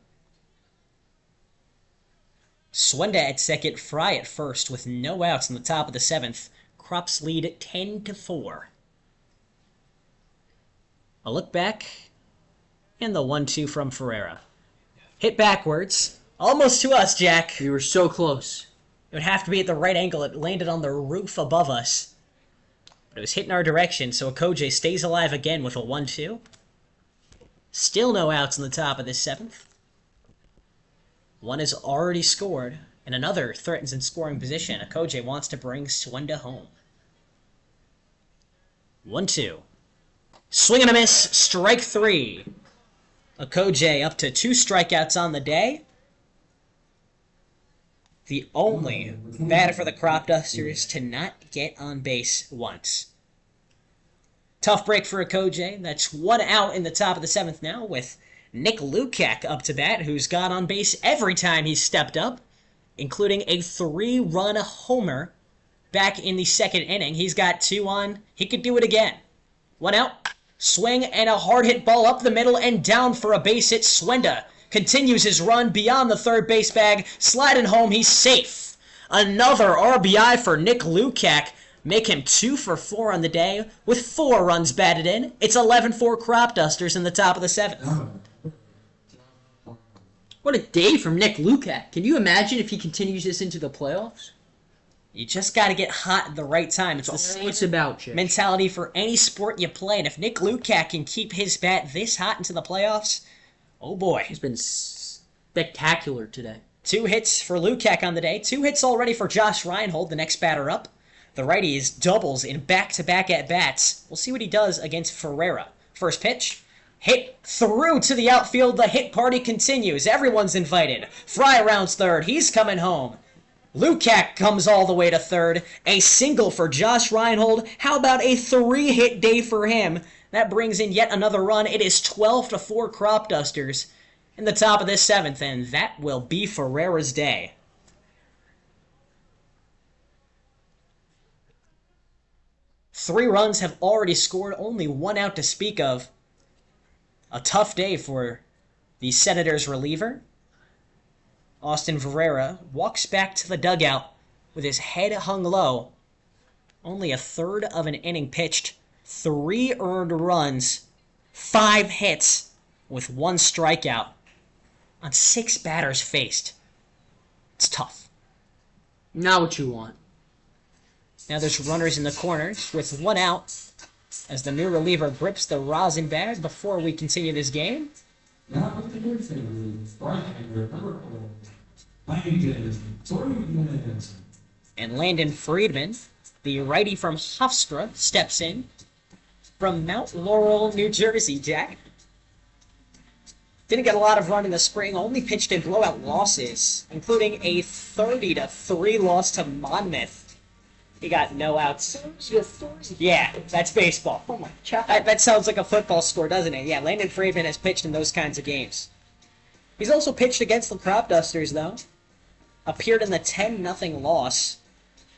Swenda at second, Fry at first, with no outs in the top of the 7th. Crops lead 10-4. A look back, and the 1-2 from Ferreira. Hit backwards, almost to us, Jack. We were so close. It would have to be at the right angle. It landed on the roof above us. But it was hit in our direction, so Okoje stays alive again with a 1-2. Still no outs in the top of this 7th. One is already scored, and another threatens in scoring position. Okoje wants to bring Swenda home. 1-2. Swing and a miss, strike 3. Okoje up to 2 strikeouts on the day. The only batter for the Cropdusters to not get on base once. Tough break for Okoje. That's 1 out in the top of the 7th now, with Nick Lukac up to bat, who's got on base every time he's stepped up, including a 3-run homer back in the 2nd inning. He's got 2 on. He could do it again. 1 out. Swing and a hard hit ball up the middle and down for a base hit. Swenda continues his run beyond the third base bag. Sliding home. He's safe. Another RBI for Nick Lukac. Make him 2 for 4 on the day with 4 runs batted in. It's 11-4 Cropdusters in the top of the 7th. What a day from Nick Lukac. Can you imagine if he continues this into the playoffs? You just got to get hot at the right time. It's the same It's about, Jish. mentality for any sport you play. And if Nick Lukac can keep his bat this hot into the playoffs, oh boy. He's been spectacular today. 2 hits for Lukac on the day. 2 hits already for Josh Reinhold, the next batter up. The righty is doubles in back-to-back at-bats. We'll see what he does against Ferreira. First pitch. Hit through to the outfield. The hit party continues. Everyone's invited. Fry rounds third. He's coming home. Lukac comes all the way to third. A single for Josh Reinhold. How about a 3-hit day for him? That brings in yet another run. It is 12-4 Cropdusters in the top of this 7th, and that will be Ferreira's day. Three runs have already scored, only 1 out to speak of. A tough day for the Senators reliever. Austin Ferreira walks back to the dugout with his head hung low, Only a third of an inning pitched, 3 earned runs, 5 hits, with 1 strikeout on 6 batters faced. It's tough. Not what you want. Now there's runners in the corners with 1 out as the new reliever grips the rosin bag before we continue this game. And Landon Friedman, the righty from Hofstra, steps in from Mount Laurel, New Jersey, Jack. Didn't get a lot of run in the spring, only pitched in blowout losses, including a 30-3 loss to Monmouth. He got no outs. Yeah, that's baseball. Oh my God. That sounds like a football score, doesn't it? Yeah, Landon Friedman has pitched in those kinds of games. He's also pitched against the Cropdusters, though. Appeared in the 10-0 loss.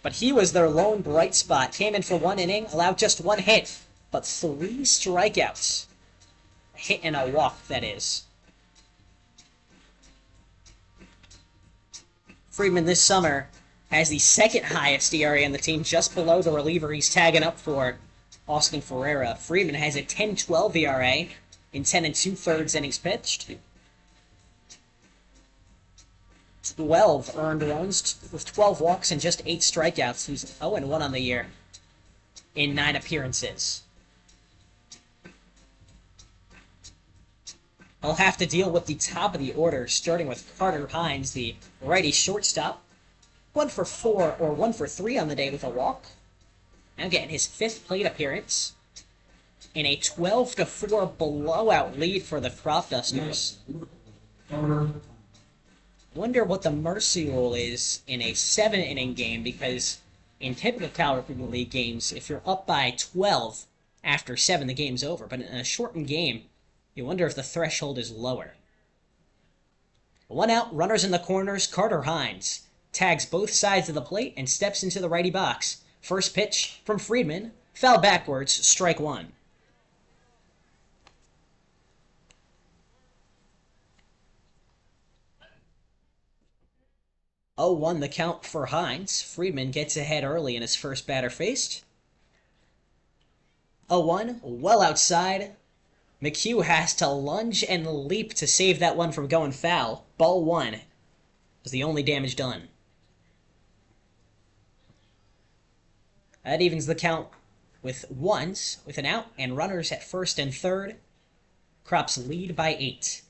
But he was their lone bright spot. Came in for 1 inning, allowed just 1 hit, but 3 strikeouts. A hit and a walk, that is. Friedman this summer has the 2nd highest ERA in the team, just below the reliever he's tagging up for, Austin Ferreira. Friedman has a 10-12 ERA in 10 2/3 innings pitched. 12 earned runs with 12 walks and just 8 strikeouts. He's 0-1 on the year in 9 appearances. I'll have to deal with the top of the order, starting with Carter Hines, the righty shortstop. 1 for 4 or 1 for 3 on the day with a walk. Now getting his 5th plate appearance in a 12-4 blowout lead for the Cropdusters. Wonder what the mercy rule is in a 7-inning game, because in typical California Premier League games, if you're up by 12 after 7, the game's over. But in a shortened game, you wonder if the threshold is lower. 1 out, runners in the corners. Carter Hines tags both sides of the plate and steps into the righty box. First pitch from Friedman, foul backwards, strike 1. Oh, 1 the count for Hines. Friedman gets ahead early in his first batter faced. 0-1, well outside. McHugh has to lunge and leap to save that one from going foul. Ball 1 was the only damage done. That evens the count with 1s, with an out, and runners at first and third. Crops lead by 8.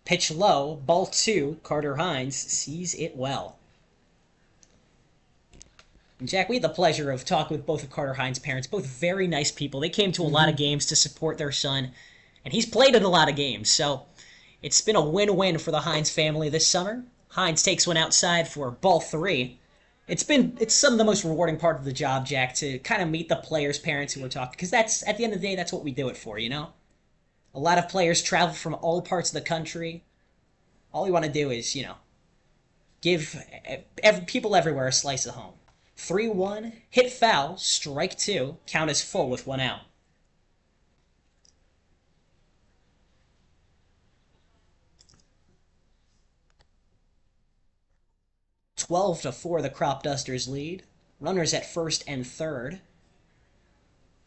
Pitch low, ball 2, Carter Hines sees it well. And Jack, we had the pleasure of talking with both of Carter Hines' parents, both very nice people. They came to a lot of games to support their son, and he's played in a lot of games, so it's been a win-win for the Hines family this summer. Hines takes one outside for ball 3. It's some of the most rewarding part of the job, Jack, to kind of meet the players' parents who we're talking, because that's, at the end of the day, that's what we do it for, you know? A lot of players travel from all parts of the country. All we want to do is, give people everywhere a slice of home. 3-1, hit foul, strike 2, count is full with 1 out. Twelve to 4 the Cropdusters lead. Runners at first and third.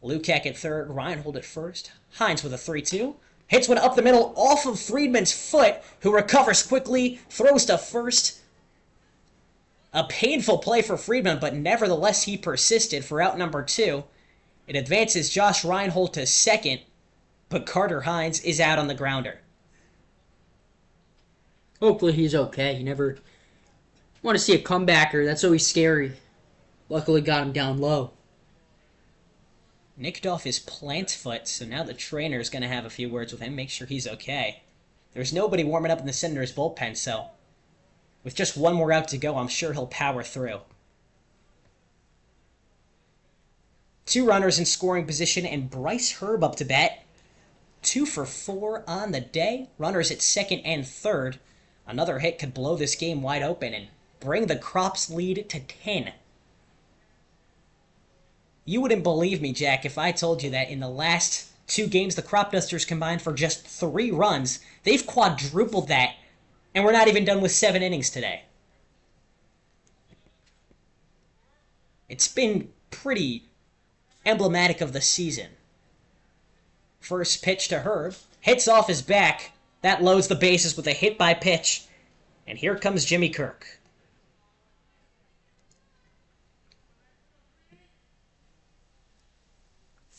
Lukak at third, Reinhold at first. Hines with a 3-2. Hits one up the middle off of Friedman's foot, who recovers quickly, throws to first. A painful play for Friedman, but nevertheless he persisted for out number 2. It advances Josh Reinhold to second, but Carter Hines is out on the grounder. Hopefully he's okay. You never want to see a comebacker. That's always scary. Luckily got him down low. Nicked off his plant foot, so now the trainer's going to have a few words with him, make sure he's okay. There's nobody warming up in the Senators' bullpen, so with just 1 more out to go, I'm sure he'll power through. 2 runners in scoring position, and Bryce Herb up to bat. 2 for 4 on the day. Runners at second and third. Another hit could blow this game wide open and bring the Crops lead to 10. You wouldn't believe me, Jack, if I told you that in the last 2 games, the Cropdusters combined for just 3 runs. They've quadrupled that, and we're not even done with 7 innings today. It's been pretty emblematic of the season. First pitch to Herb. Hits off his back. That loads the bases with a hit by pitch. And here comes Jimmy Kirk.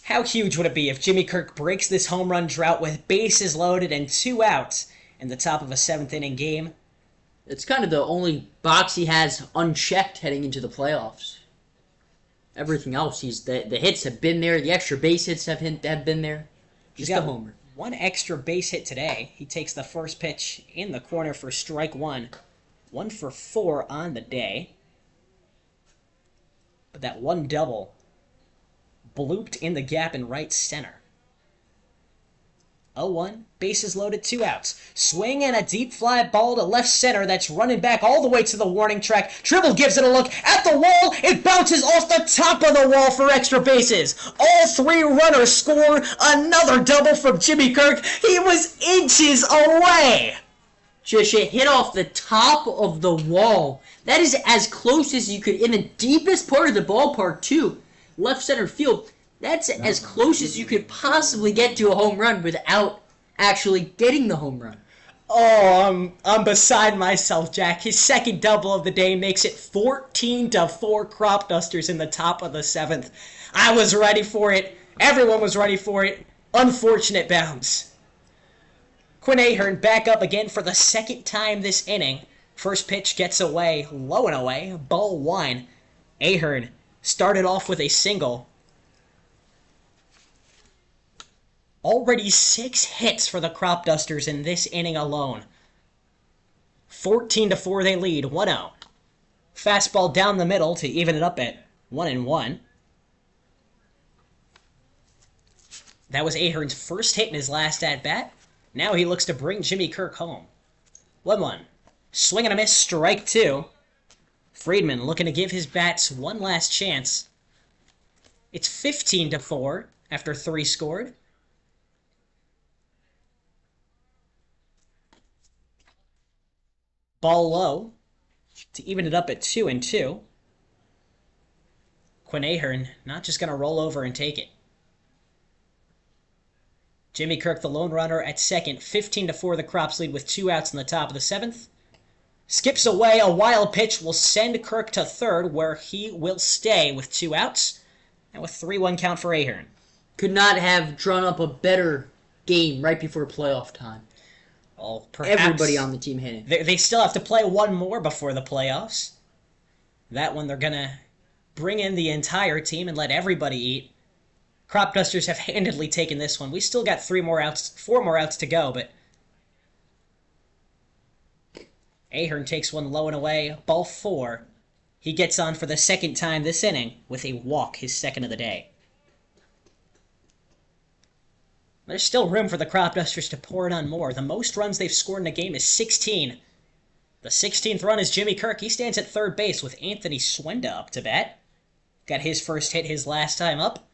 How huge would it be if Jimmy Kirk breaks this home run drought with bases loaded and 2 outs in the top of a 7th inning game? It's kind of the only box he has unchecked heading into the playoffs. Everything else, the hits have been there. The extra base hits have been there. Just a homer. One extra base hit today. He takes the first pitch in the corner for strike 1. 1 for 4 on the day. But that one double blooped in the gap in right center. 0-1, bases loaded, 2 outs. Swing and a deep fly ball to left center that's running back all the way to the warning track. Tribble gives it a look at the wall. It bounces off the top of the wall for extra bases. All 3 runners score. Another double from Jimmy Kirk. He was inches away. Jish, it hit off the top of the wall. That is as close as you could, in the deepest part of the ballpark, too. Left center field. That's as close as you could possibly get to a home run without actually getting the home run. Oh, I'm beside myself, Jack. His second double of the day makes it 14-4 Cropdusters in the top of the 7th. I was ready for it. Everyone was ready for it. Unfortunate bounce. Quinn Ahern back up again for the second time this inning. First pitch gets away, low and away, ball 1. Ahern started off with a single. Already 6 hits for the Cropdusters in this inning alone. 14-4 they lead, 1-0. Fastball down the middle to even it up at 1-1. That was Ahern's first hit in his last at-bat. Now he looks to bring Jimmy Kirk home. 1-1. Swing and a miss, strike 2. Friedman looking to give his bats one last chance. It's 15-4 after 3 scored. Ball low to even it up at 2-2. Quinn Ahern not just going to roll over and take it. Jimmy Kirk, the lone runner at second. 15-4 the Crops lead with 2 outs in the top of the 7th. Skips away. A wild pitch will send Kirk to third, where he will stay with 2 outs. And with 3-1 count for Ahern. Could not have drawn up a better game right before playoff time. Well, perhaps everybody on the team hit it. They still have to play one more before the playoffs. That one they're going to bring in the entire team and let everybody eat. Cropdusters have handedly taken this one. We still got 4 more outs to go, but Ahern takes one low and away. Ball 4. He gets on for the second time this inning with a walk, his second of the day. There's still room for the Cropdusters to pour it on more. The most runs they've scored in a game is 16. The 16th run is Jimmy Kirk. He stands at third base with Anthony Swenda up to bat. Got his first hit his last time up.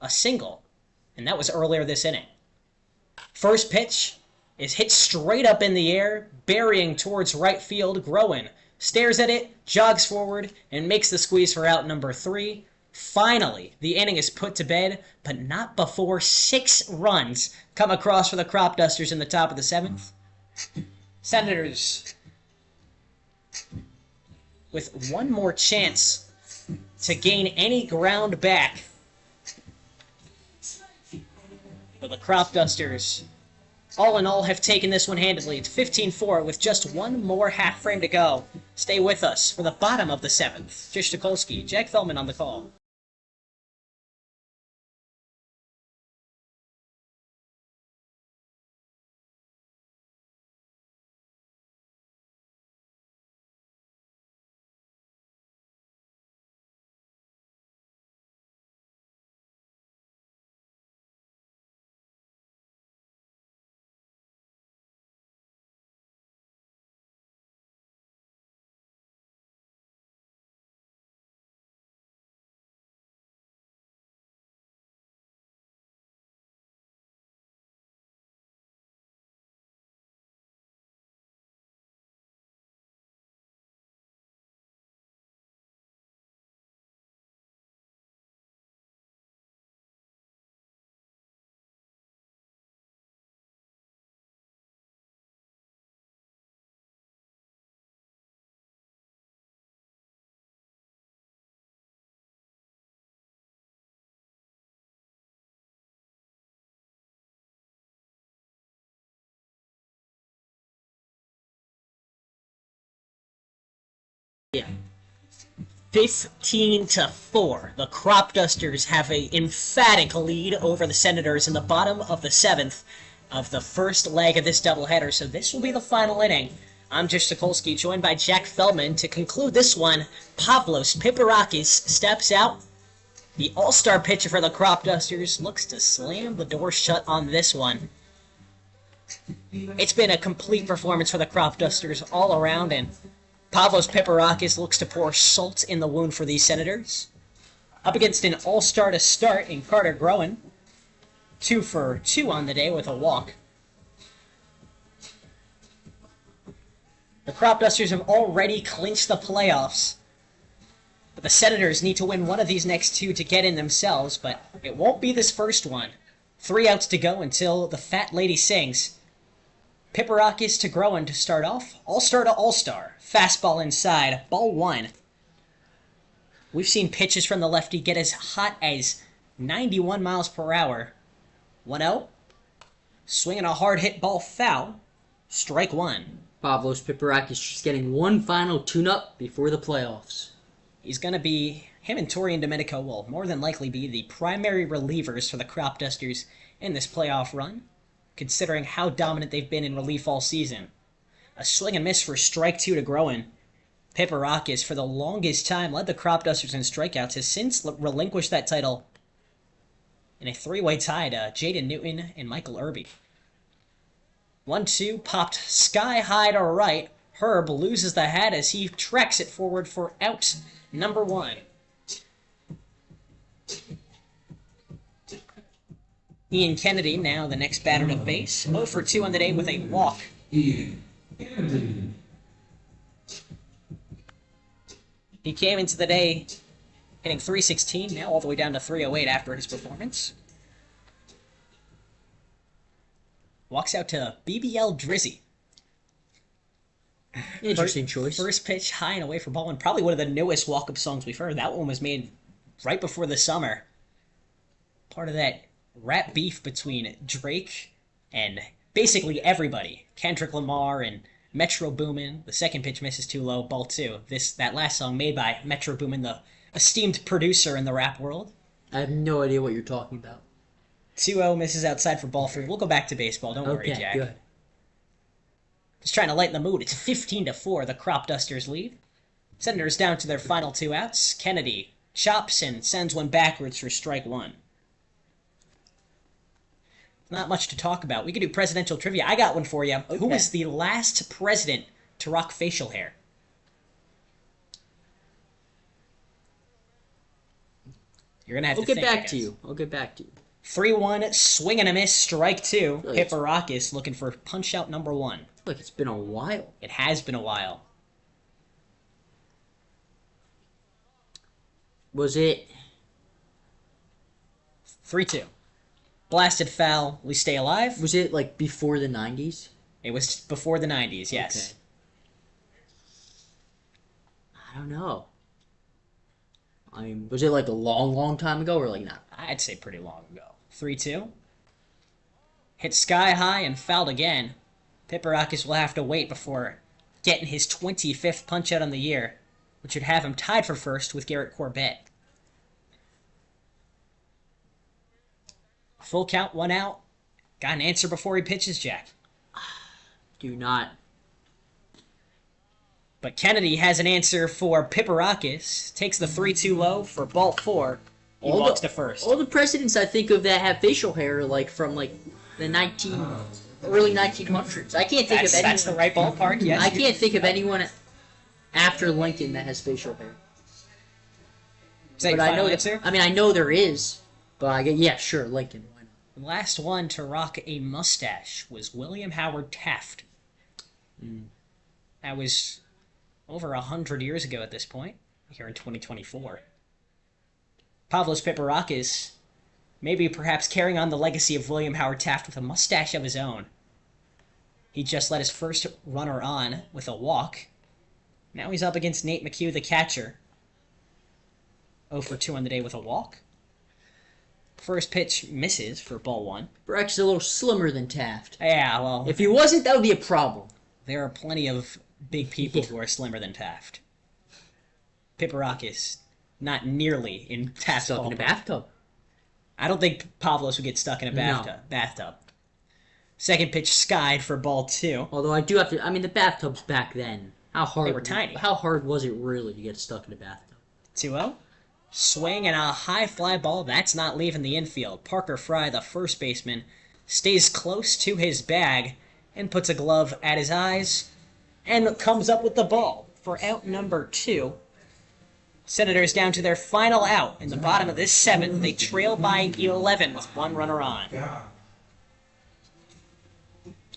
A single. And that was earlier this inning. First pitch is hit straight up in the air, burying towards right field. Groen stares at it, jogs forward, and makes the squeeze for out number 3. Finally, the inning is put to bed, but not before 6 runs come across for the Cropdusters in the top of the 7th. Senators with one more chance to gain any ground back. But the Cropdusters, all in all, have taken this one handedly. It's 15-4 with just one more half frame to go. Stay with us for the bottom of the 7th. Jish Sokolsky, Jack Feldman on the call. Yeah. 15-4. The Cropdusters have an emphatic lead over the Senators in the bottom of the 7th of the first leg of this doubleheader, so this will be the final inning. I'm Jish Sokolsky, joined by Jack Feldman. To conclude this one, Pavlos Piparakis steps out. The all-star pitcher for the Cropdusters looks to slam the door shut on this one. It's been a complete performance for the Cropdusters all around, and Pavlos Piparakis looks to pour salt in the wound for these Senators. Up against an all-star to start in Carter Groen. 2 for 2 on the day with a walk. The Cropdusters have already clinched the playoffs. But the Senators need to win one of these next 2 to get in themselves, but it won't be this first one. 3 outs to go until the fat lady sings. Piparakis to Groen to start off. All-star to all-star. Fastball inside. Ball 1. We've seen pitches from the lefty get as hot as 91 miles per hour. 1-0. Swinging a hard hit ball foul. Strike 1. Pavlos Piparakis just getting one final tune-up before the playoffs. He's going to be, him and Tori and Domenico will more than likely be the primary relievers for the Cropdusters in this playoff run, considering how dominant they've been in relief all season. A swing and miss for strike 2 to Groen. Piparakis, for the longest time, led the Cropdusters in strikeouts, has since relinquished that title in a 3-way tie to Jaden Newton and Michael Irby. 1-2, popped sky high to right. Herb loses the hat as he tracks it forward for out number 1. Ian Kennedy, now the next batter to base. 0 for 2 on the day with a walk. He came into the day hitting .316, now all the way down to .308 after his performance. Walks out to BBL Drizzy. Interesting choice. First pitch high and away for ball 1. Probably one of the newest walk-up songs we've heard. That one was made right before the summer. Part of that rap beef between Drake and basically everybody. Kendrick Lamar and Metro Boomin. The second pitch misses too low, ball 2. That last song made by Metro Boomin, the esteemed producer in the rap world. I have no idea what you're talking about. 2-0 misses outside for ball 3. We'll go back to baseball. Don't worry, Jack. Good. Just trying to lighten the mood. It's 15-4. The Cropdusters lead. Senators down to their final 2 outs. Kennedy chops and sends one backwards for strike 1. Not much to talk about. We could do presidential trivia. I got one for you. Okay. Who was the last president to rock facial hair? You're going to have to think. I'll get back to you. 3-1, swing and a miss, strike 2. Really? Piparakis looking for punch-out number 1. Look, it's been a while. It has been a while. Was it? 3-2. Blasted foul, we stay alive. Was it, like, before the 90s? It was before the 90s, yes. Okay. I don't know. I mean, was it, like, a long, long time ago, or, like, not? I'd say pretty long ago. 3-2. Hit sky high and fouled again. Piparakis will have to wait before getting his 25th punch-out on the year, which would have him tied for first with Garrett Corbett. Full count, 1 out. Got an answer before he pitches, Jack. Do not. But Kennedy has an answer for Piparakis. Takes the 3-2 low for ball 4. He walks to first. All the presidents I think of that have facial hair are like from like the early 1900s. I can't think of anyone. That's the right ballpark. Yes. I can't think of anyone after Lincoln that has facial hair. Is that your final answer? I mean, I know there is, but yeah, sure, Lincoln. Why not? The last one to rock a mustache was William Howard Taft. That was over 100 years ago at this point, here in 2024. Pavlos Piparakis, maybe perhaps carrying on the legacy of William Howard Taft with a mustache of his own. He just let his first runner on with a walk. Now he's up against Nate McHugh, the catcher. 0 for 2 on the day with a walk. First pitch misses for ball 1. Brack's a little slimmer than Taft. Yeah, well... If he wasn't, that would be a problem. There are plenty of big people who are slimmer than Taft. Piparakis, not nearly in past Stuck in a bathtub. I don't think Pavlos would get stuck in a bathtub. Second pitch skied for ball 2. Although I do have to, I mean, the bathtubs back then, how hard? They were tiny. How hard was it really to get stuck in a bathtub? 2-0. Swing and a high fly ball. That's not leaving the infield. Parker Fry, the first baseman, stays close to his bag and puts a glove at his eyes and comes up with the ball for out number 2. Senators down to their final out in the bottom of this 7th. They trail by 11 with 1 runner on.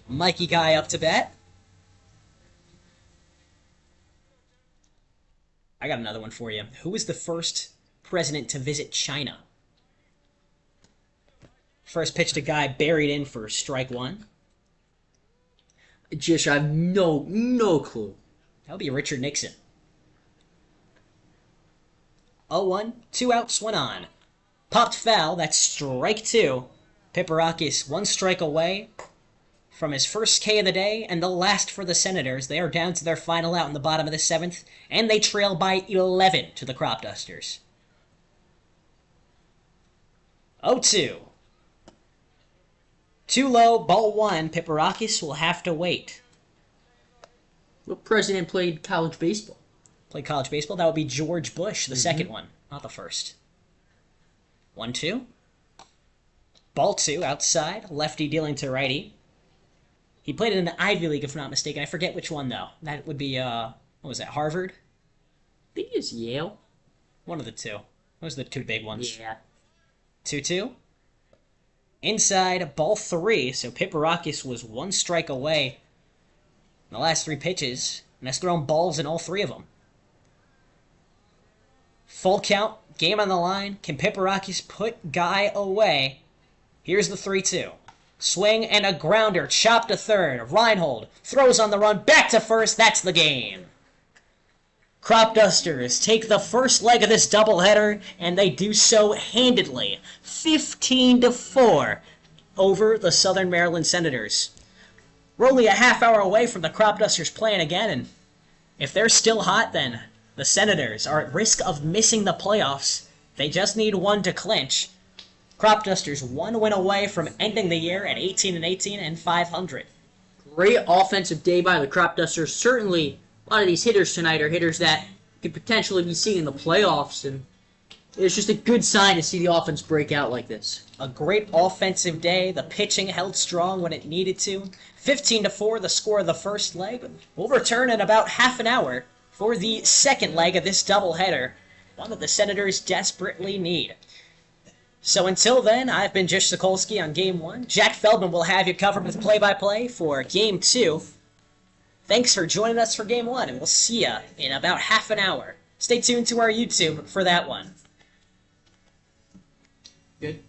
Mikey Guy up to bat. I got another one for you. Who was the first president to visit China? First pitch to Guy, buried in for strike 1. Jish, I have no clue. That'll be Richard Nixon. 0-1, 2 outs, 1 on. Popped foul, that's strike 2. Piparakis 1 strike away from his first K of the day and the last for the Senators. They are down to their final out in the bottom of the 7th, and they trail by 11 to the Cropdusters. 0-2. Too low, ball 1. Piparakis will have to wait. What president played college baseball? Played college baseball? That would be George Bush, the second one, not the first. 1-2. Ball 2, outside. Lefty dealing to righty. He played in the Ivy League, if I'm not mistaken. I forget which one, though. That would be, what was that, Harvard? I think it's Yale. One of the two. Those are the 2 big ones. Yeah. 2-2. Inside, ball 3. So Piparakis was 1 strike away in the last 3 pitches, and has thrown balls in all 3 of them. Full count, game on the line. Can Piparakis put Guy away? Here's the 3-2. Swing and a grounder, chopped to third. Reinhold throws on the run, back to first. That's the game. Cropdusters take the first leg of this doubleheader, and they do so handedly. 15-4 over the Southern Maryland Senators. We're only a half hour away from the Cropdusters playing again, and if they're still hot, then the Senators are at risk of missing the playoffs. They just need 1 to clinch. Cropdusters 1 win away from ending the year at 18-18 and 500. Great offensive day by the Cropdusters. Certainly, a lot of these hitters tonight are hitters that could potentially be seen in the playoffs, and it's just a good sign to see the offense break out like this. A great offensive day. The pitching held strong when it needed to. 15-4, the score of the first leg. We'll return in about half an hour for the second leg of this doubleheader, one that the Senators desperately need. So until then, I've been Jish Sokolsky on Game 1. Jack Feldman will have you covered with play-by-play for Game 2. Thanks for joining us for Game 1, and we'll see ya in about half an hour. Stay tuned to our YouTube for that one. Good.